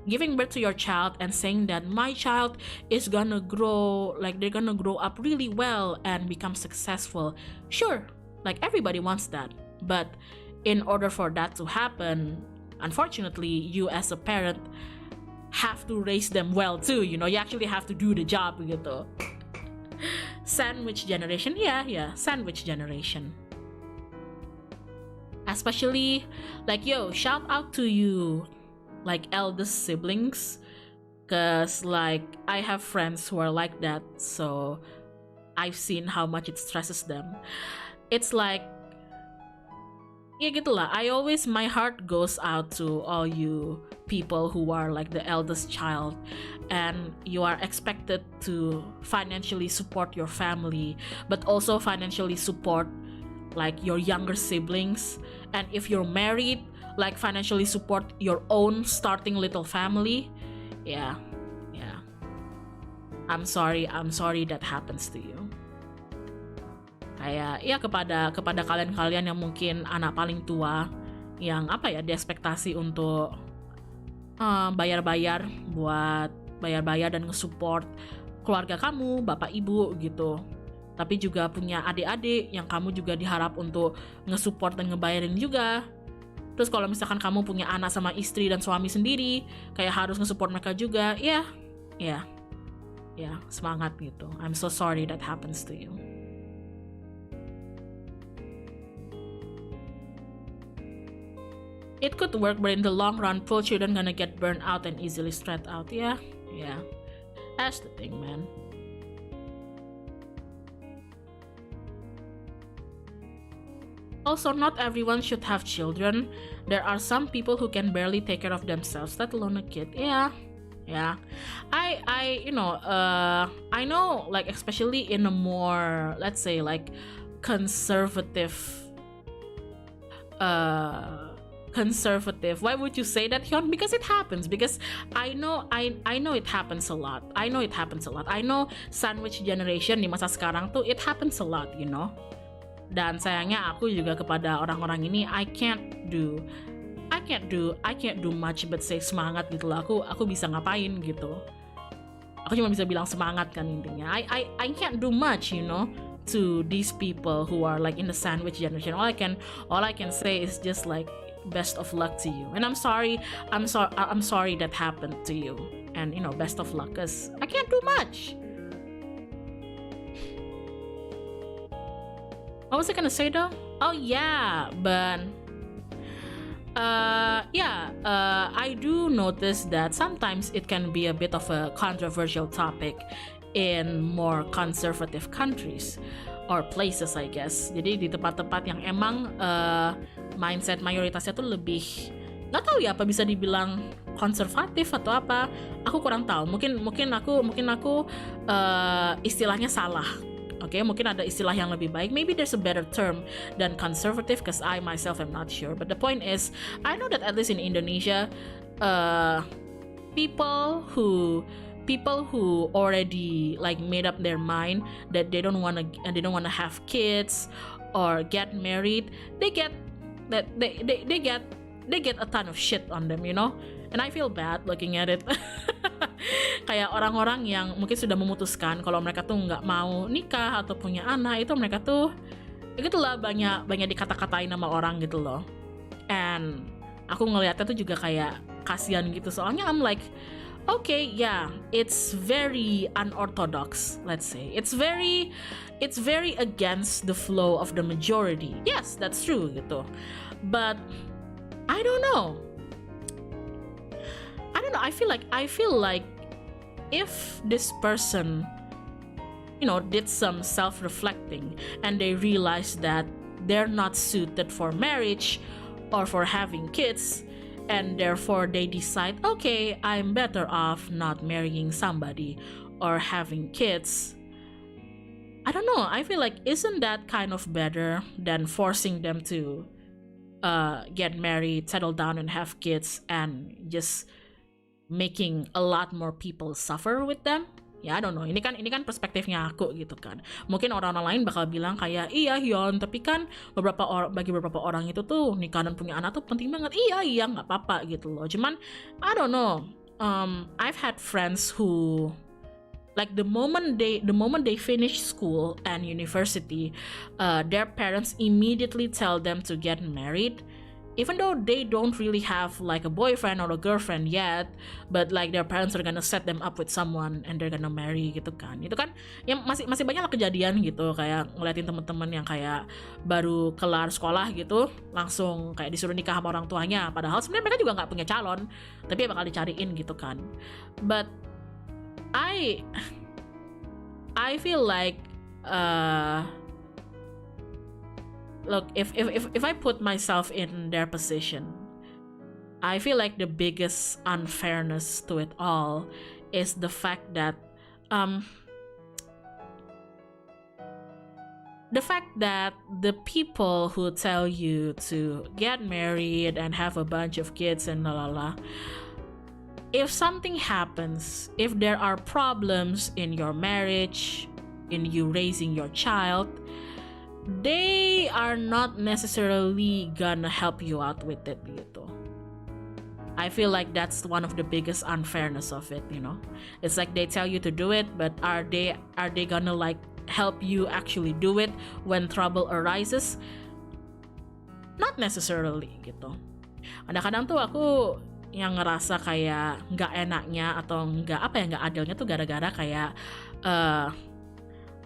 giving birth to your child and saying that my child is gonna grow, like they're gonna grow up really well and become successful. Sure, like everybody wants that, but in order for that to happen, unfortunately, you as a parent have to raise them well too, you actually have to do the job gitu. Sandwich generation, yeah, sandwich generation. Especially, like, shout out to you, like eldest siblings, cause like I have friends who are like that, so I've seen how much it stresses them. It's like ya gitulah, my heart goes out to all you people who are like the eldest child and you are expected to financially support your family but also financially support like your younger siblings, and if you're married, like financially support your own starting little family. Yeah. I'm sorry that happens to you. Kayak ya kepada kalian yang mungkin anak paling tua yang diekspektasi untuk bayar-bayar dan nge-support keluarga kamu, bapak ibu gitu. Tapi juga punya adik-adik yang kamu juga diharap untuk nge-support dan ngebayarin juga. Terus kalau misalkan kamu punya anak sama istri dan suami sendiri, kayak harus nge-support mereka juga, ya, semangat gitu. I'm so sorry that happens to you. It could work, but in the long run, poor children gonna get burned out and easily stressed out. Yeah. That's the thing, man. Also, not everyone should have children. There are some people who can barely take care of themselves, let alone a kid. Yeah. I know, like, especially in a more, let's say, like, conservative. Why would you say that, Hyun? Because it happens. Because I know it happens a lot. I know sandwich generation di masa sekarang tuh it happens a lot, Dan sayangnya aku juga kepada orang-orang ini I can't do much but say semangat gitu lah. Aku bisa ngapain gitu. Aku cuma bisa bilang semangat kan intinya. I can't do much, to these people who are like in the sandwich generation. All I can say is just like best of luck to you. And I'm sorry that happened to you. And best of luck, cause I can't do much. What was I gonna say though? Oh yeah, but I do notice that sometimes it can be a bit of a controversial topic in more conservative countries or places, I guess. Jadi di tempat-tempat yang emang mindset mayoritasnya tuh lebih, nggak tahu ya apa bisa dibilang konservatif atau apa. Aku kurang tahu. Mungkin aku istilahnya salah. Okay, mungkin ada istilah yang lebih baik. Maybe there's a better term than conservative, because I myself am not sure. But the point is, I know that at least in Indonesia, people who already like made up their mind that they don't wanna have kids or get married, they get a ton of shit on them, and I feel bad looking at it. Kayak orang-orang yang mungkin sudah memutuskan kalau mereka tuh nggak mau nikah atau punya anak, itu mereka tuh itulah banyak dikata-katain sama orang gitu loh. And aku ngeliatnya tuh juga kayak kasihan gitu, soalnya I'm like, okay, yeah, it's very unorthodox, let's say. It's very against the flow of the majority. Yes, that's true gitu. But I don't know. I feel like if this person, did some self-reflecting and they realize that they're not suited for marriage or for having kids, and therefore they decide, okay, I'm better off not marrying somebody or having kids. I don't know, I feel like isn't that kind of better than forcing them to get married, settle down and have kids, and just making a lot more people suffer with them? Ya, I don't know. Ini kan perspektifnya aku gitu kan. Mungkin orang-orang lain bakal bilang kayak, iya Hyon, tapi kan bagi beberapa orang itu tuh nikah dan punya anak tuh penting banget. Iya nggak apa-apa gitu loh. Cuman I don't know. I've had friends who like the moment they finish school and university, their parents immediately tell them to get married. Even though they don't really have like a boyfriend or a girlfriend yet, but like their parents are gonna set them up with someone and they're gonna marry gitu kan. Itu kan yang masih banyak lah kejadian gitu, kayak ngeliatin temen-temen yang kayak baru kelar sekolah gitu langsung kayak disuruh nikah sama orang tuanya, padahal sebenarnya mereka juga nggak punya calon tapi ya bakal dicariin gitu kan. But I feel like look, if I put myself in their position, I feel like the biggest unfairness to it all is the fact that the people who tell you to get married and have a bunch of kids and if something happens, if there are problems in your marriage, in you raising your child, they are not necessarily gonna help you out with it gitu. I feel like that's one of the biggest unfairness of it, It's like they tell you to do it, but are they gonna like help you actually do it when trouble arises? Not necessarily gitu. Kadang-kadang tuh aku yang ngerasa kayak nggak enaknya atau nggak adilnya tuh gara-gara kayak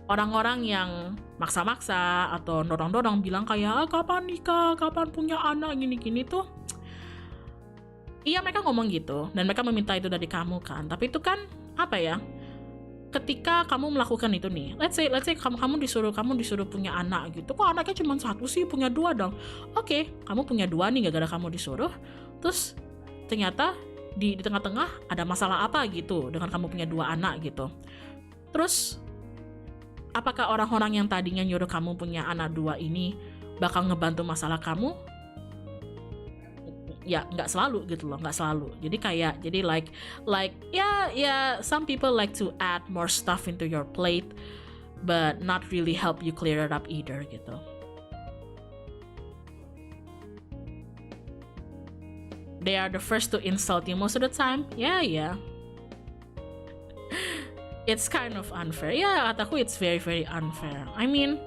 orang-orang yang maksa-maksa atau dorong-dorong bilang kayak kapan nikah, kapan punya anak, gini-gini tuh. Iya, mereka ngomong gitu dan mereka meminta itu dari kamu kan. Tapi itu kan ketika kamu melakukan itu nih, let's say kamu disuruh punya anak gitu. Kok anaknya cuma satu sih, punya dua dong. Oke, kamu punya dua nih gara-gara kamu disuruh. Terus ternyata di tengah-tengah ada masalah apa gitu dengan kamu punya dua anak gitu. Terus apakah orang-orang yang tadinya nyuruh kamu punya anak dua ini bakal ngebantu masalah kamu? Ya nggak selalu gitu loh, nggak selalu. Jadi like some people like to add more stuff into your plate, but not really help you clear it up either gitu. They are the first to insult you most of the time. Yeah. It's kind of unfair. Yeah, kataku it's very, very unfair. I mean,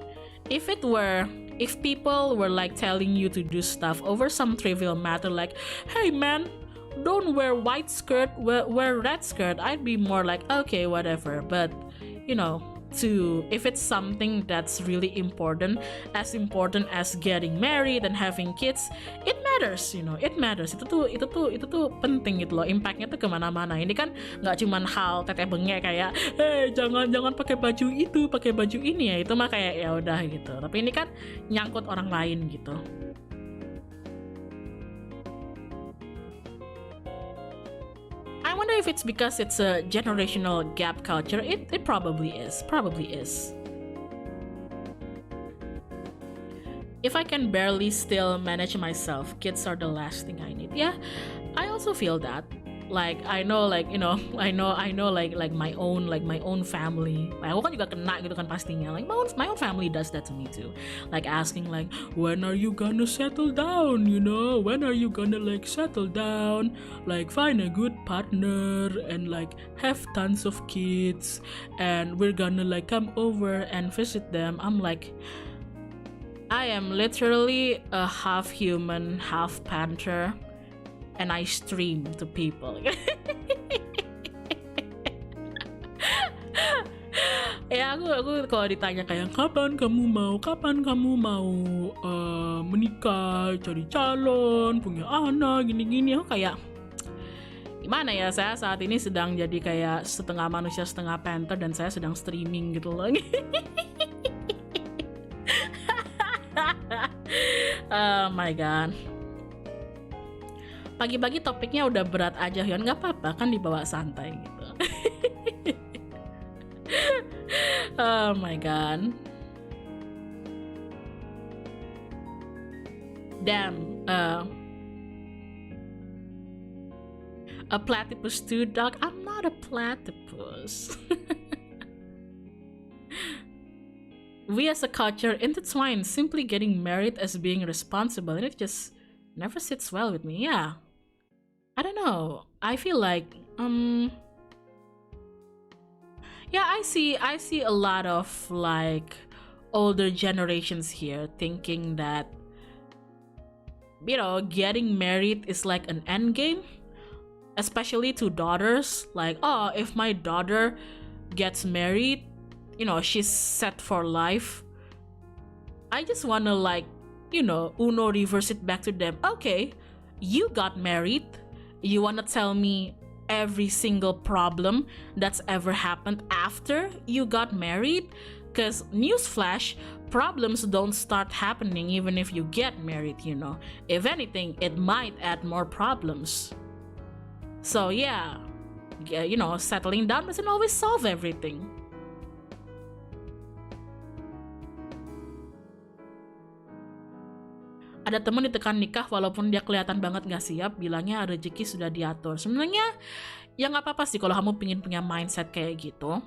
if people were like telling you to do stuff over some trivial matter like, hey man, don't wear white skirt, wear red skirt, I'd be more like, okay, whatever. But, if it's something that's really important as getting married and having kids, it matters, it matters. Itu tuh penting gitu loh, impactnya tuh kemana-mana. Ini kan nggak cuman hal teteh bengek kayak, jangan pakai baju itu, pakai baju ini ya, itu mah kayak ya udah gitu. Tapi ini kan nyangkut orang lain gitu. I wonder if it's because it's a generational gap culture. It probably is. If I can barely still manage myself, kids are the last thing I need. Yeah, I also feel that. like I know like you know I know like my own family. Like, aku kan juga kena gitu kan pastinya. Like my own family does that to me too. Like asking like, when are you gonna settle down? You know, when are you gonna like settle down? Like find a good partner and like have tons of kids, and we're gonna like come over and visit them. I'm like, I am literally a half human, half panther, and I stream to people. Ya aku kalau ditanya kayak kapan kamu mau menikah, cari calon, punya anak, gini-gini, aku kayak gimana ya, saya saat ini sedang jadi kayak setengah manusia setengah panther dan saya sedang streaming gitu loh. Oh my god. Pagi-pagi topiknya udah berat aja, Hyun, nggak apa-apa kan, dibawa santai gitu. Oh my god. Damn. A platypus too, dog? I'm not a platypus. We as a culture intertwine simply getting married as being responsible, and it just never sits well with me. Yeah, I don't know. I feel like yeah, I see a lot of like older generations here thinking that, you know, getting married is like an end game, especially to daughters. Like, oh, if my daughter gets married, you know, she's set for life. I just wanna like, you know, Uno reverse it back to them. Okay, you got married. You wanna tell me every single problem that's ever happened after you got married? Because newsflash, problems don't start happening even if you get married, you know. If anything, it might add more problems. So yeah, you know, settling down doesn't always solve everything. Ada temen ditekan nikah walaupun dia kelihatan banget gak siap, bilangnya rezeki sudah diatur. Sebenarnya ya gak apa-apa sih kalau kamu pengen punya mindset kayak gitu,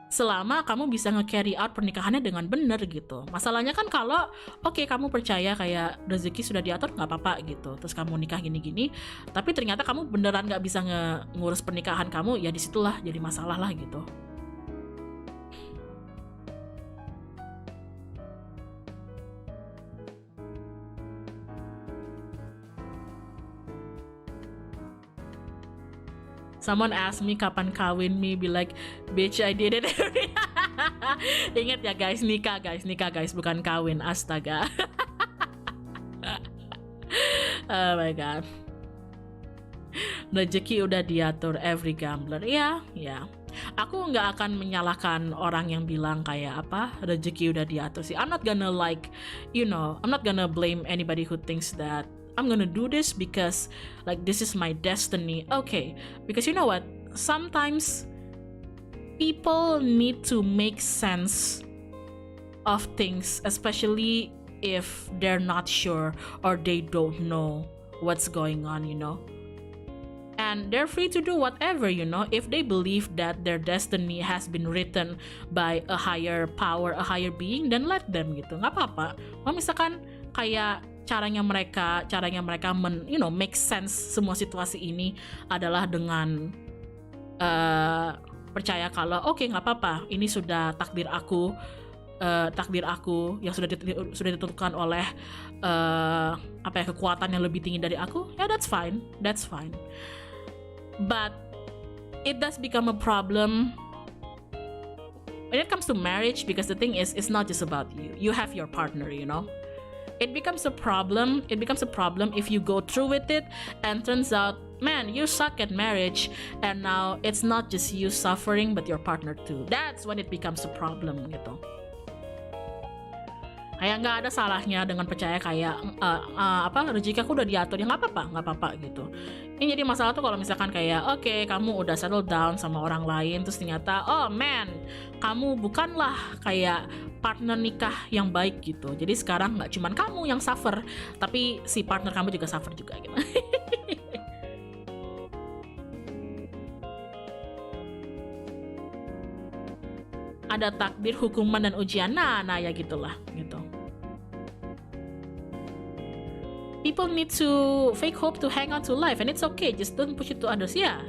selama kamu bisa nge-carry out pernikahannya dengan bener gitu. Masalahnya kan kalau oke, kamu percaya kayak rezeki sudah diatur, gak apa-apa gitu, terus kamu nikah gini-gini, tapi ternyata kamu beneran gak bisa ngurus pernikahan kamu, ya disitulah jadi masalah lah gitu. Someone ask me kapan kawin, me be like, bitch, I did it. Ingat ya guys, nikah guys, bukan kawin, astaga. Oh my god. Rezeki udah diatur every gambler. Ya. Aku nggak akan menyalahkan orang yang bilang kayak apa, rezeki udah diatur sih. I'm not gonna like, you know, I'm not gonna blame anybody who thinks that I'm gonna do this because like this is my destiny. Okay, because you know what? Sometimes people need to make sense of things, especially if they're not sure or they don't know what's going on, you know. And they're free to do whatever, you know, if they believe that their destiny has been written by a higher power, a higher being, then let them gitu, nggak apa-apa. Kalau misalkan kayak caranya mereka you know, make sense semua situasi ini adalah dengan percaya kalau oke, nggak apa-apa, ini sudah takdir aku yang sudah ditentukan oleh kekuatan yang lebih tinggi dari aku, ya that's fine. But it does become a problem when it comes to marriage, because the thing is, it's not just about you have your partner, you know. It becomes a problem if you go through with it and turns out, man, you suck at marriage, and now it's not just you suffering but your partner too. That's when it becomes a problem gitu. Kayak nggak ada salahnya dengan percaya kayak rezeki aku udah diatur, ya nggak apa-apa gitu. Ini jadi masalah tuh kalau misalkan kayak oke, kamu udah settle down sama orang lain, terus ternyata oh man, kamu bukanlah kayak partner nikah yang baik gitu. Jadi sekarang nggak cuman kamu yang suffer, tapi si partner kamu juga suffer juga gitu. ada takdir, hukuman, dan ujian. Nah ya gitulah gitu. People need to fake hope to hang on to life, and it's okay, just don't push it to others. Ya.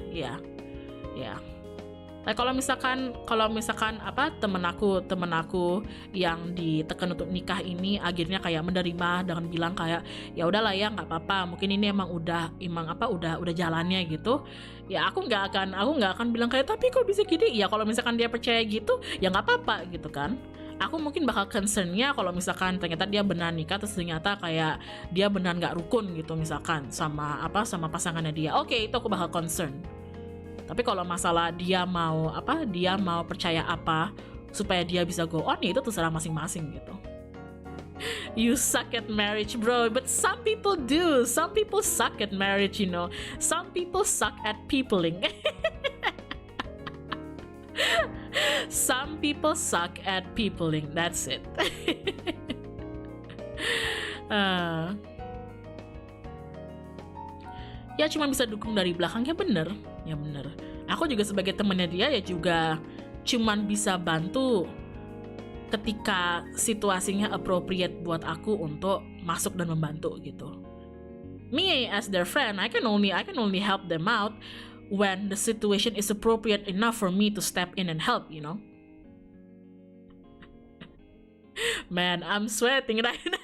Nah, kalau misalkan apa temen aku yang ditekan untuk nikah ini akhirnya kayak menerima dengan bilang kayak ya udahlah ya, nggak apa-apa, mungkin ini emang udah jalannya gitu. Ya aku nggak akan bilang kayak tapi kok bisa gini. Ya kalau misalkan dia percaya gitu ya nggak apa-apa gitu kan. Aku mungkin bakal concernnya kalau misalkan ternyata dia benar nikah terus ternyata kayak dia benar nggak rukun gitu misalkan sama pasangannya dia. Oke, itu aku bakal concern. Tapi kalau masalah dia mau percaya apa supaya dia bisa go on, ya itu terserah masing-masing gitu. You suck at marriage, bro, but some people do. Some people suck at marriage, you know. Some people suck at peopling. Some people suck at peopling. That's it. Ya cuma bisa dukung dari belakang, ya bener. Aku juga sebagai temennya dia ya juga cuman bisa bantu ketika situasinya appropriate buat aku untuk masuk dan membantu gitu. Me as their friend, I can only help them out when the situation is appropriate enough for me to step in and help, you know. Man, I'm sweating right now.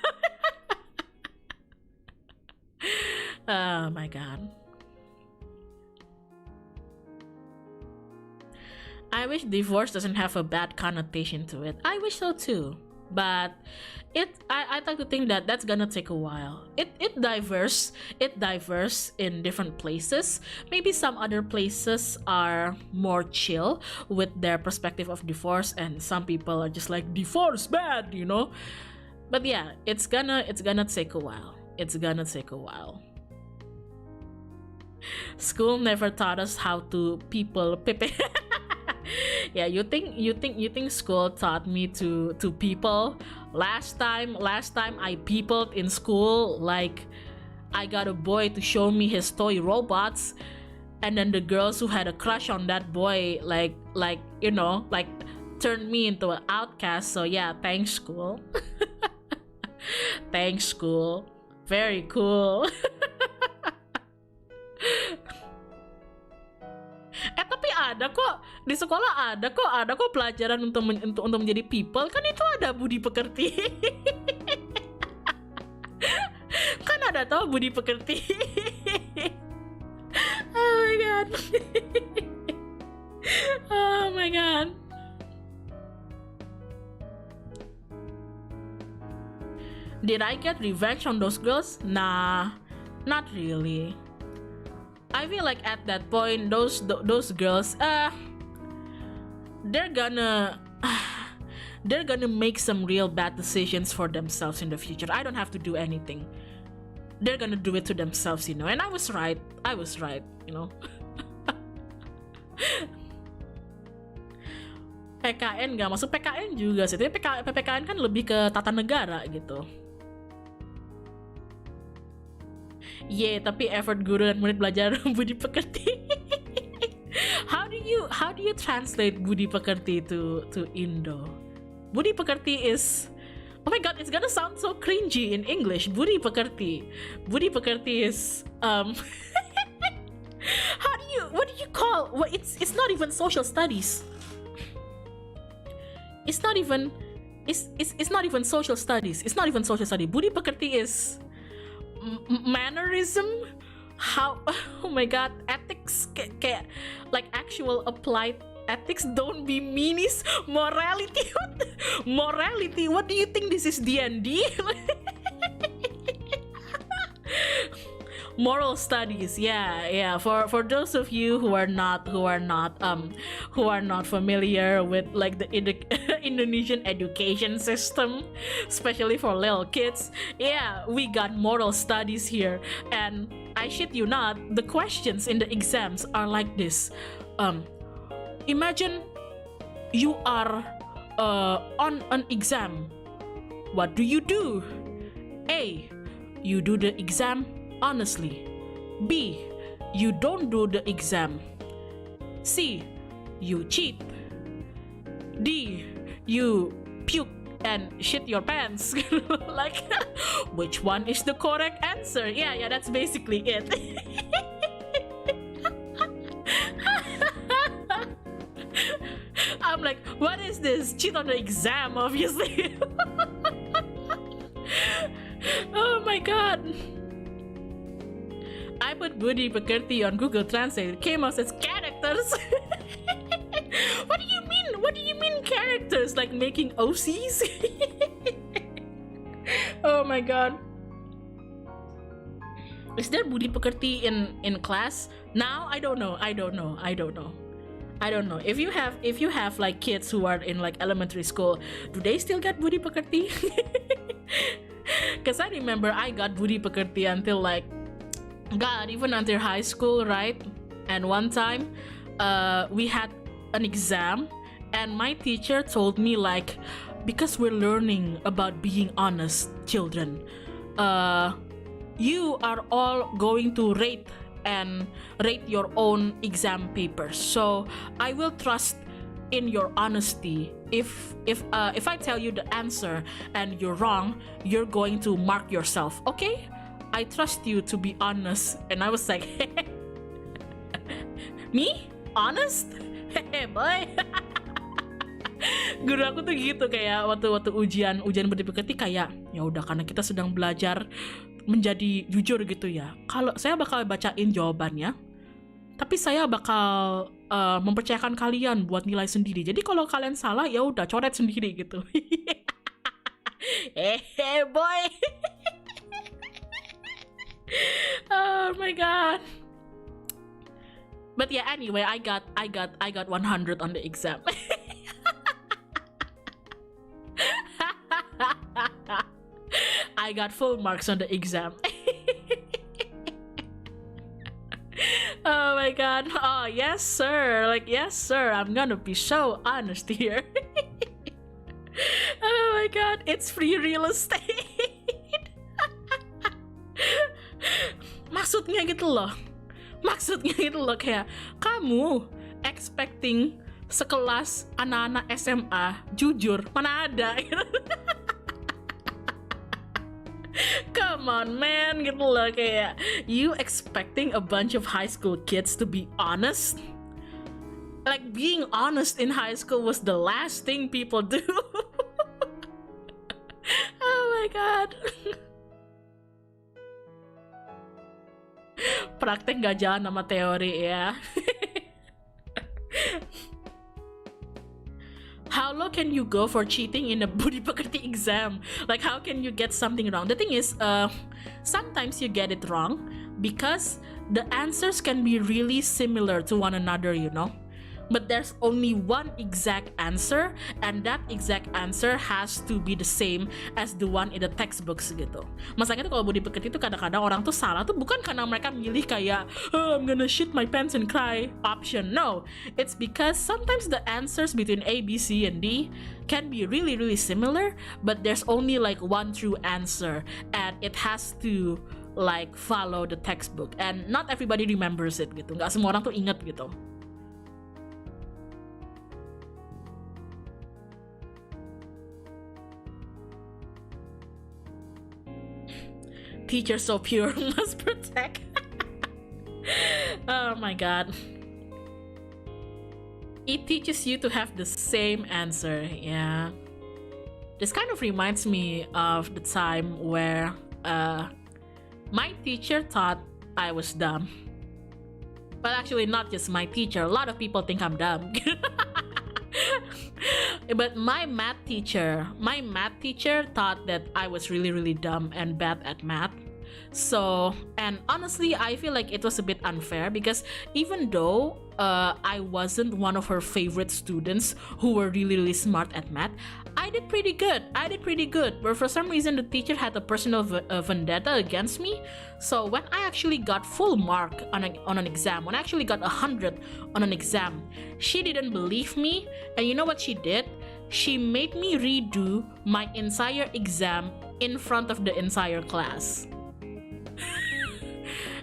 Oh my god. I wish divorce doesn't have a bad connotation to it. I wish so too. But I like to think that that's gonna take a while. It diverse in different places. Maybe some other places are more chill with their perspective of divorce, and some people are just like divorce bad, you know. But yeah, it's gonna take a while. School never taught us how to people. Yeah, you think school taught me to people? Last time I peopled in school, like I got a boy to show me his toy robots, and then the girls who had a crush on that boy like you know, like turned me into an outcast. So yeah, thanks school. Thanks school. Very cool. Tapi ada kok di sekolah, ada kok pelajaran untuk menjadi people, kan itu ada budi pekerti. Kan ada tau budi pekerti. Oh my god. Oh my god. Did I get revenge on those girls? Nah, not really. I feel like at that point, those girls, they're gonna make some real bad decisions for themselves in the future. I don't have to do anything. They're gonna do it to themselves, you know. And I was right, you know. PKN nggak masuk PKN juga sih, tapi PPKN kan lebih ke tata negara gitu. Tapi effort guru dan murid belajar budi pekerti. How do you translate budi pekerti to Indo? Budi pekerti is, oh my god, it's gonna sound so cringy in English. Budi pekerti is what do you call? Well, it's not even social studies. It's not even social studies. It's not even social study. Budi pekerti is mannerism. How, oh my god, ethics, kayak like actual applied ethics. Don't be meanies. Morality. What do you think this is, D&D? Moral studies, yeah. For those of you who are not familiar with like the Indonesian education system, especially for little kids, yeah, we got moral studies here, and I shit you not, the questions in the exams are like this. Imagine you are on an exam. What do? A, you do the exam honestly. B, you don't do the exam. C, you cheat. D, you puke and shit your pants. Like, which one is the correct answer? Yeah, that's basically it. I'm like, what is this? Cheat on the exam, obviously. Oh my god. I put Budi Pekerti on Google Translate. It came out as characters. What do you mean? What do you mean characters? Like making OCs? Oh my god. Is there Budi Pekerti in class now? I don't know. If you have like kids who are in like elementary school, do they still get Budi Pekerti? Because I remember I got Budi Pekerti until like, God, even until high school, right? And one time we had an exam and my teacher told me like, because we're learning about being honest, children, you are all going to rate your own exam papers, so I will trust in your honesty. If I tell you the answer and you're wrong, you're going to mark yourself, okay? I trust you to be honest. And I was like, me? Honest? Hehe boy. Guru aku tuh gitu, kayak waktu ujian Budi Pekerti, kayak ya udah, karena kita sedang belajar menjadi jujur gitu ya, kalau saya bakal bacain jawabannya, tapi saya bakal mempercayakan kalian buat nilai sendiri. Jadi kalau kalian salah ya udah coret sendiri gitu. Boy. Oh my god. But yeah, anyway, I got 100 on the exam. I got full marks on the exam. Oh my god. Oh yes sir, like yes sir, I'm gonna be so honest here. Oh my god, it's free real estate. Maksudnya gitu loh, kayak kamu expecting sekelas anak-anak SMA jujur, mana ada gitu. Come on man, gitu loh, kayak you expecting a bunch of high school kids to be honest? Like being honest in high school was the last thing people do. Oh my god. Praktek gak jalan sama teori ya. How low can you go for cheating in a Budi Pekerti exam? Like, how can you get something wrong? The thing is, sometimes you get it wrong because the answers can be really similar to one another, you know? But there's only one exact answer, and that exact answer has to be the same as the one in the textbooks gitu. Masalahnya tuh kalau Budi Pekerti itu kadang-kadang orang tuh salah tuh bukan karena mereka milih kayak I'm gonna shit my pants and cry option. No, it's because sometimes the answers between A, B, C, and D can be really similar, but there's only like one true answer, and it has to like follow the textbook, and not everybody remembers it gitu. Nggak semua orang tuh inget gitu. Teacher so pure, must protect. Oh my god. It teaches you to have the same answer, yeah. This kind of reminds me of the time where my teacher thought I was dumb. But actually not just my teacher, a lot of people think I'm dumb. But my math teacher thought that I was really dumb and bad at math. So, and honestly, I feel like it was a bit unfair because even though I wasn't one of her favorite students who were really smart at math, I did pretty good. But for some reason, the teacher had a personal vendetta against me. So when I actually got full mark on an exam, when I actually got 100 on an exam, she didn't believe me. And you know what she did? She made me redo my entire exam in front of the entire class.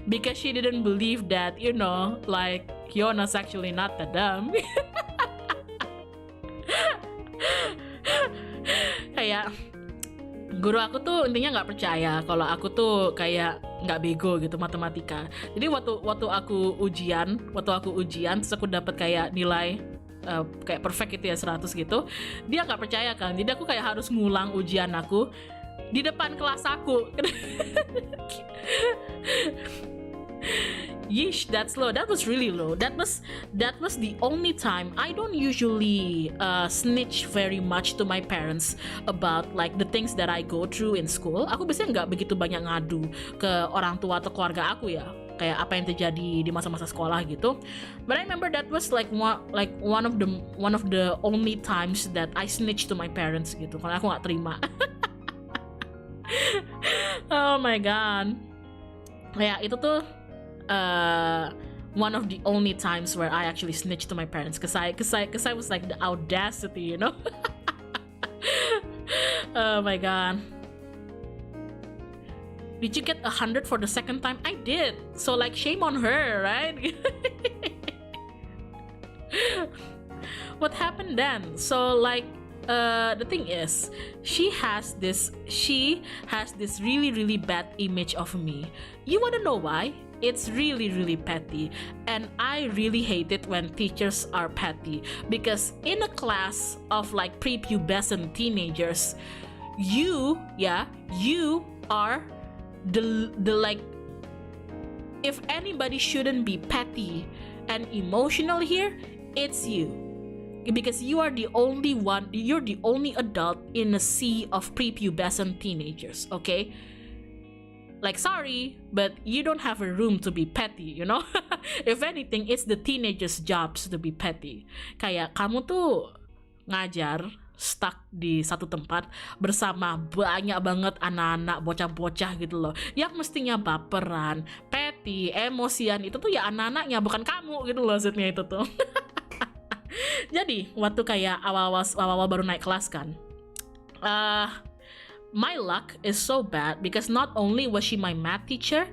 Because she didn't believe that, you know, like, Hyona's actually not that dumb. kayak guru aku tuh intinya nggak percaya kalau aku tuh kayak nggak bego gitu matematika. Jadi waktu aku ujian terus aku dapat kayak nilai kayak perfect gitu ya 100 gitu, dia nggak percaya kan, jadi aku kayak harus ngulang ujian aku di depan kelas aku. Yeesh, that's low. That was really low. That was the only time. I don't usually snitch very much to my parents about like the things that I go through in school. Aku biasanya nggak begitu banyak ngadu ke orang tua atau keluarga aku ya, kayak apa yang terjadi di masa-masa sekolah gitu. But I remember that was like one of the only times that I snitched to my parents gitu, karena aku nggak terima. Oh my god. Ya itu tuh one of the only times where I actually snitched to my parents, cause I was like the audacity, you know. Oh my god. Did you get 100 for the second time? I did. So like shame on her, right? What happened then? So like the thing is, she has this really bad image of me. You wanna know why? It's really petty, and I really hate it when teachers are petty, because in a class of like prepubescent teenagers, you are the like, if anybody shouldn't be petty and emotional here, it's you. Because you are the only one, you're the only adult in a sea of prepubescent teenagers, okay? Like, sorry, but you don't have a room to be petty, you know? If anything, it's the teenagers' jobs to be petty. Kayak kamu tuh ngajar stuck di satu tempat bersama banyak banget anak-anak bocah-bocah gitu loh, yang mestinya baperan, petty, emosian, itu tuh ya anak-anaknya, bukan kamu gitu loh, maksudnya itu tuh. Jadi waktu kayak awal-awal baru naik kelas kan, my luck is so bad because not only was she my math teacher,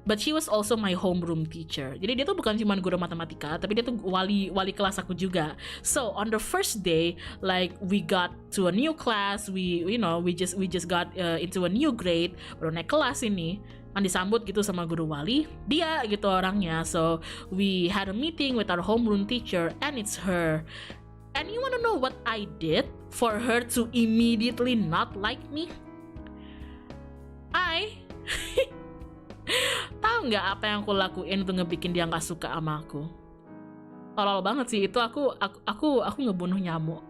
but she was also my homeroom teacher. Jadi dia tuh bukan cuma guru matematika, tapi dia tuh wali kelas aku juga. So on the first day, like we got to a new class, we just got into a new grade, baru naik kelas ini, kan disambut gitu sama guru wali, dia gitu orangnya. So we had a meeting with our homeroom teacher, and it's her. And you wanna know what I did for her to immediately not like me? Tahu nggak apa yang aku lakuin untuk ngebikin dia nggak suka sama aku? Tolol banget sih itu. Aku ngebunuh nyamuk.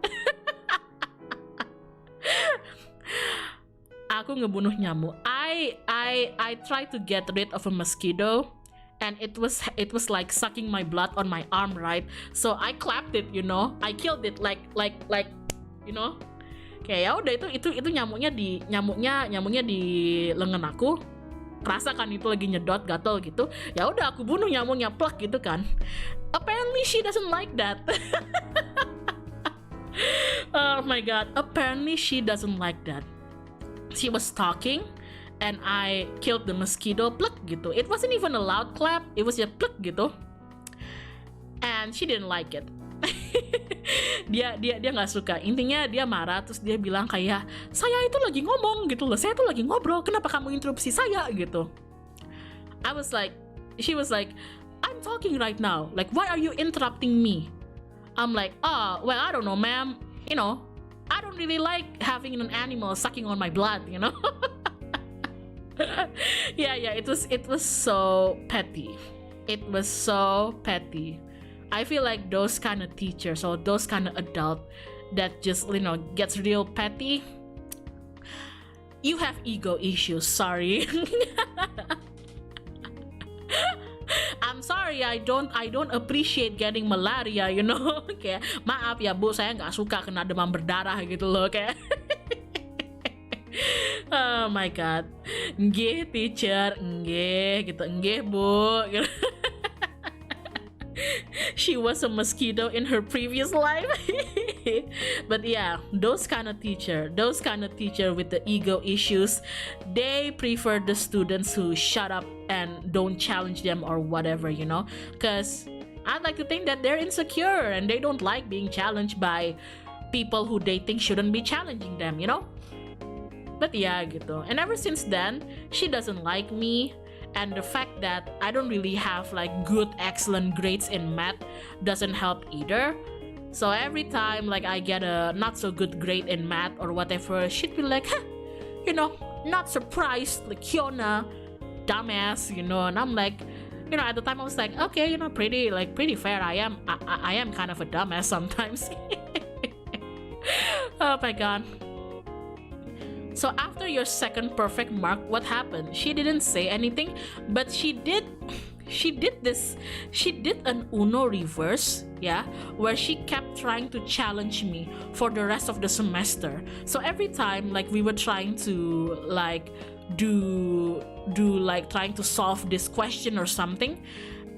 Aku ngebunuh nyamuk. I tried to get rid of a mosquito, and it was like sucking my blood on my arm, right? So I clapped it, you know. I killed it like you know. Kayak ya udah, itu nyamuknya di lengan aku. Kerasa kan itu lagi nyedot, gatel gitu. Ya udah aku bunuh nyamuknya, plak gitu kan. Apparently she doesn't like that. Oh my god, apparently she doesn't like that. She was talking, and I killed the mosquito, plak gitu. It wasn't even a loud clap, it was just plak gitu. And she didn't like it. dia nggak suka. Intinya dia marah, terus dia bilang kayak, saya itu lagi ngomong gitu loh, saya tuh lagi ngobrol, kenapa kamu interupsi saya gitu. She was like, I'm talking right now, like why are you interrupting me? I'm like, oh well, I don't know ma'am, you know, I don't really like having an animal sucking on my blood, you know. yeah, it was so petty. It was so petty. I feel like those kind of teachers or those kind of adult that just, you know, gets real petty, you have ego issues, sorry. I'm sorry, I don't appreciate getting malaria, you know. Kayak maaf ya bu, saya nggak suka kena demam berdarah gitu loh, kayak. Oh my god, nggih teacher, nggih gitu, nggih bu. She was a mosquito in her previous life. But yeah, those kind of teacher with the ego issues, they prefer the students who shut up and don't challenge them or whatever, you know. Because I'd like to think that they're insecure and they don't like being challenged by people who they think shouldn't be challenging them, you know. But yeah gitu. And ever since then, she doesn't like me. And the fact that I don't really have like good, excellent grades in math doesn't help either. So every time like I get a not so good grade in math or whatever, she'd be like, huh, you know, not surprised, like Hyona, dumbass, you know. And I'm like, you know, at the time I was like, okay, you know, pretty fair. I am kind of a dumbass sometimes. Oh my god. So after your second perfect mark, what happened? She didn't say anything, but she did an Uno reverse, yeah, where she kept trying to challenge me for the rest of the semester. So every time like we were trying to like do like trying to solve this question or something,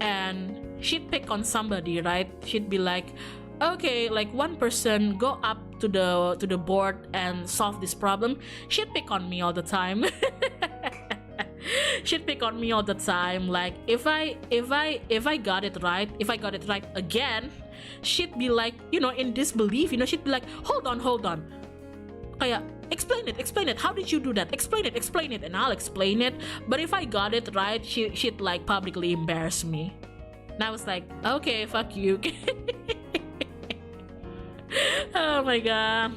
and she'd pick on somebody, right? She'd be like, okay, like one person go up to the board and solve this problem. She'd pick on me all the time. She'd pick on me all the time. Like if I got it right, again, she'd be like, you know, in disbelief, you know, she'd be like, hold on. Kayak, explain it. How did you do that? Explain it, and I'll explain it. But if I got it right, she'd like publicly embarrass me. And I was like, okay, fuck you. Oh my god.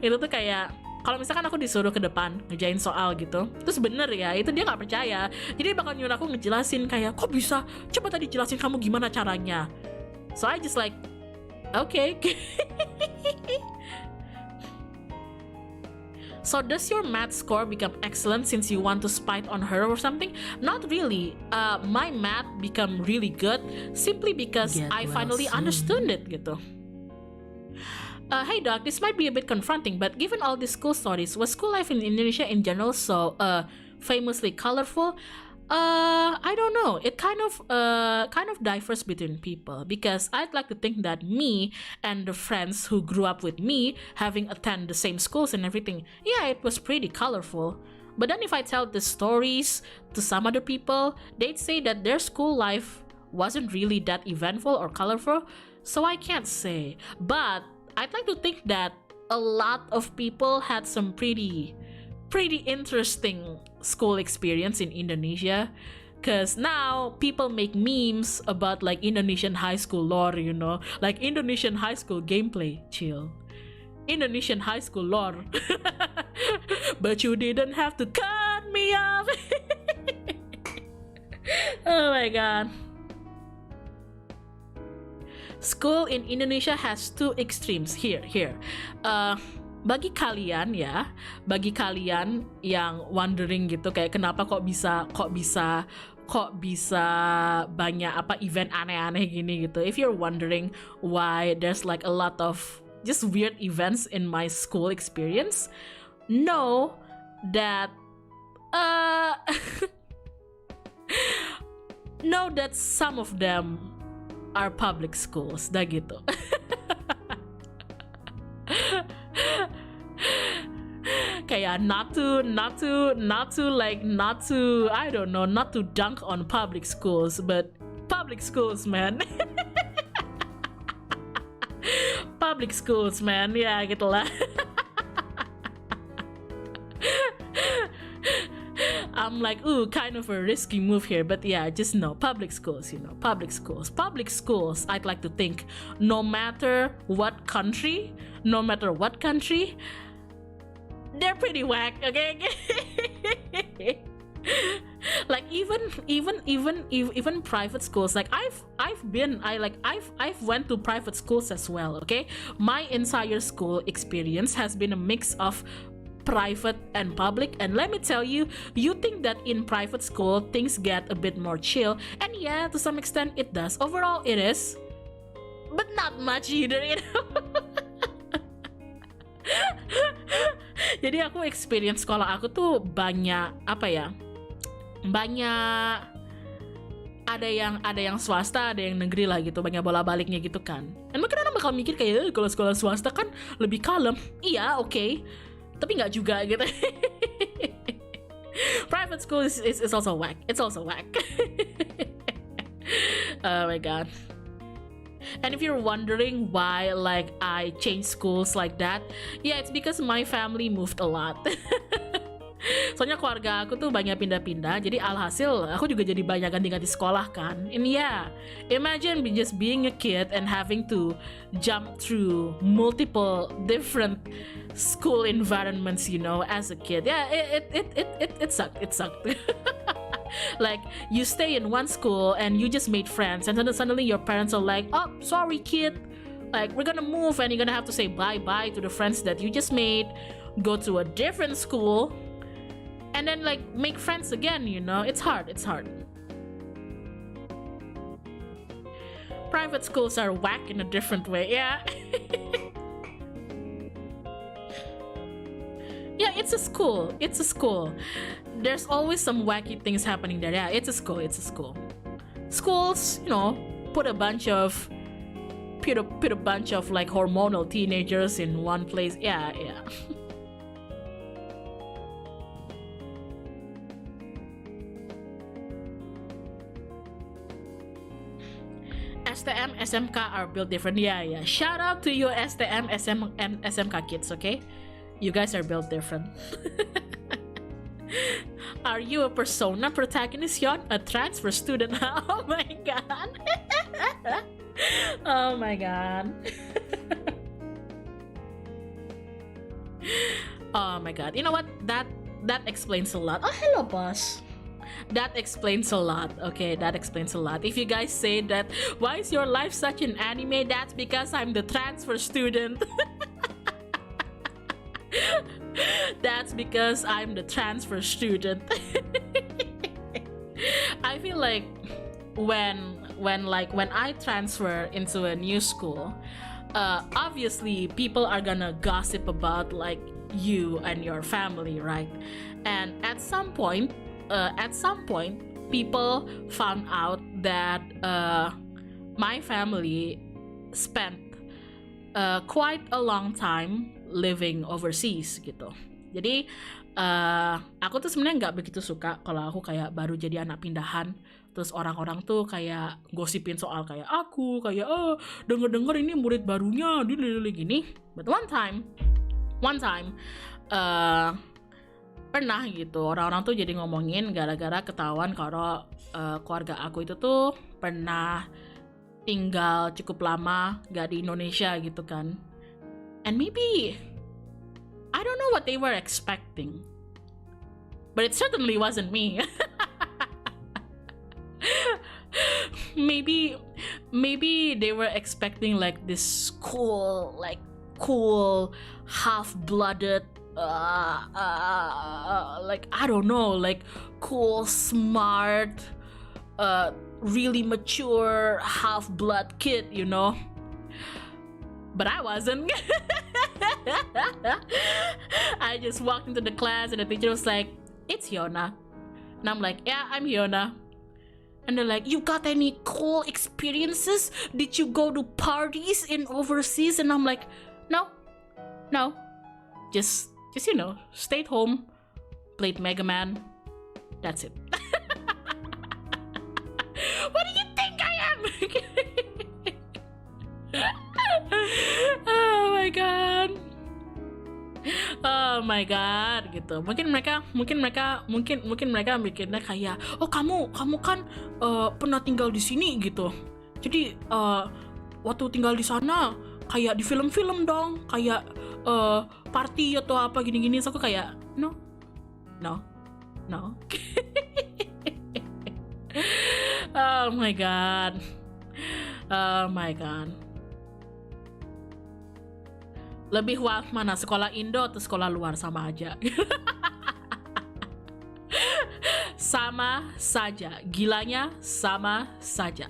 Itu tuh kayak kalau misalkan aku disuruh ke depan ngerjain soal gitu, terus bener ya, itu dia nggak percaya. Jadi dia bakal nyuruh aku ngejelasin kayak, kok bisa? Coba tadi jelasin kamu gimana caranya. So I just like, okay. So does your math score become excellent since you want to spite on her or something? Not really. My math become really good simply because I finally understood it gitu. Hey doc, this might be a bit confronting, but given all these school stories, was school life in Indonesia in general so famously colorful? I don't know. It kind of differs between people, because I'd like to think that me and the friends who grew up with me, having attended the same schools and everything, yeah, it was pretty colorful. But then if I tell the stories to some other people, they'd say that their school life wasn't really that eventful or colorful, so I can't say. But I'd like to think that a lot of people had some pretty interesting school experience in Indonesia, because now people make memes about like Indonesian high school lore, you know, like Indonesian high school gameplay, chill, Indonesian high school lore. But you didn't have to cut me off. Oh my god. School in Indonesia has two extremes. Here. Bagi kalian yang wondering gitu kayak kenapa kok bisa banyak apa event aneh-aneh gini gitu. If you're wondering why there's like a lot of just weird events in my school experience, know that some of them are public schools, dah gitu. Kayak not to dunk on public schools, but public schools, man. Public schools, man, ya gitulah. I'm like, ooh, kind of a risky move here, but yeah, just know, public schools, you know, public schools, I'd like to think, no matter what country, they're pretty whack, okay? Like even private schools, like I've went to private schools as well, okay? My entire school experience has been a mix of private and public, and let me tell you, you think that in private school things get a bit more chill, and yeah, to some extent it does. Overall it is, but not much either, you know. Jadi aku experience sekolah aku tuh banyak ada yang swasta, ada yang negeri lah gitu, banyak bola baliknya gitu kan. Dan mungkin orang bakal mikir kayak kalau sekolah swasta kan lebih kalem. Iya, oke. Tapi nggak juga gitu. Private school is also whack. It's also whack. Oh my god. And if you're wondering why like I changed schools like that, yeah, it's because my family moved a lot. Soalnya keluarga aku tuh banyak pindah-pindah, jadi alhasil aku juga jadi banyak ganti-ganti sekolah kan. And yeah, imagine just being a kid and having to jump through multiple different school environments, you know, as a kid. Yeah, it sucked. It sucked. Like you stay in one school and you just made friends, and then suddenly your parents are like, "Oh, sorry, kid. Like we're gonna move, and you're gonna have to say bye-bye to the friends that you just made. Go to a different school." And then like make friends again, you know. It's hard. Private schools are whack in a different way. Yeah. Yeah, it's a school. There's always some wacky things happening there. Yeah, it's a school. Schools, you know, put a bunch of like hormonal teenagers in one place. Yeah. STM, SMK are built different. Yeah. Shout out to you STM, and SMK kids, okay? You guys are built different. Are you a persona protagonist, Yon? A transfer student? Oh my god. Oh my god. Oh my god. You know what? That explains a lot. Oh, hello, boss. That explains a lot. Okay, that explains a lot. If you guys say that, why is your life such an anime? That's because I'm the transfer student. That's because I'm the transfer student. I feel like when I transfer into a new school, obviously people are gonna gossip about like you and your family, right? And at some point, people found out that my family spent quite a long time living overseas gitu. Jadi aku tuh sebenarnya nggak begitu suka kalau aku kayak baru jadi anak pindahan, terus orang-orang tuh kayak gosipin soal kayak aku kayak denger ini murid barunya gini. But one time pernah gitu orang-orang tuh jadi ngomongin gara-gara ketahuan kalau keluarga aku itu tuh pernah tinggal cukup lama gak di Indonesia gitu kan. And maybe I don't know what they were expecting, but it certainly wasn't me. Maybe they were expecting like this cool half-blooded like I don't know, like cool, smart, really mature half-blood kid, you know. But I wasn't. I just walked into the class and the teacher was like, "It's Hyona." And I'm like, "Yeah, I'm Hyona." And they're like, "You got any cool experiences? Did you go to parties in overseas?" And I'm like, No. Just you know, stayed home, played Mega Man. That's it. What do you think I am? Oh my god gitu. Mungkin mereka mikirnya kayak, "Oh, kamu kan pernah tinggal di sini gitu. Jadi waktu tinggal di sana kayak di film-film dong, kayak party atau apa gini-gini." So aku kayak no. Oh my god. Lebih wild mana, sekolah Indo atau sekolah luar? Sama aja. Sama saja, gilanya sama saja.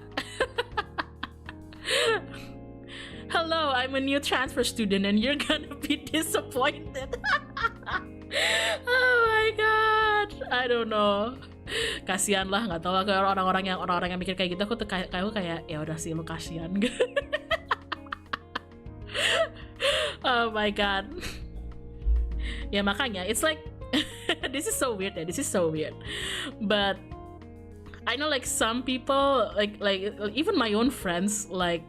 Hello, I'm a new transfer student and you're gonna be disappointed. Oh my god, I don't know. Kasian lah, nggak tahu lah kayak orang-orang yang mikir kayak gitu. Aku tuh kayak ya udah sih, lu kasian. Oh my god. Ya makanya it's like this is so weird. But I know like some people like even my own friends like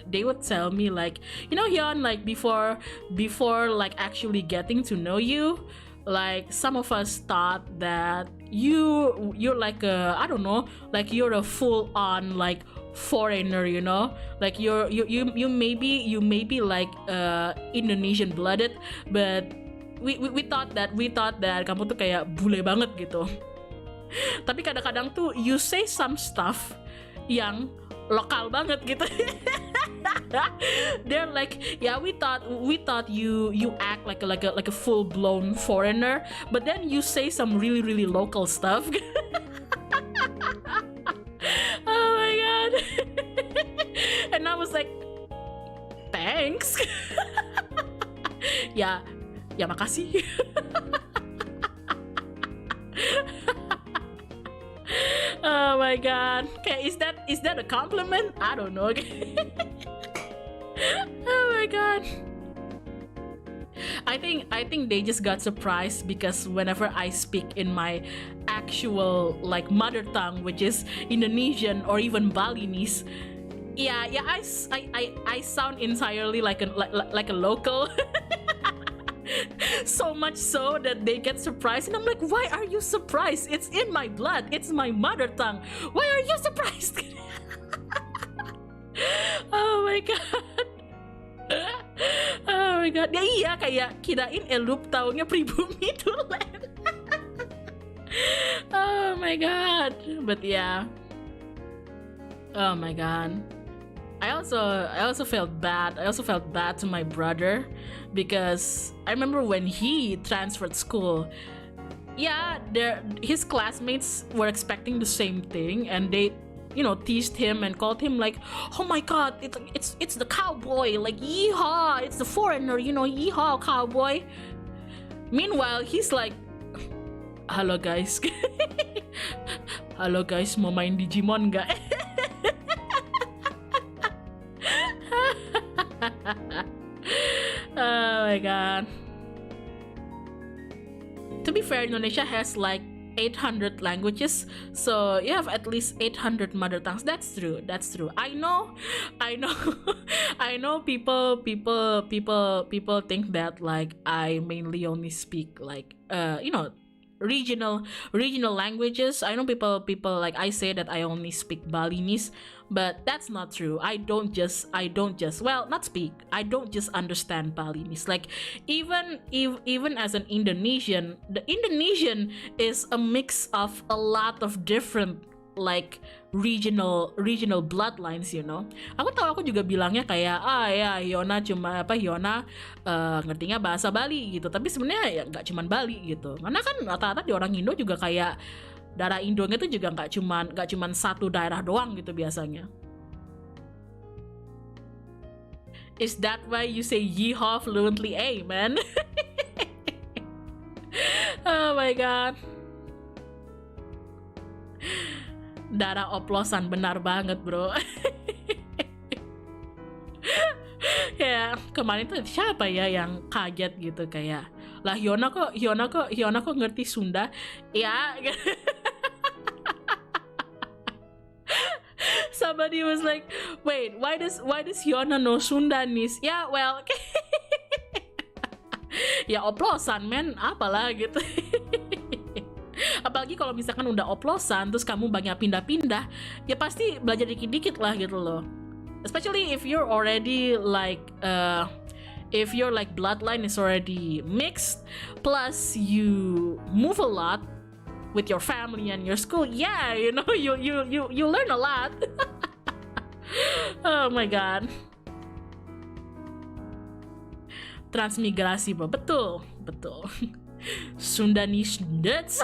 they would tell me like, you know, Hyun, like before like actually getting to know you, like some of us thought that you're like a, I don't know, like you're a full on like foreigner, you know, like you may be like Indonesian blooded, but we thought that kamu tuh kayak bule banget gitu. Tapi kadang-kadang tuh you say some stuff yang lokal banget gitu. They're like, yeah, we thought you act like a full blown foreigner, but then you say some really local stuff. Oh my god. And I was like, thanks. ya makasih. Oh my god. Okay, is that a compliment? I don't know. Oh my god. I think they just got surprised because whenever I speak in my actual like mother tongue, which is Indonesian or even Balinese, I sound entirely like a local. So much so that they get surprised, and I'm like, why are you surprised? It's in my blood. It's my mother tongue. Why are you surprised? Oh my god. Oh my god. Ya iya, kayak kirain elup taunya pribumi tulen. Oh my god. But yeah. Oh my god. I also felt bad. I also felt bad to my brother because I remember when he transferred school. Yeah, his classmates were expecting the same thing, and they, you know, teased him and called him like, "Oh my god, it's the cowboy, like yeehaw, it's the foreigner, you know, yeehaw cowboy." Meanwhile, he's like, "Halo guys, halo guys, mau main Digimon nggak?" Oh my god. To be fair, Indonesia has like 800 languages, so you have at least 800 mother tongues. That's true. I know. I know people think that like I mainly only speak like you know, regional languages. I know people like I say that I only speak Balinese, but that's not true. I don't just well, not speak. I don't just understand Balinese. Like even as an Indonesian, the Indonesian is a mix of a lot of different like regional bloodlines, you know. Aku juga bilangnya kayak ya Hyona ngertinya bahasa Bali gitu, tapi sebenarnya ya nggak cuman Bali gitu, karena kan rata-rata di orang Indo juga kayak darah Indonya tuh juga nggak cuman satu daerah doang gitu biasanya. Is that why you say yeehaw fluently? Man. Oh my god. Darah oplosan, benar banget bro. Ya kemarin tuh siapa ya yang kaget gitu kayak, lah Hyona kok ngerti Sunda ya. Somebody was like, wait, why does Hyona know Sundanese? Yeah, well, ya oplosan men, apalah gitu. Apalagi kalau misalkan udah oplosan terus kamu banyak pindah-pindah, ya pasti belajar dikit-dikit lah gitu loh. Especially if you're already like if your like bloodline is already mixed, plus you move a lot with your family and your school, yeah, you know, you learn a lot. Oh my god. Transmigrasi bro, betul. Sundanese nuts.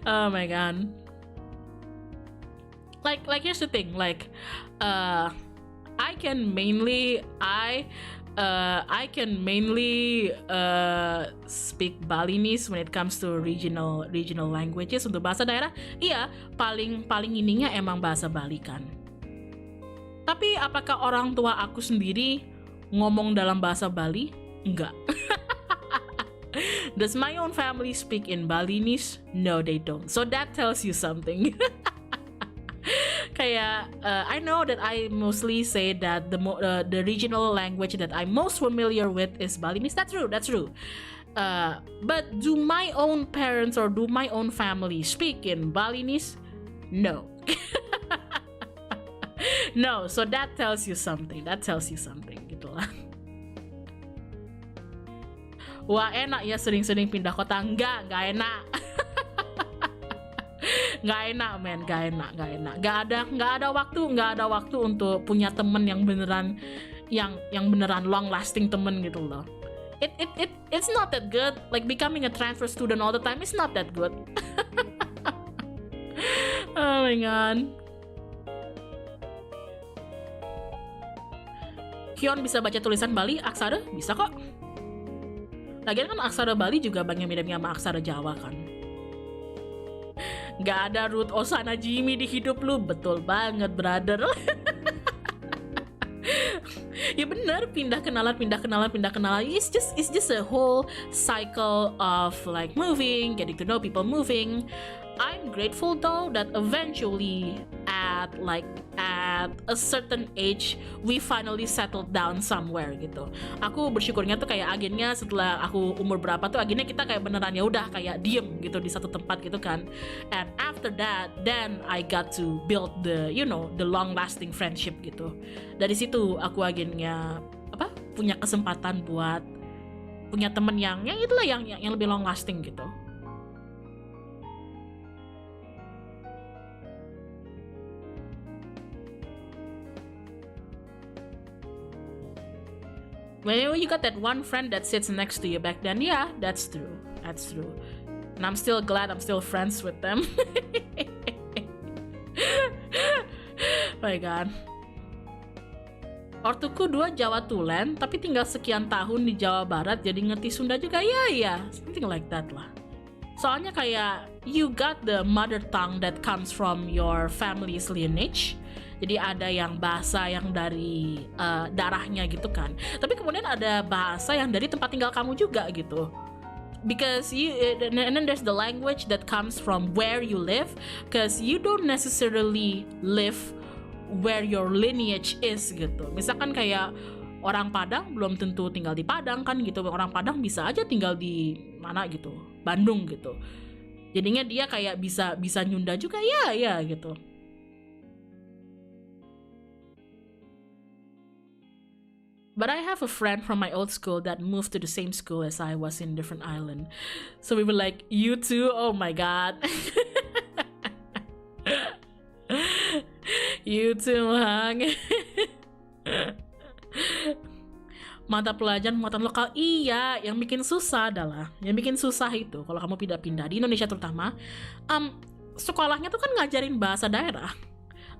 Oh my god. Like here's the thing, like I can mainly speak Balinese when it comes to regional languages. Untuk bahasa daerah, iya, paling ininya emang bahasa Bali kan. Tapi apakah orang tua aku sendiri ngomong dalam bahasa Bali? Enggak. Does my own family speak in Balinese? No, they don't. So that tells you something. kayak I know that I mostly say that the regional language that I'm most familiar with is Balinese. That's true. But do my own parents or do my own family speak in Balinese? No. No, so that tells you something gitu lah. Wah enak ya sering-sering pindah kota. Enggak enak. Nggak enak men, nggak enak. Nggak ada waktu untuk punya temen yang beneran long lasting temen gitu loh. It's not that good. Like becoming a transfer student all the time is not that good. Oh my god. Kion bisa baca tulisan Bali, aksara bisa kok. Lagian kan aksara Bali juga banyak mirip-mirip sama aksara Jawa kan. Gak ada root Osana Jimmy di hidup lu, betul banget brother. Ya bener, pindah kenalan. It's just a whole cycle of like moving, getting to know people, moving. I'm grateful though that eventually at a certain age we finally settled down somewhere gitu. Aku bersyukurnya tuh kayak akhirnya setelah aku umur berapa tuh akhirnya kita kayak beneran ya udah kayak diem gitu di satu tempat gitu kan. And after that then I got to build the long lasting friendship gitu. Dari situ aku akhirnya punya kesempatan buat punya temen yang itulah yang lebih long lasting gitu. When you got that one friend that sits next to you back then, yeah, that's true. And I'm still glad I'm still friends with them. My god. Ortuku 2 Jawa Tulen, tapi tinggal sekian tahun di Jawa Barat, jadi ngerti Sunda juga, ya, something like that lah. Soalnya kayak you got the mother tongue that comes from your family's lineage. Jadi ada yang bahasa yang dari darahnya gitu kan. Tapi kemudian ada bahasa yang dari tempat tinggal kamu juga gitu. Because and then there's the language that comes from where you live. Because you don't necessarily live where your lineage is gitu. Misalkan kayak orang Padang belum tentu tinggal di Padang kan gitu. Orang Padang bisa aja tinggal di mana gitu, Bandung gitu. Jadinya dia kayak bisa nyunda juga ya gitu. But I have a friend from my old school that moved to the same school as I was in different island. So we were like, you too? Oh my god. You too, Hang. Mata pelajaran muatan lokal, iya. Yang bikin susah itu kalau kamu pindah-pindah di Indonesia terutama, sekolahnya tuh kan ngajarin bahasa daerah.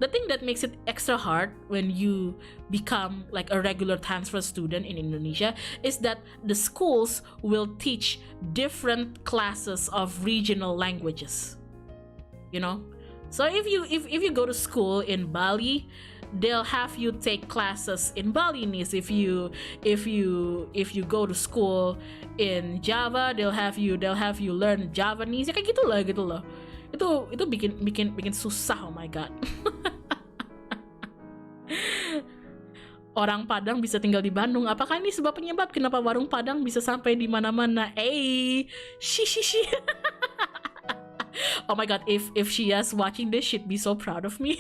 The thing that makes it extra hard when you become like a regular transfer student in Indonesia is that the schools will teach different classes of regional languages. You know? So if you go to school in Bali, they'll have you take classes in Balinese. If you go to school in Java, they'll have you learn Javanese. Ya kayak gitu loh. Itu bikin susah, oh my god. Orang Padang bisa tinggal di Bandung. Apakah ini sebab penyebab kenapa warung Padang bisa sampai di mana-mana? Shi. Oh my god, if she is watching this, she'd be so proud of me.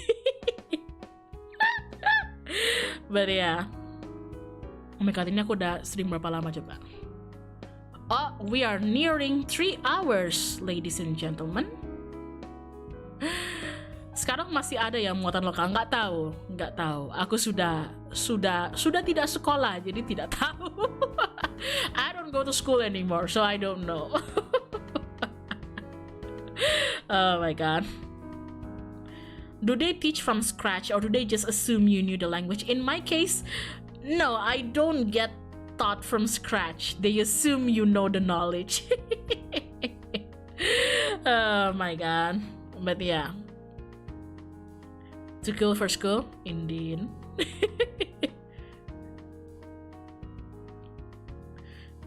But yeah. Oh my god, ini aku udah stream berapa lama coba? Oh, we are nearing 3 hours, ladies and gentlemen. Sekarang masih ada yang muatan lokal, nggak tahu. Aku sudah tidak sekolah, jadi tidak tahu. I don't go to school anymore, so I don't know. Oh my god. Do they teach from scratch or do they just assume you knew the language? In my case, no, I don't get taught from scratch. They assume you know the knowledge. Oh my god. But yeah. Too cool for school? Indeed.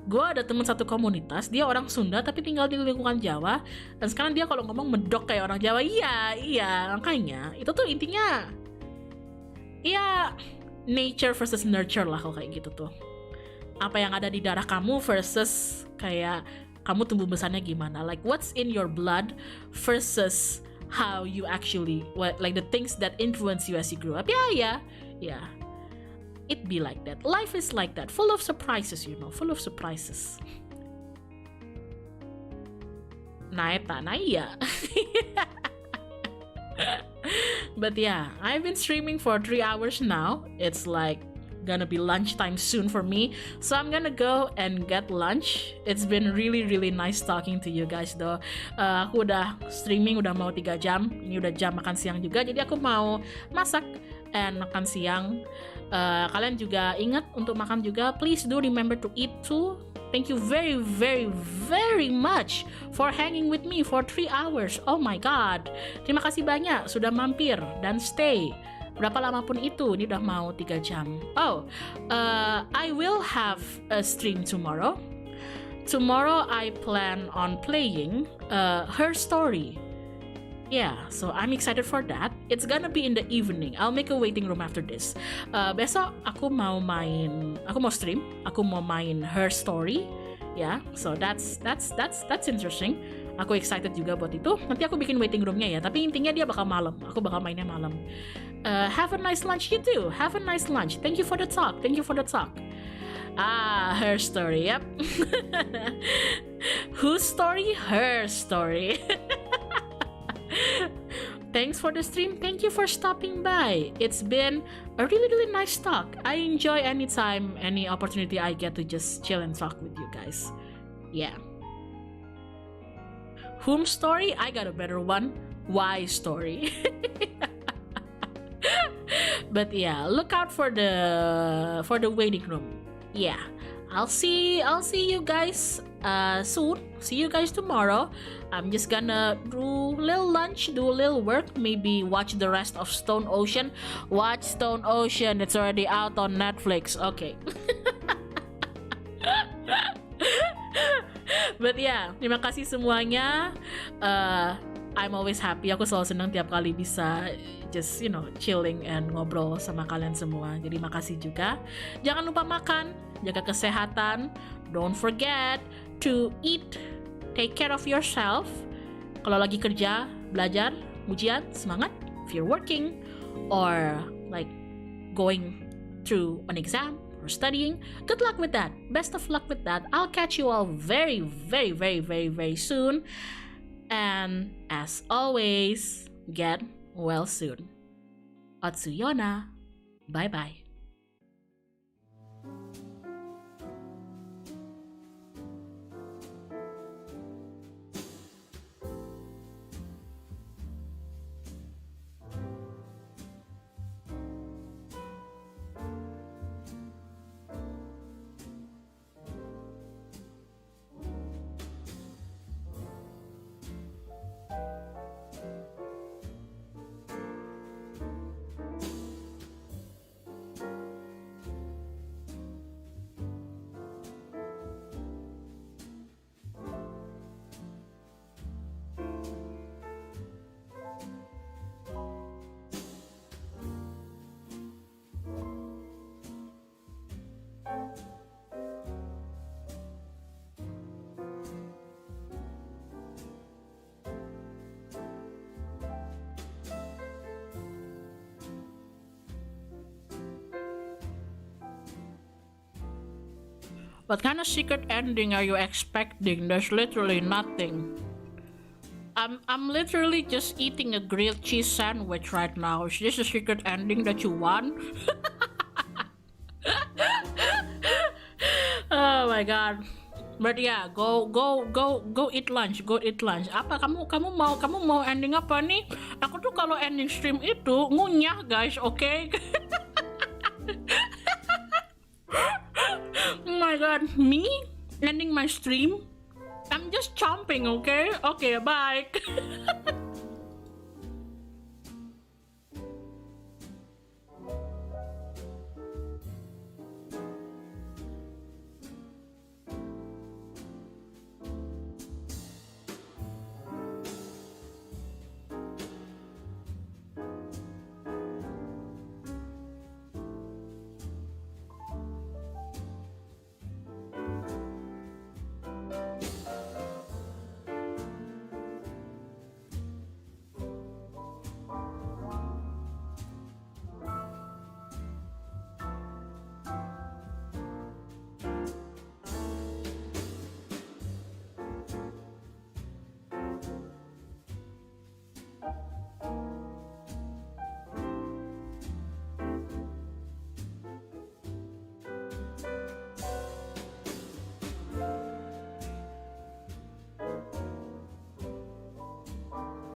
gue ada temen satu komunitas, dia orang Sunda tapi tinggal di lingkungan Jawa, dan sekarang dia kalau ngomong medok kayak orang Jawa. Iya, makanya itu tuh intinya ya nature versus nurture lah kalau kayak gitu tuh. Apa yang ada di darah kamu versus kayak kamu tumbuh besarnya gimana, like what's in your blood versus how you actually like the things that influence you as you grew up. Yeah, it be like that. Life is like that, full of surprises, full of surprises. Iya. But yeah, I've been streaming for 3 hours now. It's like gonna be lunchtime soon for me, so I'm gonna go and get lunch. It's been really nice talking to you guys though. Aku udah streaming udah mau 3 jam, ini udah jam makan siang juga, jadi aku mau masak and makan siang. Kalian juga ingat untuk makan juga, please do remember to eat too. Thank you very much for hanging with me for 3 hours. Oh my god, terima kasih banyak sudah mampir dan stay berapa lama pun itu. Ini udah mau 3 jam. I will have a stream tomorrow. Tomorrow I plan on playing Her Story. Yeah, so I'm excited for that. It's gonna be in the evening. I'll make a waiting room after this. Besok aku mau stream. Aku mau main Her Story. Yeah, so that's interesting. Aku excited juga buat itu. Nanti aku bikin waiting roomnya ya. Tapi intinya dia bakal malam. Aku bakal mainnya malam. Have a nice lunch you too. Have a nice lunch. Thank you for the talk. Her Story. Yep. Whose story? Her Story. Thanks for the stream. Thank you for stopping by. It's been a really nice talk. I enjoy any opportunity I get to just chill and talk with you guys. Yeah. Whom story? I got a better one. Why story? But yeah, look out for the waiting room. Yeah, I'll see you guys soon. See you guys tomorrow. I'm just gonna do a little lunch, do a little work, maybe watch the rest of Stone Ocean. Watch Stone Ocean. It's already out on Netflix. Okay. But yeah, terima kasih semuanya. I'm always happy. Aku selalu senang tiap kali bisa just chilling and ngobrol sama kalian semua. Jadi makasih juga. Jangan lupa makan, jaga kesehatan. Don't forget to eat. Take care of yourself. Kalau lagi kerja, belajar, ujian, semangat. If you're working or like going through an exam or studying, good luck with that. Best of luck with that. I'll catch you all very soon. And as always, get well soon. Otsuyona. Bye-bye. What kind of secret ending are you expecting? There's literally nothing. I'm literally just eating a grilled cheese sandwich right now. Is this a secret ending that you want? Oh my god. But yeah, go eat lunch. Go eat lunch. Apa kamu mau ending apa nih? Aku tuh kalau ending stream itu ngunyah guys, okay? Oh my god, me ending my stream? I'm just chomping, okay? Okay, bye.